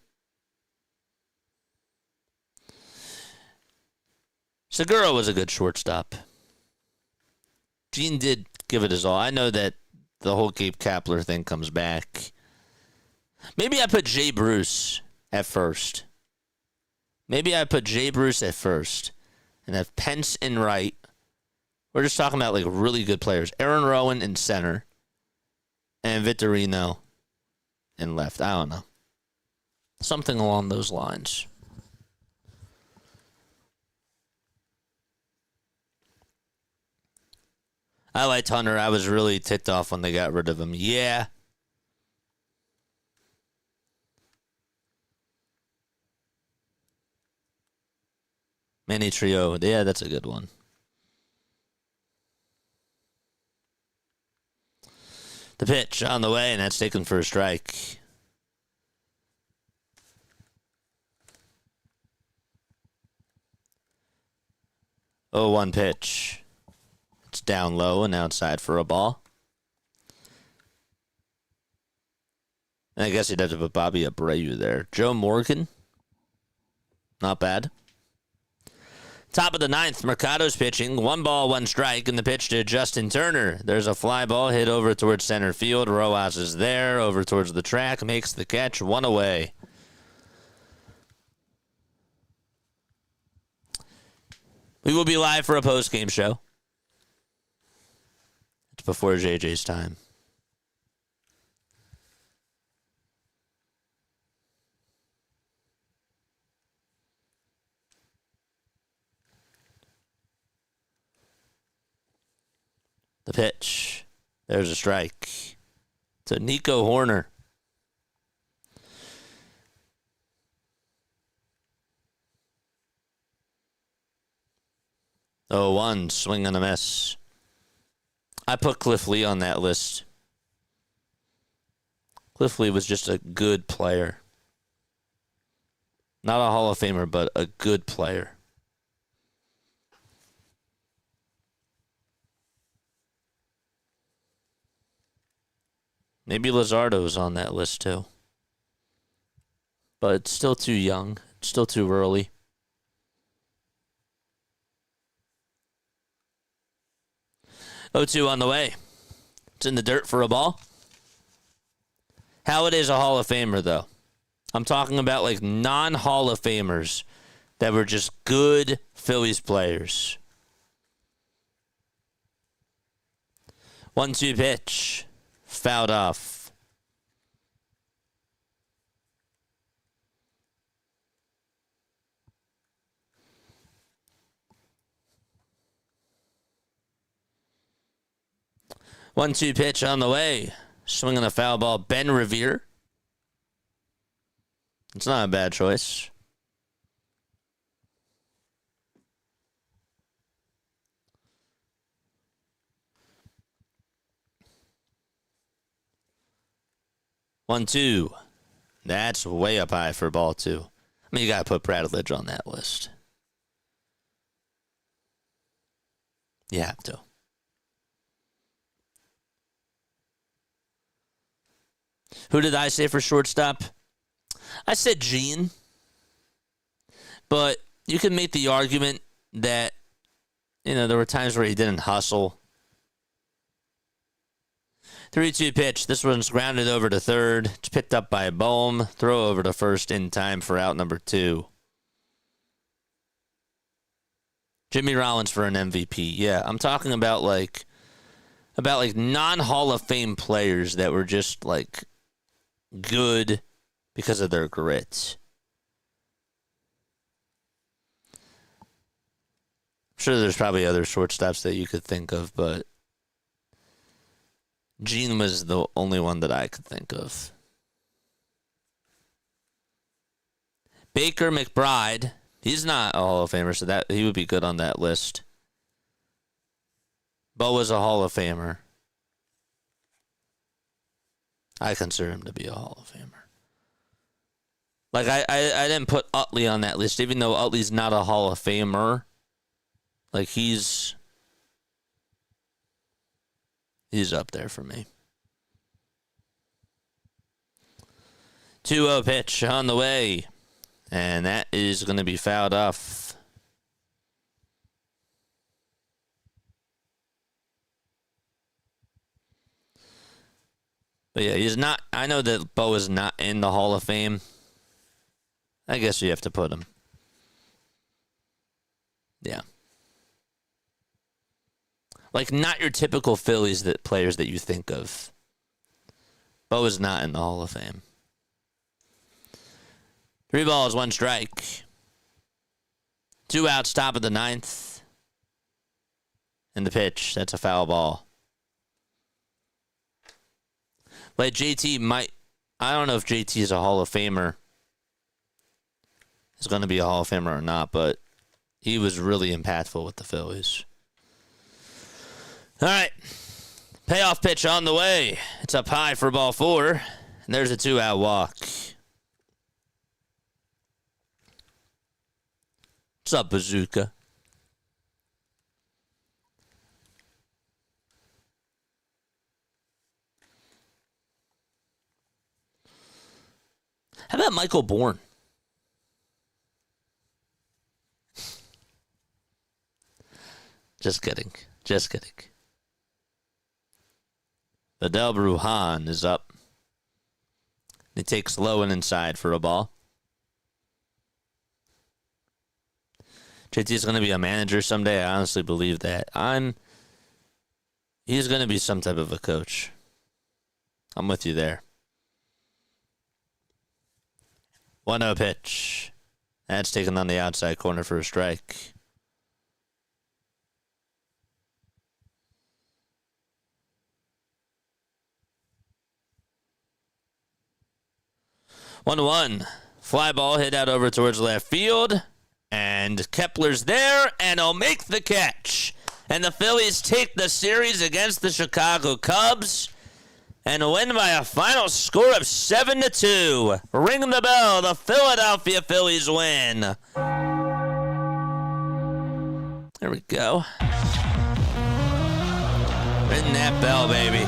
Segura was a good shortstop. Gene did give it his all. I know that the whole Gabe Kapler thing comes back. Maybe I put Jay Bruce at first. And have Pence in right. We're just talking about like really good players. Aaron Rowan in center. And Vitorino in left. I don't know. Something along those lines. I liked Hunter. I was really ticked off when they got rid of him. Yeah. Manny Trio. Yeah, that's a good one. The pitch on the way, and that's taken for a strike. Oh, 1 pitch. It's down low and outside for a ball. And I guess you'd have to put Bobby Abreu there. Joe Morgan. Not bad. Top of the ninth, Mercado's pitching. 1 ball, 1 strike, and the pitch to Justin Turner. There's a fly ball hit over towards center field. Rojas is there, over towards the track, makes the catch, 1 away. We will be live for a post-game show. It's before JJ's time. The pitch. There's a strike. To Nico Horner. Oh, 1 swing and a miss. I put Cliff Lee on that list. Cliff Lee was just a good player. Not a Hall of Famer, but a good player. Maybe Luzardo's on that list too. But it's still too young. It's still too early. Oh, 2 on the way. It's in the dirt for a ball. Howard is a Hall of Famer, though. I'm talking about like non-Hall of Famers that were just good Phillies players. 1-2 pitch. Fouled off. 1-2 pitch on the way. Swinging a foul ball. Ben Revere. It's not a bad choice. One, two. That's way up high for ball two. I mean, you got to put Bradledge on that list. You have to. Who did I say for shortstop? I said Gene. But you can make the argument that, there were times where he didn't hustle. 3-2 pitch. This one's grounded over to third. It's picked up by Bohm. Throw over to first in time for out number 2. Jimmy Rollins for an MVP. Yeah, I'm talking about non-Hall of Fame players that were just good because of their grit. I'm sure there's probably other shortstops that you could think of, but Gene was the only one that I could think of. Baker McBride. He's not a Hall of Famer, so that he would be good on that list. Bo was a Hall of Famer. I consider him to be a Hall of Famer. I didn't put Utley on that list, even though Utley's not a Hall of Famer. He's up there for me. 2-0 pitch on the way. And that is going to be fouled off. But yeah, he's not. I know that Bo is not in the Hall of Fame. I guess you have to put him. Yeah. Not your typical Phillies players that you think of. Bo is not in the Hall of Fame. 3 balls, 1 strike. 2 outs, top of the 9th. And the pitch, that's a foul ball. JT might... I don't know if JT is a Hall of Famer. Is going to be a Hall of Famer or not, but he was really impactful with the Phillies. All right. Payoff pitch on the way. It's up high for ball 4. And there's a 2-out walk. What's up, Bazooka? How about Michael Bourne? Just kidding. Just kidding. Vidal Brujan is up. He takes low and inside for a ball. JT is going to be a manager someday. I honestly believe that. He's going to be some type of a coach. I'm with you there. 1-0 pitch. That's taken on the outside corner for a strike. One. Fly ball hit out over towards left field. And Kepler's there, and he'll make the catch. And the Phillies take the series against the Chicago Cubs and win by a final score of 7-2. Ring the bell. The Philadelphia Phillies win. There we go. Ring that bell, baby.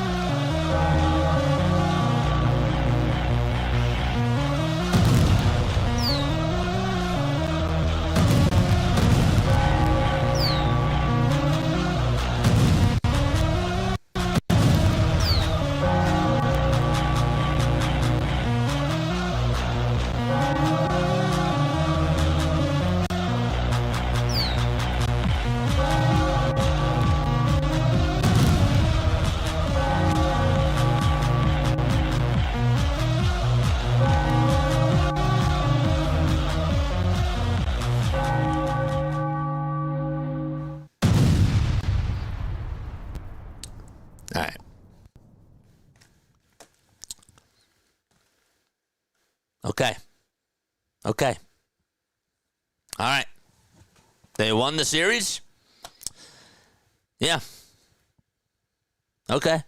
Okay. Okay. All right. They won the series? Yeah. Okay.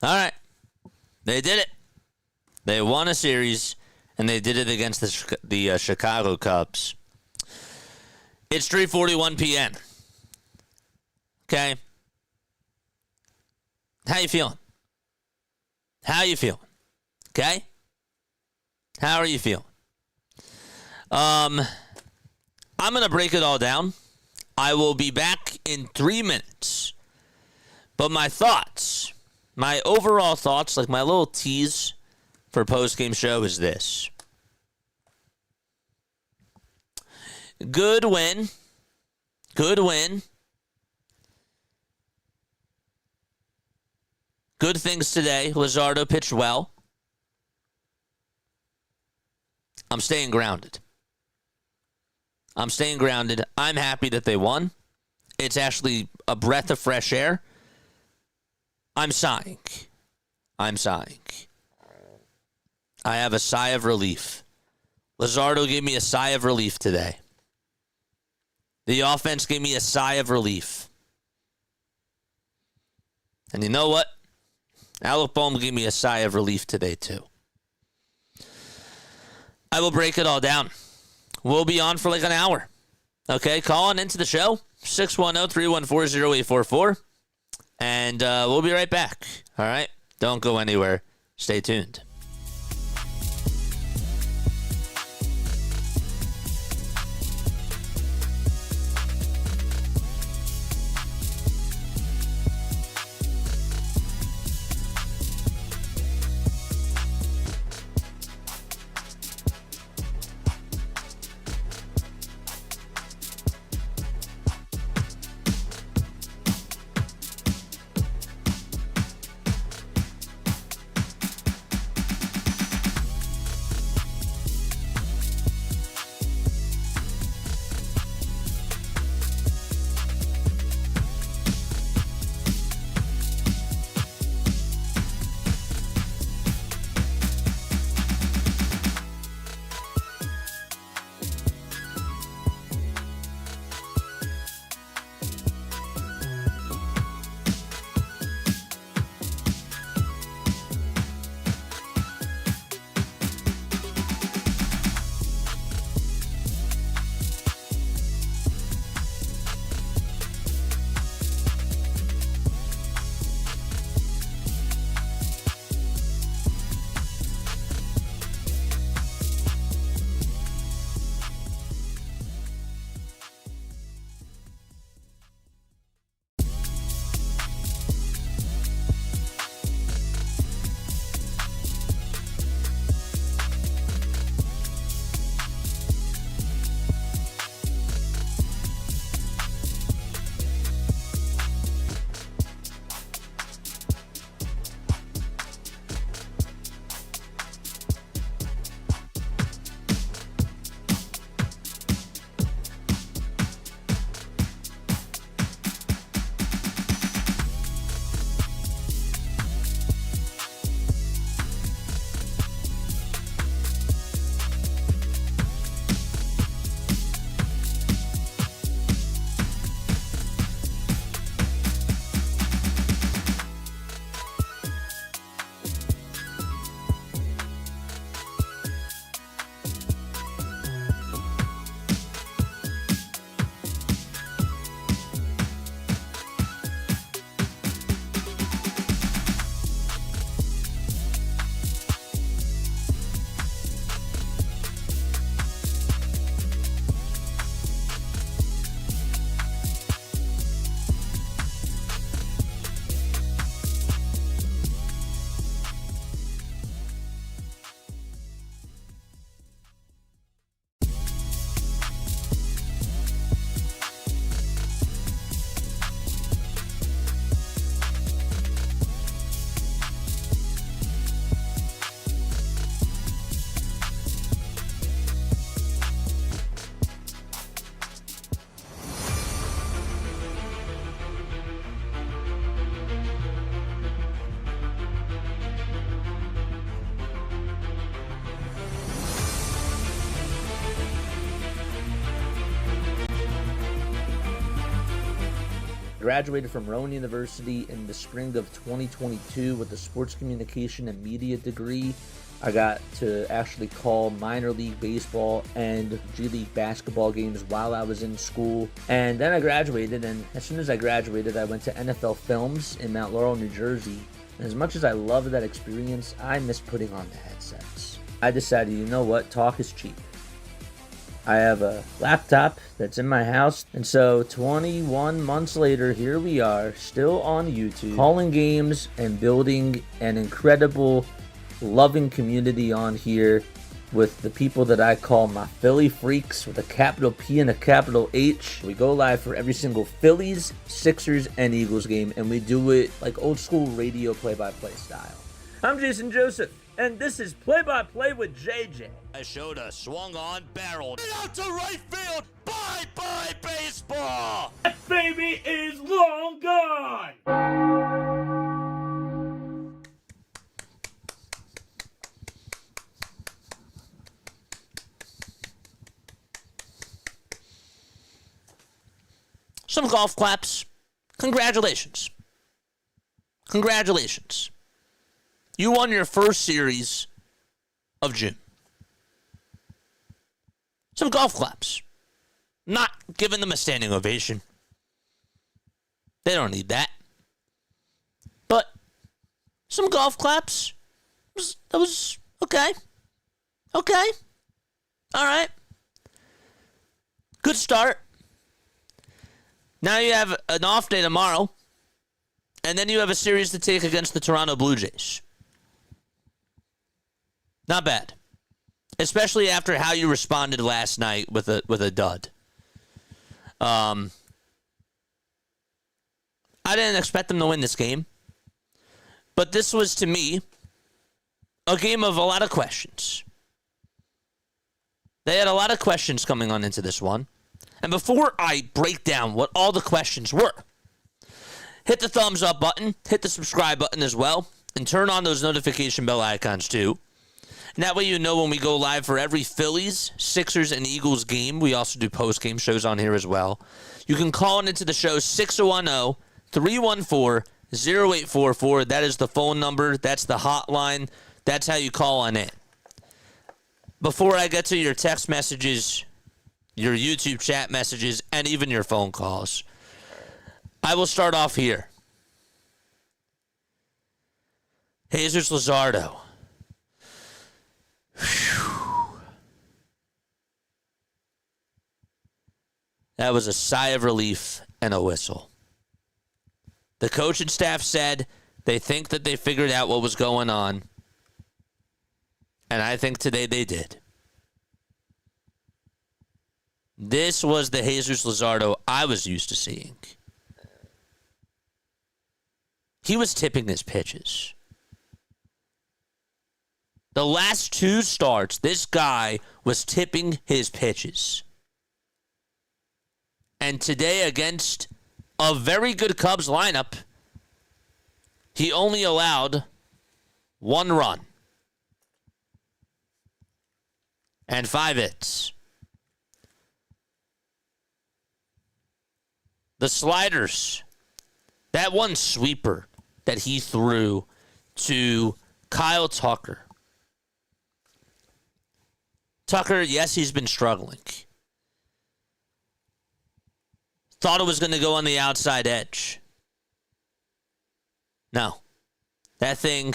All right. They did it. They won a series, and they did it against the Chicago Cubs. It's 3:41 p.m. Okay? How you feeling? How you feeling? Okay? How are you feeling? I'm going to break it all down. I will be back in 3 minutes. But my thoughts, my overall thoughts, like my little tease for postgame show is this. Good win. Good win. Good things today. Luzardo pitched well. I'm staying grounded. I'm staying grounded. I'm happy that they won. It's actually a breath of fresh air. I'm sighing. I'm sighing. I have a sigh of relief. Luzardo gave me a sigh of relief today. The offense gave me a sigh of relief. And you know what? Alec Bohm gave me a sigh of relief today, too. I will break it all down. We'll be on for like an hour. Okay, call on into the show, 610-314-0844. And we'll be right back. All right? Don't go anywhere. Stay tuned. graduated from Rowan University in the spring of 2022 with a sports communication and media degree. I got to actually call minor league baseball and G League basketball games while I was in school. And then I graduated, and as soon as I graduated, I went to NFL Films in Mount Laurel, New Jersey. And as much as I loved that experience, I miss putting on the headsets. I decided, you know what, talk is cheap. I have a laptop that's in my house, and so 21 months later, here we are, still on YouTube, calling games and building an incredible, loving community on here with the people that I call my Philly freaks with a capital P and a capital H. We go live for every single Phillies, Sixers, and Eagles game, and we do it like old school radio play-by-play style. I'm Jason Joseph, and this is Play-by-Play with JJ. I showed a swung on, barreled out to right field. Bye-bye baseball. That baby is long gone. Some golf claps. Congratulations. Congratulations. You won your first series of June. Some golf claps. Not giving them a standing ovation. They don't need that. But some golf claps. That was okay. Okay. All right. Good start. Now you have an off day tomorrow. And then you have a series to take against the Toronto Blue Jays. Not bad. Especially after how you responded last night with a dud. I didn't expect them to win this game. But this was, to me, a game of a lot of questions. They had a lot of questions coming on into this one. And before I break down what all the questions were, hit the thumbs up button, hit the subscribe button as well, and turn on those notification bell icons too. And that way you know when we go live for every Phillies, Sixers, and Eagles game. We also do post-game shows on here as well. You can call into the show 610-314-0844. That is the phone number. That's the hotline. That's how you call on in. Before I get to your text messages, your YouTube chat messages, and even your phone calls, I will start off here. Jesus Luzardo. Whew. That was a sigh of relief and a whistle. The coaching staff said they think that they figured out what was going on. And I think today they did. This was the Jesus Luzardo I was used to seeing. He was tipping his pitches. The last two starts, this guy was tipping his pitches. And today, against a very good Cubs lineup, he only allowed one run and 5 hits. The sliders, that one sweeper that he threw to Kyle Tucker. Tucker, yes, he's been struggling. Thought it was going to go on the outside edge. No. That thing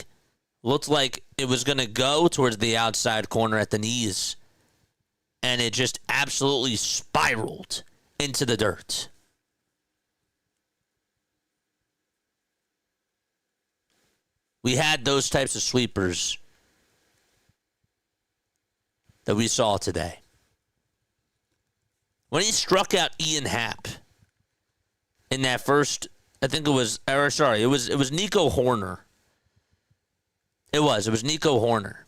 looked like it was going to go towards the outside corner at the knees. And it just absolutely spiraled into the dirt. We had those types of sweepers that we saw today. When he struck out Ian Happ in that first, it was Nico Horner. It was Nico Horner.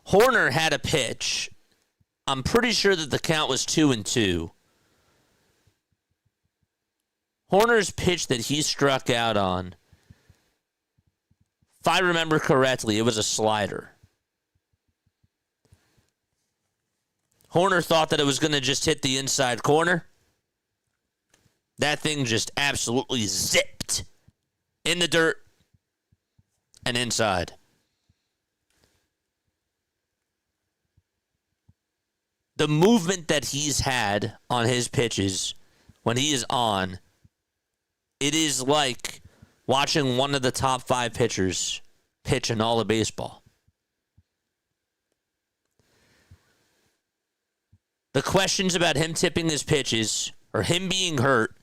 Horner had a pitch. I'm pretty sure that the count was 2-2. Horner's pitch that he struck out on, if I remember correctly, it was a slider. Horner thought that it was going to just hit the inside corner. That thing just absolutely zipped in the dirt and inside. The movement that he's had on his pitches when he is on, it is like watching one of the top 5 pitchers pitch in all of baseball. The questions about him tipping his pitches or him being hurt,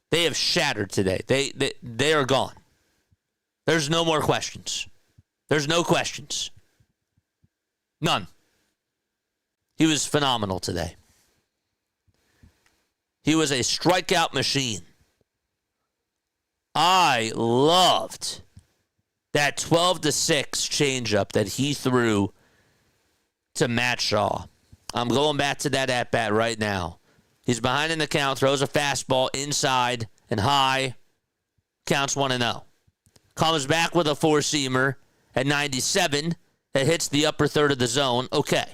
they have shattered today. They are gone. There's no more questions. There's no questions. None. He was phenomenal today. He was a strikeout machine. I loved that 12-6 changeup that he threw to Matt Shaw. I'm going back to that at-bat right now. He's behind in the count, throws a fastball inside and high, counts 1-0. Comes back with a four-seamer at 97 that hits the upper third of the zone. Okay.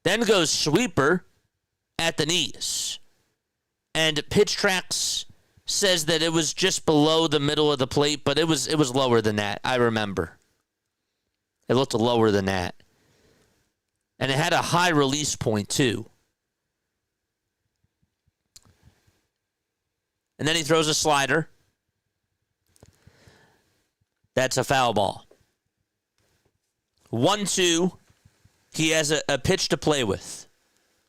Then goes sweeper at the knees. And Pitch Tracks says that it was just below the middle of the plate, but it was lower than that. I remember. It looked lower than that. And it had a high release point, too. And then he throws a slider. That's a foul ball. 1-2. He has a pitch to play with.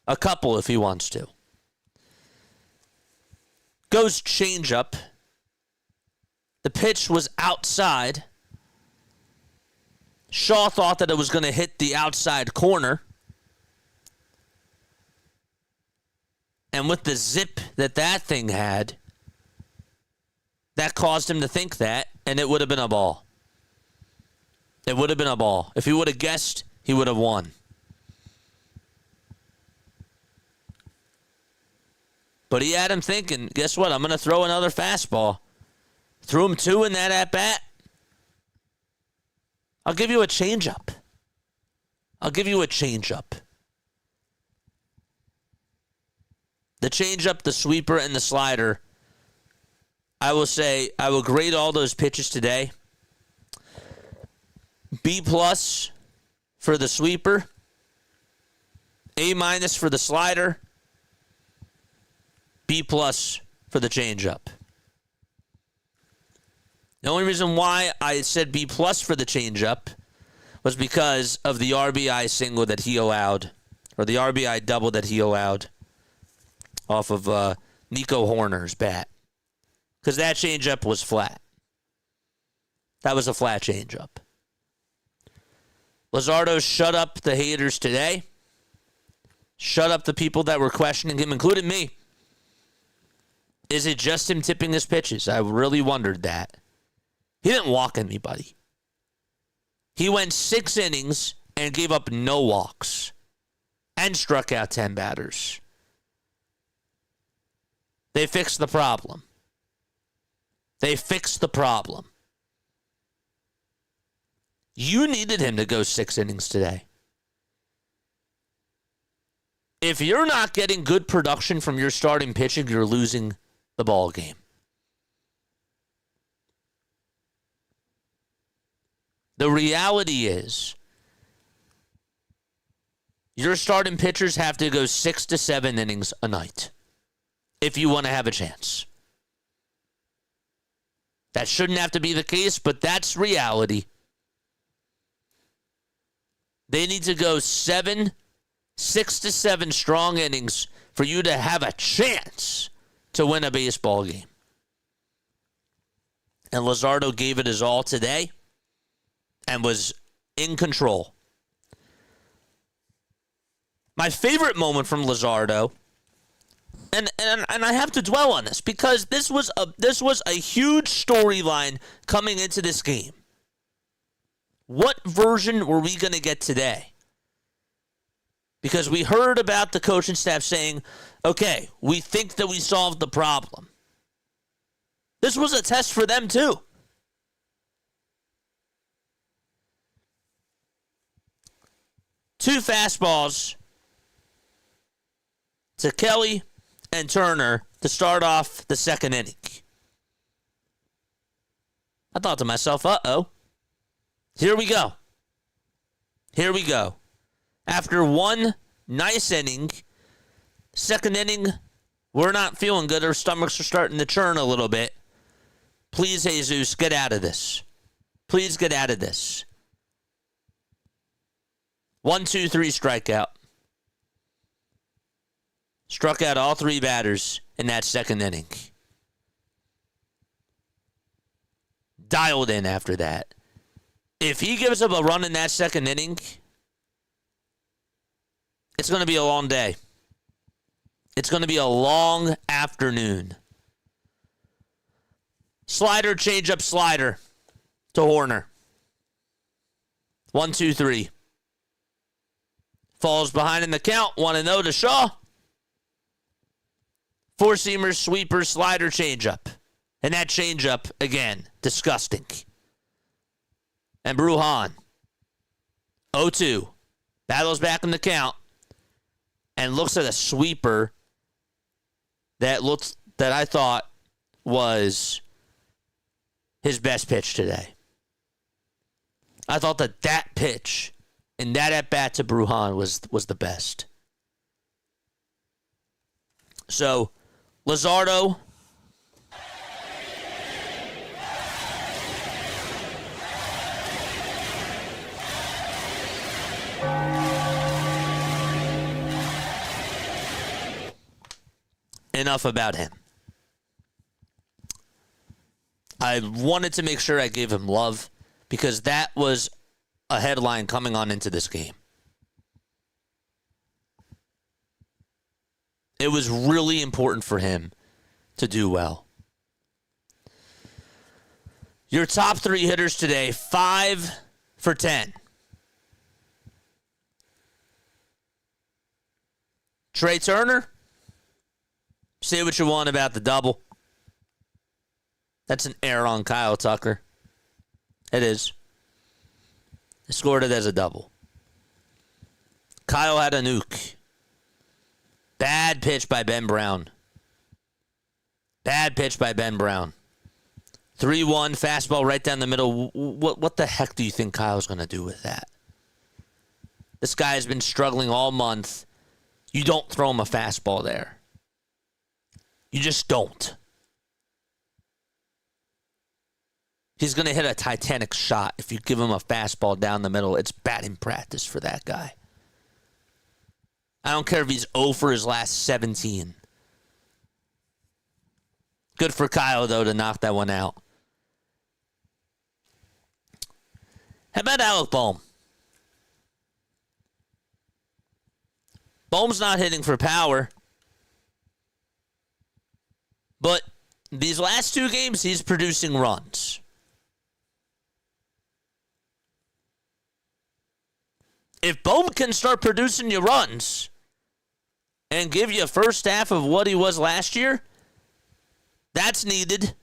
A couple if he wants to. Goes changeup. The pitch was outside. Shaw thought that it was going to hit the outside corner. And with the zip that thing had, that caused him to think that, and it would have been a ball. It would have been a ball. If he would have guessed, he would have won. But he had him thinking, guess what? I'm going to throw another fastball. Threw him 2 in that at-bat. I'll give you a changeup. The changeup, the sweeper, and the slider, I will say, I will grade all those pitches today. B+ for the sweeper. A- for the slider. B+ for the changeup. The only reason why I said B+ for the changeup was because of the RBI single that he allowed, or the RBI double that he allowed off of Nico Horner's bat. Because that changeup was flat. That was a flat changeup. Luzardo shut up the haters today. Shut up the people that were questioning him, including me. Is it just him tipping his pitches? I really wondered that. He didn't walk anybody. He went 6 innings and gave up no walks and struck out 10 batters. They fixed the problem. You needed him to go 6 innings today. If you're not getting good production from your starting pitching, you're losing the ball game. The reality is, your starting pitchers have to go 6 to 7 innings a night if you want to have a chance. That shouldn't have to be the case, but that's reality. They need to go 6 to 7 strong innings for you to have a chance to win a baseball game. And Luzardo gave it his all today and was in control. My favorite moment from Luzardo, and I have to dwell on this because this was a huge storyline coming into this game. What version were we going to get today? Because we heard about the coaching staff saying, okay, we think that we solved the problem. This was a test for them too. Two fastballs to Kelly and Turner to start off the second inning. I thought to myself, uh-oh. Here we go. Here we go. After one nice inning, second inning, we're not feeling good. Our stomachs are starting to churn a little bit. Please, Jesus, get out of this. Please get out of this. 1, 2, 3 strikeout. Struck out all three batters in that second inning. Dialed in after that. If he gives up a run in that second inning, it's going to be a long day. It's going to be a long afternoon. Slider, changeup, slider to Horner. 1, 2, 3. Falls behind in the count. 1-0 to Shaw. Four-seamer, sweeper, slider, changeup. And that changeup, again, disgusting. And Brujan, 0-2, battles back in the count and looks at a sweeper that I thought was his best pitch today. I thought that pitch and that at-bat to Brujan was the best. So, Luzardo, enough about him. I wanted to make sure I gave him love because that was a headline coming on into this game. It was really important for him to do well. Your top three hitters today, 5 for 10. Trey Turner, say what you want about the double. That's an error on Kyle Tucker. It is. He scored it as a double. Kyle had a nuke. Bad pitch by Ben Brown. Bad pitch by Ben Brown. 3-1, fastball right down the middle. What the heck do you think Kyle's going to do with that? This guy has been struggling all month. You don't throw him a fastball there. You just don't. He's going to hit a Titanic shot if you give him a fastball down the middle. It's batting practice for that guy. I don't care if he's 0 for his last 17. Good for Kyle, though, to knock that one out. How about Alec Bohm? Bohm's not hitting for power. But these last two games, he's producing runs. If Bohm can start producing you runs and give you a first half of what he was last year, that's needed.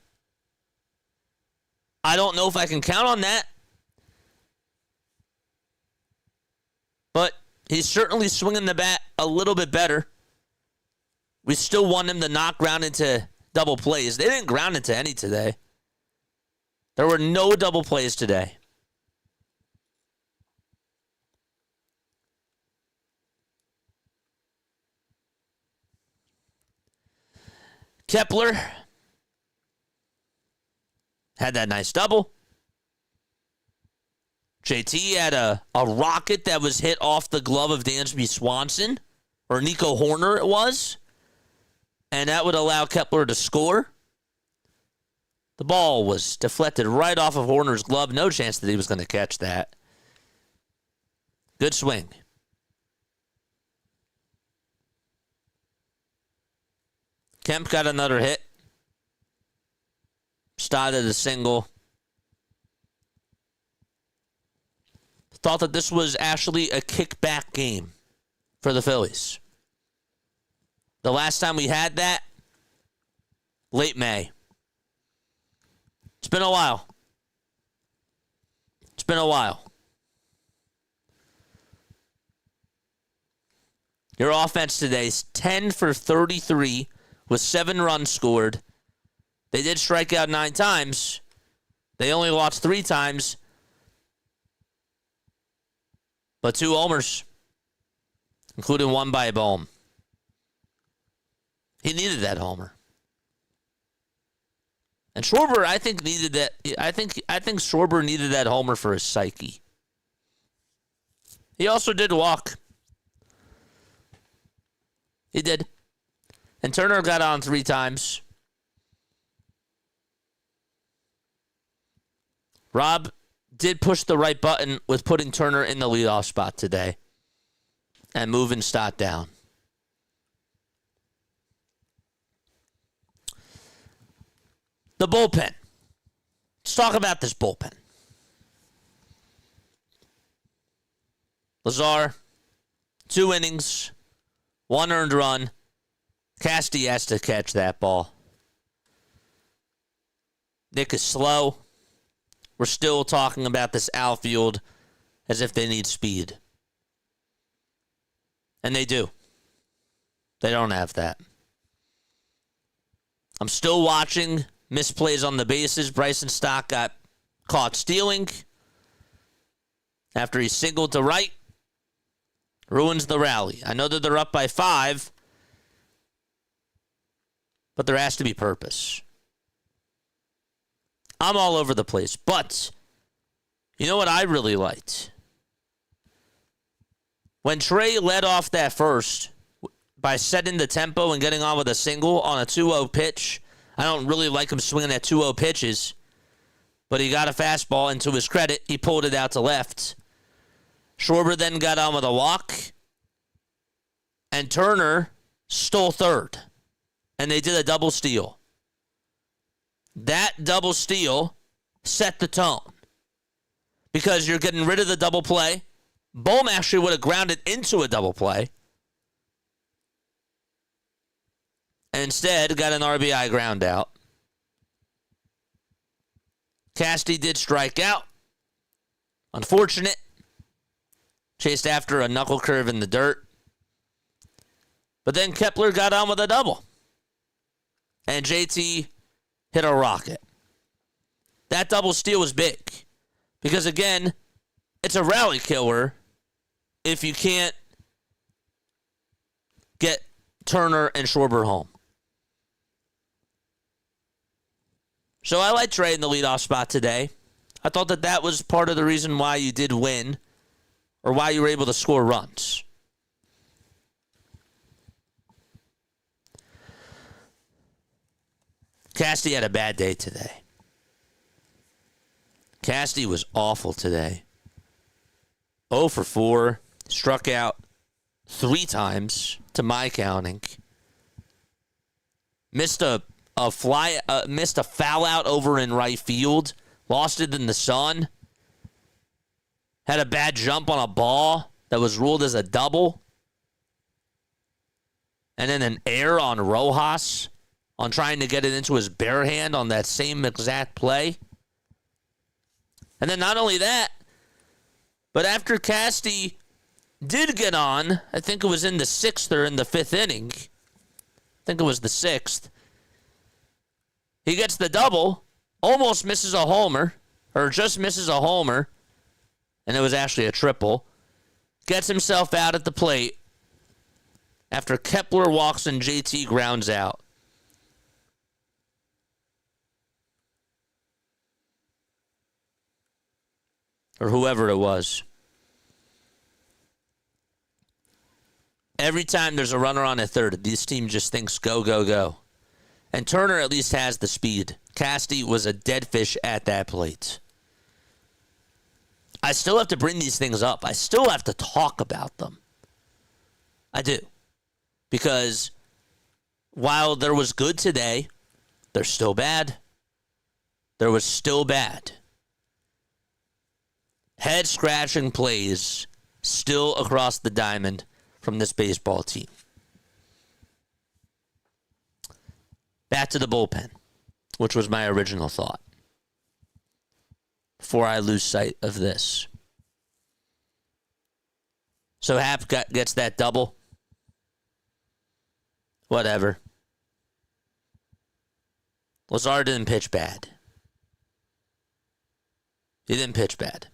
I don't know if I can count on that. But he's certainly swinging the bat a little bit better. We still want him to knock ground into double plays. They didn't ground into any today. There were no double plays today. Kepler had that nice double. JT had a rocket that was hit off the glove of Dansby Swanson, or Nico Horner it was, and that would allow Kepler to score. The ball was deflected right off of Horner's glove. No chance that he was going to catch that. Good swing. Kemp got another hit. Started a single. Thought that this was actually a kickback game for the Phillies. The last time we had that, late May. It's been a while. It's been a while. Your offense today is 10 for 33 with 7 runs scored. They did strike out 9 times. They only lost 3 times, but 2 homers, including one by Baum. He needed that homer. And Schwarber, I think, needed that. I think Schwarber needed that homer for his psyche. He also did walk. He did. And Turner got on 3 times. Rob did push the right button with putting Turner in the leadoff spot today and moving Stott down. The bullpen. Let's talk about this bullpen. Lazar, 2 innings, 1 earned run. Casty has to catch that ball. Nick is slow. We're still talking about this outfield as if they need speed. And they do. They don't have that. I'm still watching misplays on the bases. Bryson Stott got caught stealing after he singled to right. Ruins the rally. I know that they're up by 5, but there has to be purpose. I'm all over the place, but you know what I really liked? When Trey led off that first by setting the tempo and getting on with a single on a 2-0 pitch. I don't really like him swinging at 2-0 pitches, but he got a fastball, and to his credit, he pulled it out to left. Schwarber then got on with a walk, and Turner stole third, and they did a double steal. That double steal set the tone because you're getting rid of the double play. Bohm actually would have grounded into a double play, and instead got an RBI ground out. Casty did strike out. Unfortunate. Chased after a knuckle curve in the dirt. But then Kepler got on with a double. And JT hit a rocket. That double steal was big. Because, again, it's a rally killer if you can't get Turner and Schwarber home. So I like Trey in the leadoff spot today. I thought that that was part of the reason why you did win, or why you were able to score runs. Casty had a bad day today. Casty was awful today. 0 for 4, struck out 3 times to my counting. Missed a foul out over in right field. Lost it in the sun. Had a bad jump on a ball that was ruled as a double. And then an error on Rojas on trying to get it into his bare hand on that same exact play. And then not only that, but after Casty did get on, I think it was in the 6th or in the 5th inning. I think it was the 6th. He gets the double, almost misses a homer, or just misses a homer, and it was actually a triple. Gets himself out at the plate after Kepler walks and JT grounds out. Or whoever it was. Every time there's a runner on at third, this team just thinks go, go, go. And Turner at least has the speed. Casty was a dead fish at that plate. I still have to bring these things up. I still have to talk about them. I do. Because while there was good today, they're still bad. There was still bad. Head-scratching plays still across the diamond from this baseball team. Back to the bullpen, which was my original thought. Before I lose sight of this. So Happ gets that double. Whatever. Lazard didn't pitch bad. He didn't pitch bad.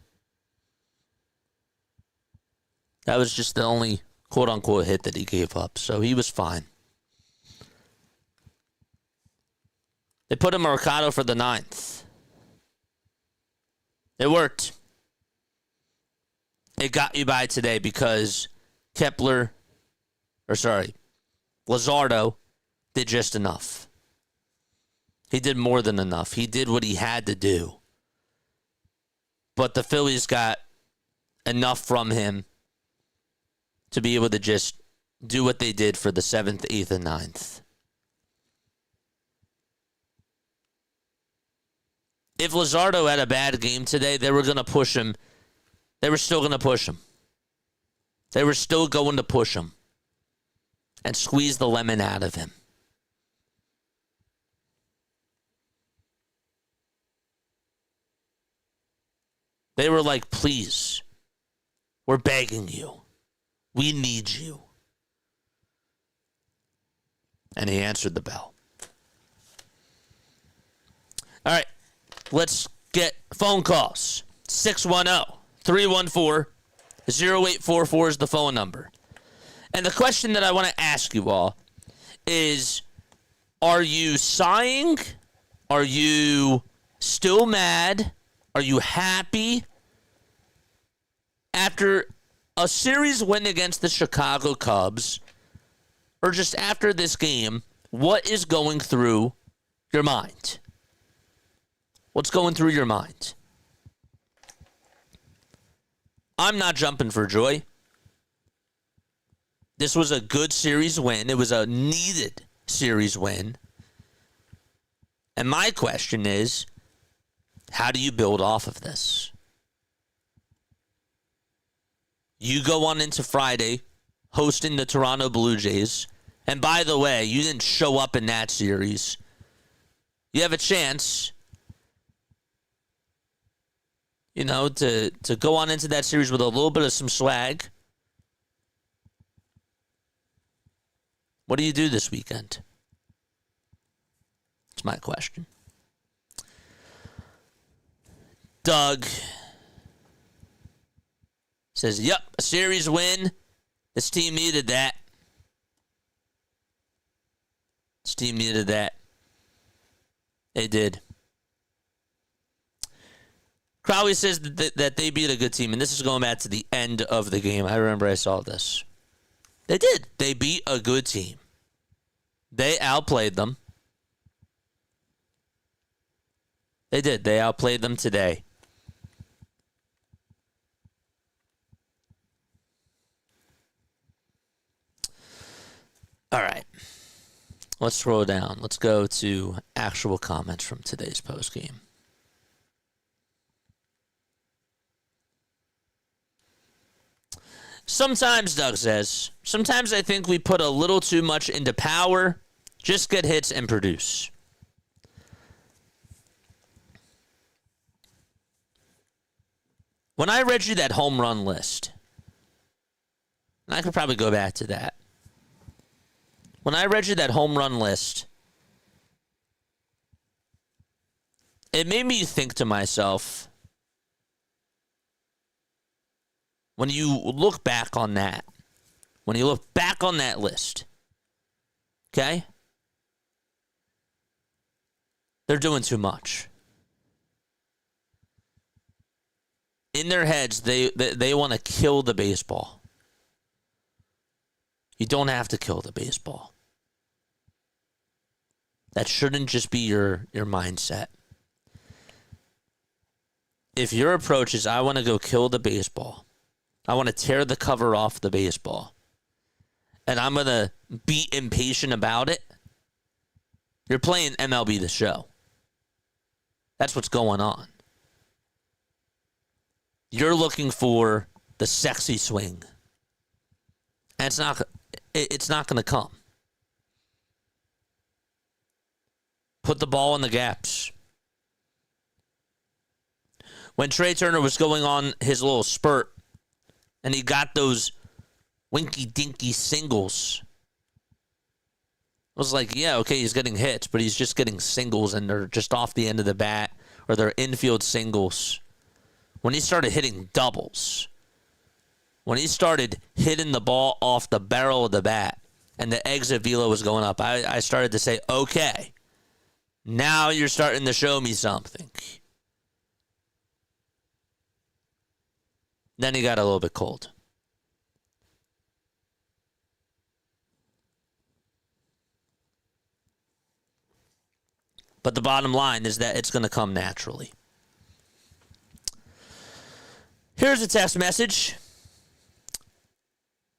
That was just the only quote-unquote hit that he gave up, so he was fine. They put in Mercado for the 9th. It worked. It got you by today because Luzardo did just enough. He did more than enough. He did what he had to do. But the Phillies got enough from him to be able to just do what they did for the 7th, 8th, and 9th. If Luzardo had a bad game today, they were going to push him. They were still going to push him. They were still going to push him and squeeze the lemon out of him. They were like, please, we're begging you. We need you. And he answered the bell. All right, let's get phone calls. 610-314-0844 is the phone number. And the question that I want to ask you all is, are you sighing? Are you still mad? Are you happy? After a series win against the Chicago Cubs, or just after this game, what is going through your mind? What's going through your mind? I'm not jumping for joy. This was a good series win. It was a needed series win. And my question is, how do you build off of this? You go on into Friday hosting the Toronto Blue Jays. And by the way, you didn't show up in that series. You have a chance, to go on into that series with a little bit of some swag. What do you do this weekend? That's my question. Doug says, yep, a series win. This team needed that. This team needed that. They did. Crowley says that they beat a good team, and this is going back to the end of the game. I remember I saw this. They did. They beat a good team. They outplayed them. They did. They outplayed them today. All right. Let's scroll down. Let's go to actual comments from today's postgame. Sometimes, Doug says, sometimes I think we put a little too much into power, just get hits and produce. When I read you that home run list, and I could probably go back to that. When I read you that home run list, it made me think to myself, when you look back on that, list, okay, they're doing too much. In their heads, they want to kill the baseball. You don't have to kill the baseball. That shouldn't just be your mindset. If your approach is, I want to go kill the baseball, I want to tear the cover off the baseball, and I'm going to be impatient about it, you're playing MLB The Show. That's what's going on. You're looking for the sexy swing, and it's not going to come. Put the ball in the gaps. When Trey Turner was going on his little spurt, and he got those winky-dinky singles, was like, yeah, okay, he's getting hits, but he's just getting singles, and they're just off the end of the bat, or they're infield singles. When he started hitting doubles, when he started hitting the ball off the barrel of the bat, and the exit velo was going up, I started to say, okay, now you're starting to show me something. Then he got a little bit cold. But the bottom line is that it's going to come naturally. Here's a text message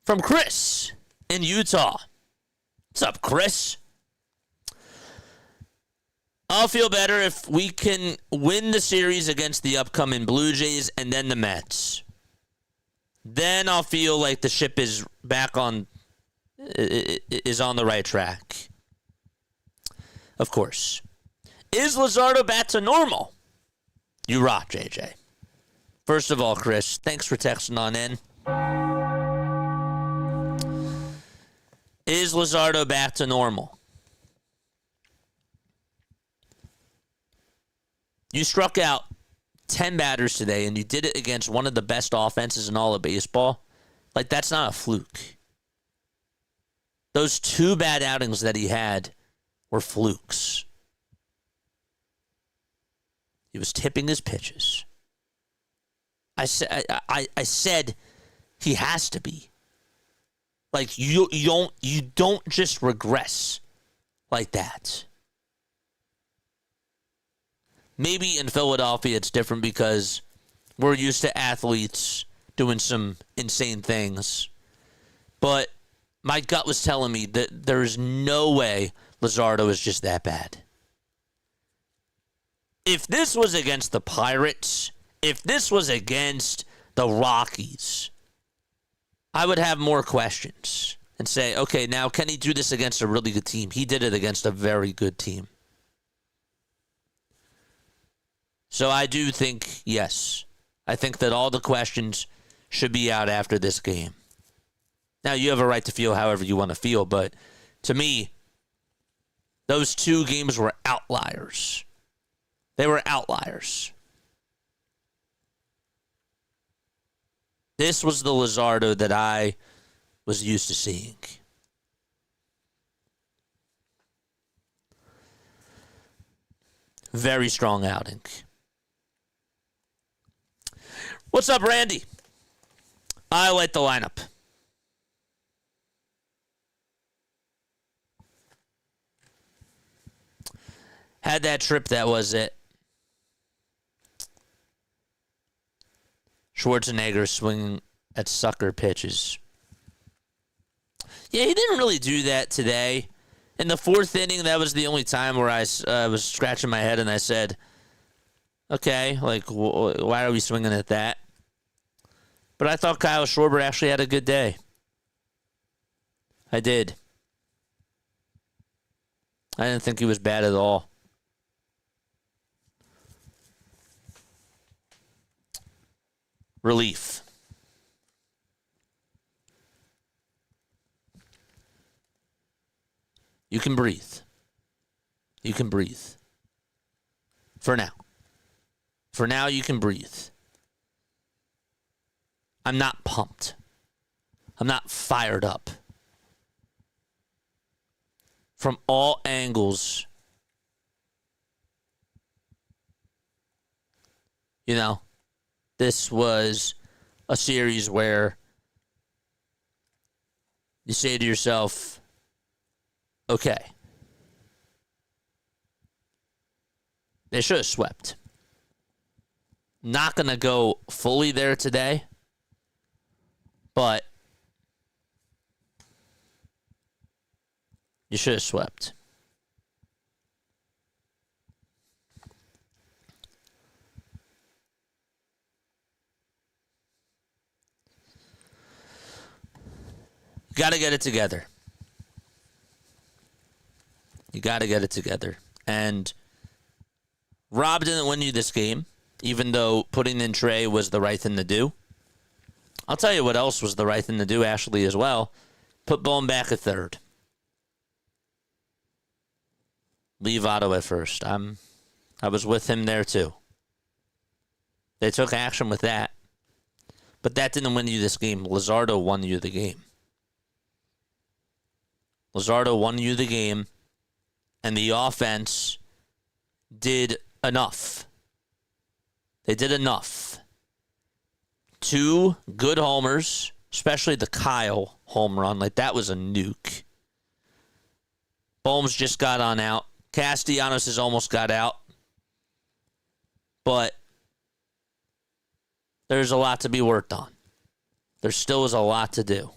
from Chris in Utah. What's up, Chris? I'll feel better if we can win the series against the upcoming Blue Jays and then the Mets. Then I'll feel like the ship is back on, is on the right track. Of course. Is Luzardo back to normal? You rock, JJ. First of all, Chris, thanks for texting on in. Is Luzardo back to normal? You struck out 10 batters today, and you did it against one of the best offenses in all of baseball. Like, that's not a fluke. Those 2 bad outings that he had were flukes. He was tipping his pitches. I said he has to be. Like, you don't just regress like that. Maybe in Philadelphia it's different because we're used to athletes doing some insane things. But my gut was telling me that there's no way Luzardo is just that bad. If this was against the Pirates, if this was against the Rockies, I would have more questions and say, okay, now can he do this against a really good team? He did it against a very good team. So I do think, yes, I think that all the questions should be out after this game. Now, you have a right to feel however you want to feel, but to me, those 2 games were outliers. They were outliers. This was the Luzardo that I was used to seeing. Very strong outing. What's up, Randy? I like the lineup. Had that trip, that was it. Schwarzenegger swinging at sucker pitches. Yeah, he didn't really do that today. In the 4th inning, that was the only time where I was scratching my head and I said, okay, like, why are we swinging at that? But I thought Kyle Schwarber actually had a good day. I did. I didn't think he was bad at all. Relief. You can breathe. You can breathe. For now. For now, you can breathe. I'm not pumped. I'm not fired up. From all angles, you know, this was a series where you say to yourself, okay, they should have swept. Not going to go fully there today, but you should have swept. You got to get it together. You got to get it together. And Rob didn't win you this game, even though putting in Trey was the right thing to do. I'll tell you what else was the right thing to do, Ashley, as well. Put Bohm back at third. leave Otto at first. I was with him there too. They took action with that. But that didn't win you this game. Luzardo won you the game. Luzardo won you the game, and the offense did enough. They did enough. 2 good homers, especially the Kyle home run. Like, that was a nuke. Bohms just got on out. Castellanos has almost got out. But there's a lot to be worked on. There still is a lot to do.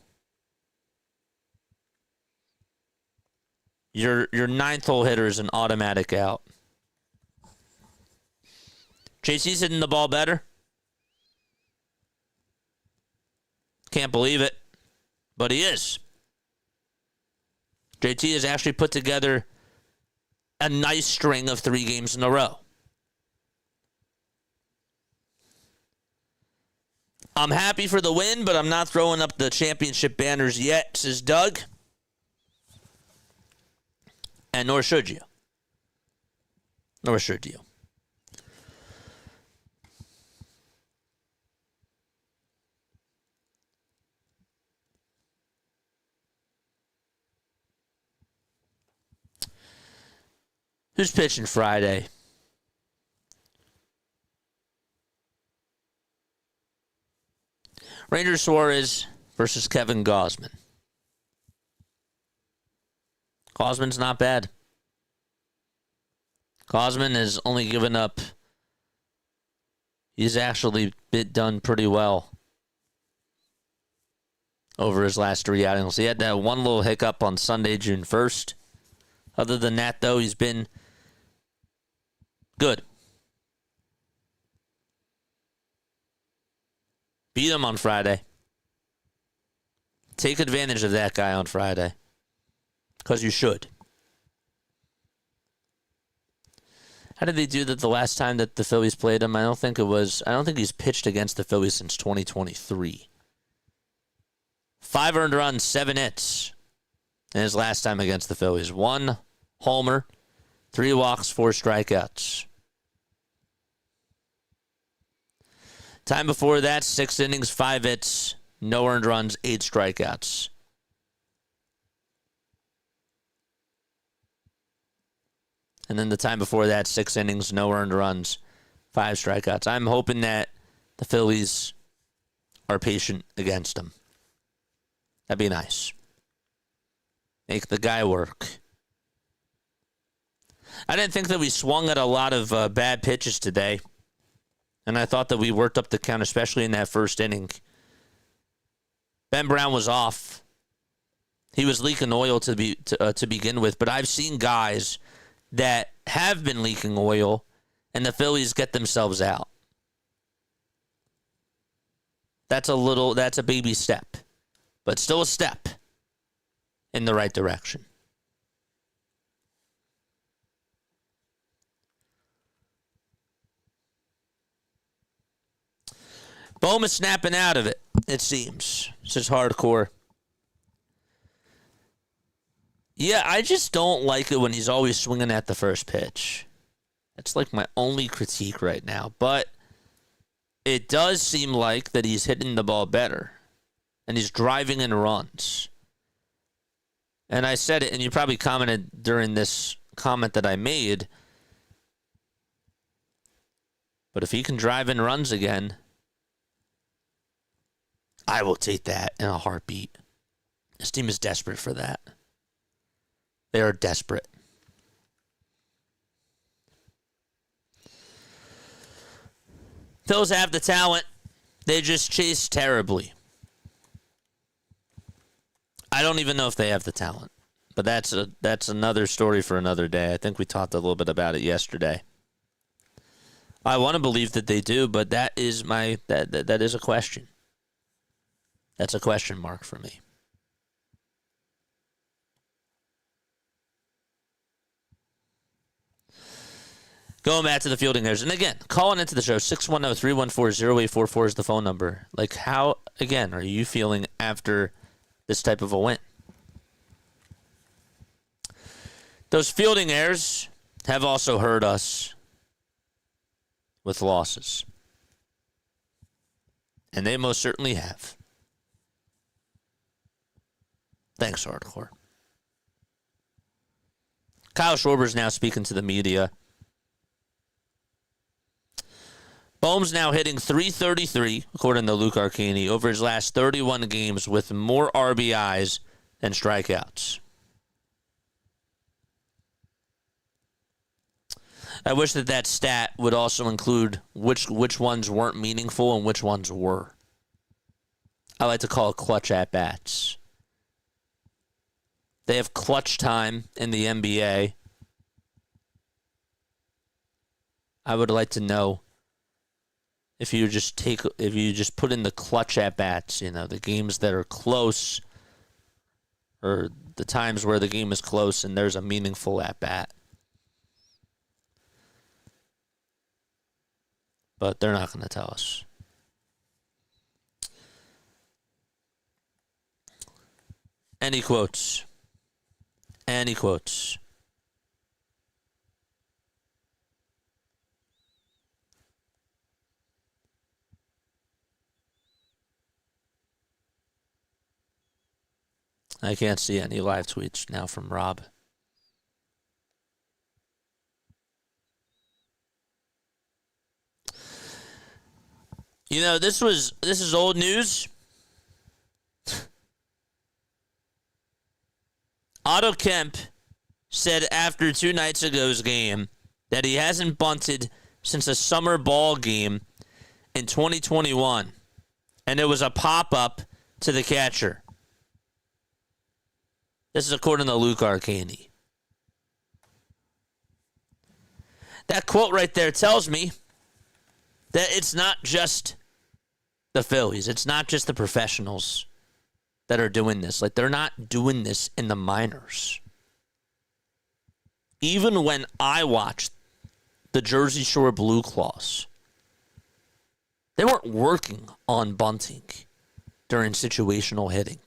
Your 9th hole hitter is an automatic out. JC's hitting the ball better. Can't believe it, but he is. JT has actually put together a nice string of 3 games in a row. I'm happy for the win, but I'm not throwing up the championship banners yet, says Doug. And nor should you. Nor should you. Who's pitching Friday? Ranger Suarez versus Kevin Gausman. Gausman's not bad. Gausman has only given up. He's actually done pretty well over his last 3 outings. He had that one little hiccup on Sunday, June 1st. Other than that, though, he's been good. Beat him on Friday. Take advantage of that guy on Friday. Because you should. How did they do that the last time that the Phillies played him? I don't think he's pitched against the Phillies since 2023. 5 earned runs, 7 hits in his last time against the Phillies. 1 homer, 3 walks, 4 strikeouts. Time before that, 6 innings, 5 hits, no earned runs, 8 strikeouts. And then the time before that, 6 innings, no earned runs, 5 strikeouts. I'm hoping that the Phillies are patient against him. That'd be nice. Make the guy work. I didn't think that we swung at a lot of bad pitches today. And I thought that we worked up the count, especially in that first inning. Ben Brown was off. He was leaking oil to begin with. But I've seen guys that have been leaking oil, and the Phillies get themselves out. That's a baby step, but still a step in the right direction. Bohm is snapping out of it, it seems. It's just hardcore. Yeah, I just don't like it when he's always swinging at the first pitch. That's like my only critique right now. But it does seem like that he's hitting the ball better. And he's driving in runs. And I said it, and you probably commented during this comment that I made. But if he can drive in runs again, I will take that in a heartbeat. This team is desperate for that. They are desperate. Phils have the talent. They just chase terribly. I don't even know if they have the talent. But that's another story for another day. I think we talked a little bit about it yesterday. I want to believe that they do, but that is that is a question. That's a question mark for me. Going back to the fielding errors. And again, calling into the show, 610-314-0844 is the phone number. Like, how, again, are you feeling after this type of a win? Those fielding errors have also hurt us with losses. And they most certainly have. Thanks, Hardcore. Kyle Schwarber's now speaking to the media. Bohm's now hitting .333, according to Luke Arcani, over his last 31 games with more RBIs than strikeouts. I wish that stat would also include which ones weren't meaningful and which ones were. I like to call it clutch at-bats. They have clutch time in the NBA. I would like to know if you just put in the clutch at-bats, the games that are close or the times where the game is close and there's a meaningful at-bat. But they're not going to tell us. Any quotes? Any quotes? I can't see any live tweets now from Rob. This is old news. Otto Kemp said after 2 nights ago's game that he hasn't bunted since a summer ball game in 2021, and it was a pop-up to the catcher. This is according to Luke Arcani. That quote right there tells me that it's not just the Phillies. It's not just the professionals that are doing this. Like, they're not doing this in the minors. Even when I watched the Jersey Shore Blue Claws, they weren't working on bunting during situational hitting.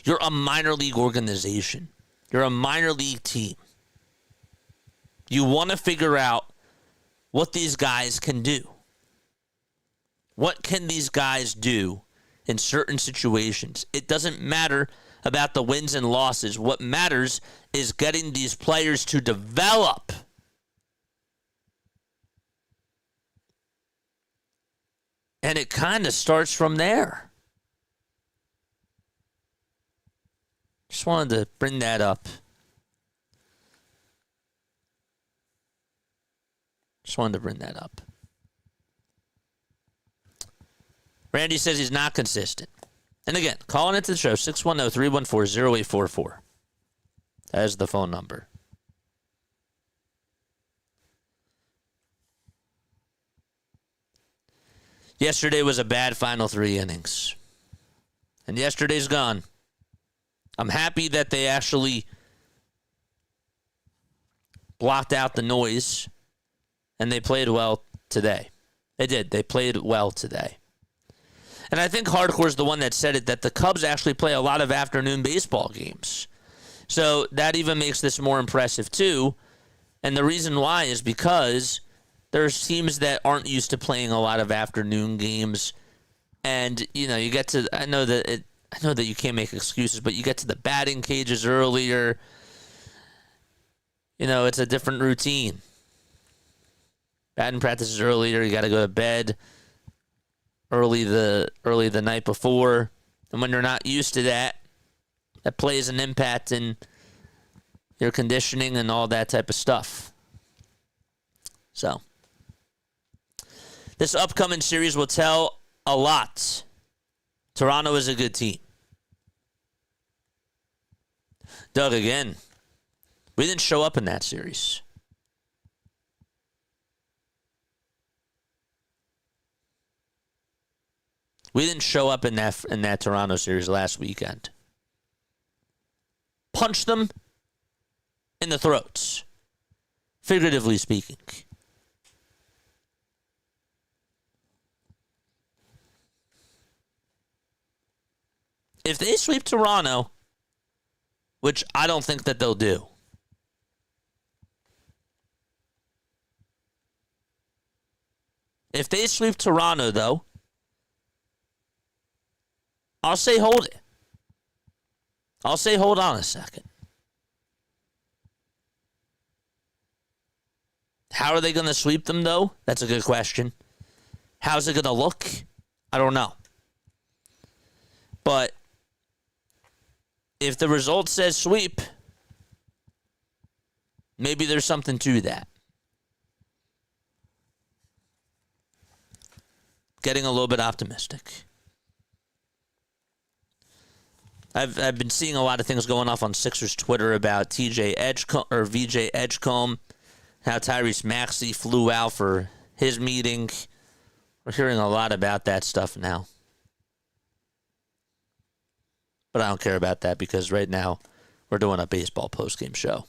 You're a minor league organization. You're a minor league team. You want to figure out what these guys can do. What can these guys do in certain situations? It doesn't matter about the wins and losses. What matters is getting these players to develop. And it kind of starts from there. Just wanted to bring that up. Randy says he's not consistent. And again, calling into the show, 610-314-0844. That is the phone number. Yesterday was a bad final 3 innings. And yesterday's gone. I'm happy that they actually blocked out the noise and they played well today. They did. They played well today. And I think Hardcore is the one that said it, that the Cubs actually play a lot of afternoon baseball games. So that even makes this more impressive too. And the reason why is because there's teams that aren't used to playing a lot of afternoon games. And, you get to, I know that you can't make excuses, but you get to the batting cages earlier. It's a different routine. Batting practices earlier. You got to go to bed early the night before. And when you're not used to that, that plays an impact in your conditioning and all that type of stuff. So, this upcoming series will tell a lot. Toronto is a good team. Doug, again, we didn't show up in that series. We didn't show up in that Toronto series last weekend. Punch them in the throats, figuratively speaking. If they sweep Toronto, which I don't think that they'll do. If they sweep Toronto, though, I'll say hold it. I'll say hold on a second. How are they going to sweep them, though? That's a good question. How's it going to look? I don't know. But if the result says sweep, maybe there's something to that. Getting a little bit optimistic. I've been seeing a lot of things going off on Sixers Twitter about VJ Edgecombe, how Tyrese Maxey flew out for his meeting. We're hearing a lot about that stuff now. But I don't care about that because right now we're doing a baseball postgame show.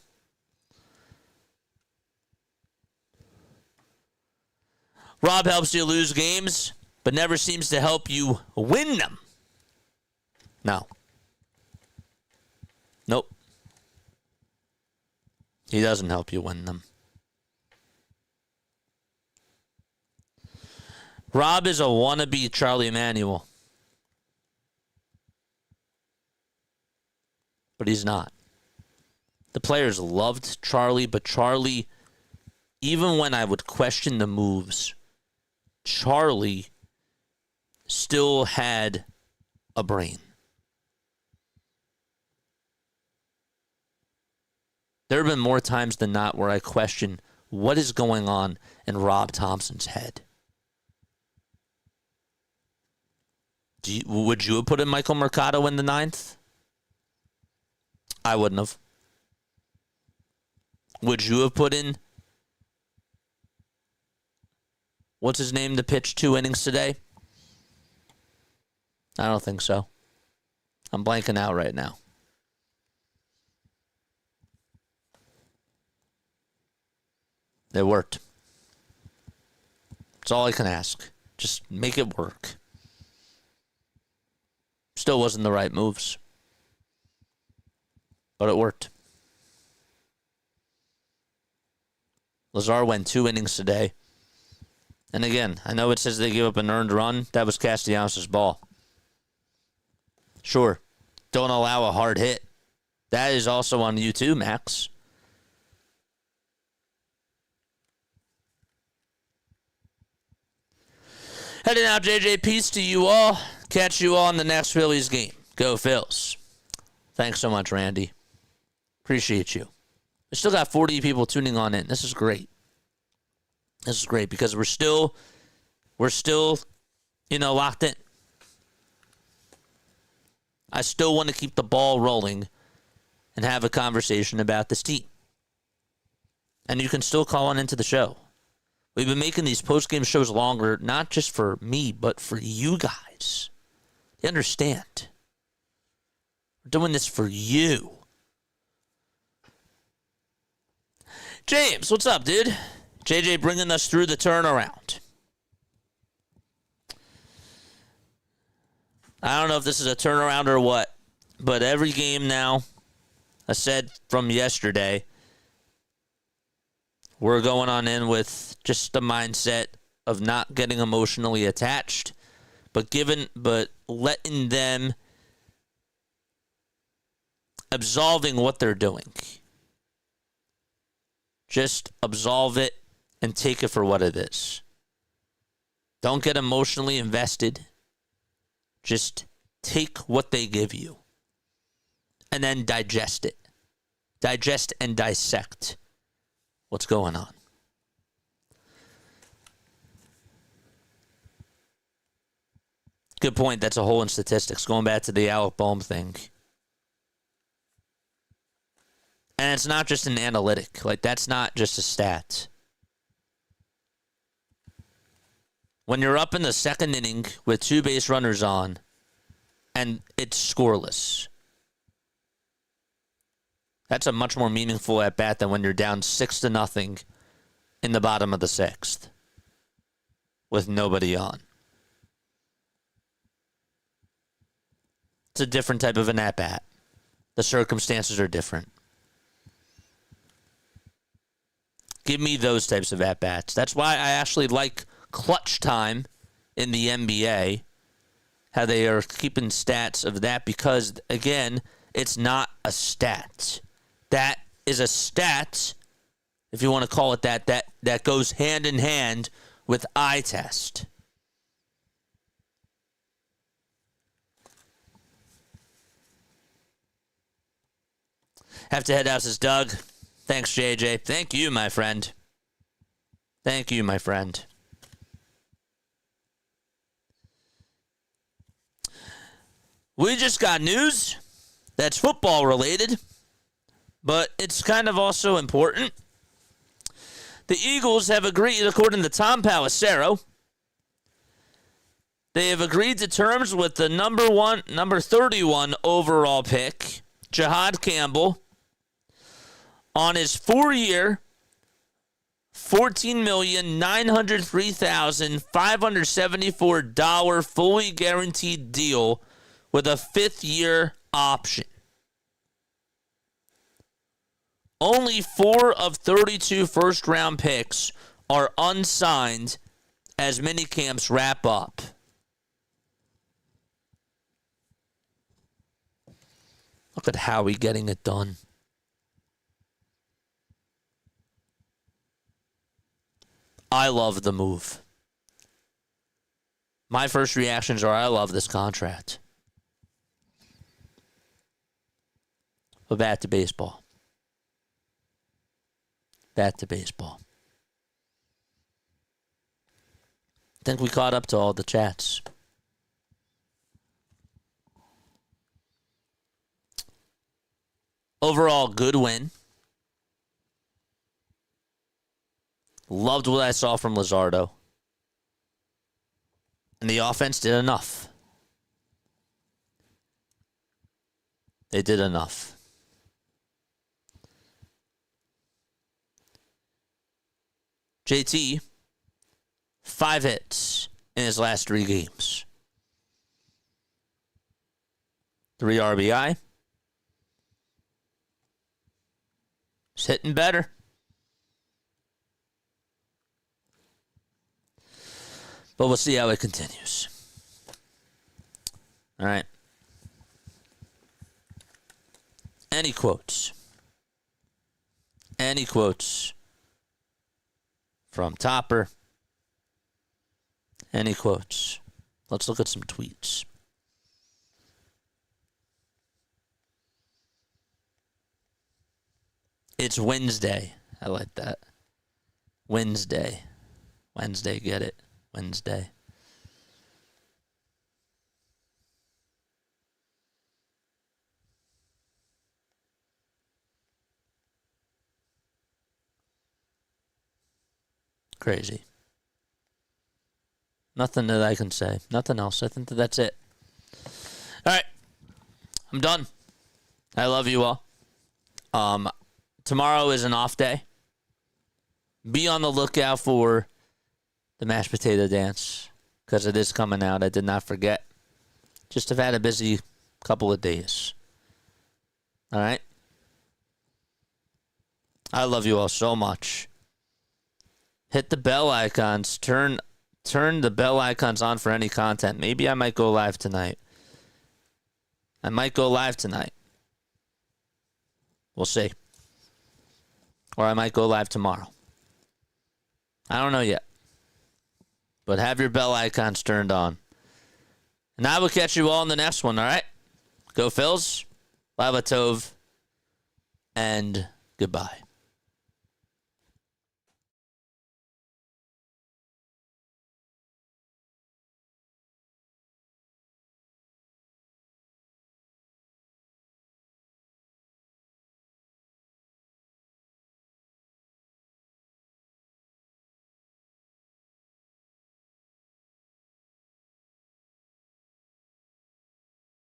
Rob helps you lose games, but never seems to help you win them. No. Nope. He doesn't help you win them. Rob is a wannabe Charlie Manuel. But he's not. The players loved Charlie, but Charlie, even when I would question the moves, Charlie still had a brain. There have been more times than not where I question what is going on in Rob Thompson's head. Would you have put in Michael Mercado in the 9th? I wouldn't have. Would you have put in, what's his name, to pitch 2 innings today? I don't think so. I'm blanking out right now. It worked. That's all I can ask. Just make it work. Still wasn't the right moves. But it worked. Lazar went 2 innings today. And again, I know it says they gave up an earned run. That was Castellanos' ball. Sure. Don't allow a hard hit. That is also on you too, Max. Heading out, JJ. Peace to you all. Catch you all in the next Phillies game. Go Phils. Thanks so much, Randy. Appreciate you. We still got 40 people tuning on in. This is great. This is great because we're still, locked in. I still want to keep the ball rolling and have a conversation about this team. And you can still call on into the show. We've been making these post-game shows longer, not just for me, but for you guys. You understand? We're doing this for you. James, what's up, dude? JJ bringing us through the turnaround. I don't know if this is a turnaround or what, but every game now, I said from yesterday, we're going on in with just the mindset of not getting emotionally attached, but letting them absolving what they're doing. Just absolve it and take it for what it is. Don't get emotionally invested. Just take what they give you and then digest it. Digest and dissect what's going on. Good point. That's a hole in statistics. Going back to the Alec Boehm thing. And it's not just an analytic. Like, that's not just a stat. When you're up in the second inning with 2 base runners on and it's scoreless, that's a much more meaningful at bat than when you're down 6-0 in the bottom of the 6th with nobody on. It's a different type of an at bat. The circumstances are different. Give me those types of at-bats. That's why I actually like clutch time in the NBA, how they are keeping stats of that, because, again, it's not a stat. That is a stat, if you want to call it that, that goes hand in hand with eye test. Have to head out, says Doug. Thanks, JJ. Thank you, my friend. Thank you, my friend. We just got news that's football related, but it's kind of also important. The Eagles have agreed, according to Tom Pelissero, they have agreed to terms with the number 31 overall pick, Jahad Campbell, on his 4-year, $14,903,574 fully guaranteed deal with a 5th-year option. Only 4 of 32 first-round picks are unsigned as minicamps wrap up. Look at Howie getting it done. I love the move. My first reactions are, I love this contract. But back to baseball. Back to baseball. I think we caught up to all the chats. Overall, good win. Loved what I saw from Luzardo. And the offense did enough. They did enough. JT, 5 hits in his last 3 games. 3 RBI. He's hitting better. But we'll see how it continues. All right. Any quotes? Any quotes from Topper? Any quotes? Let's look at some tweets. It's Wednesday. I like that. Wednesday. Wednesday, get it? Wednesday. Crazy. Nothing that I can say. Nothing else. I think that's it. All right. I'm done. I love you all. Tomorrow is an off day. Be on the lookout for the mashed potato dance, because it is coming out. I did not forget. Just have had a busy couple of days. All right? I love you all so much. Hit the bell icons. Turn the bell icons on for any content. Maybe I might go live tonight. We'll see. Or I might go live tomorrow. I don't know yet. But have your bell icons turned on. And I will catch you all in the next one, all right? Go Phils. Lava Tov. And goodbye.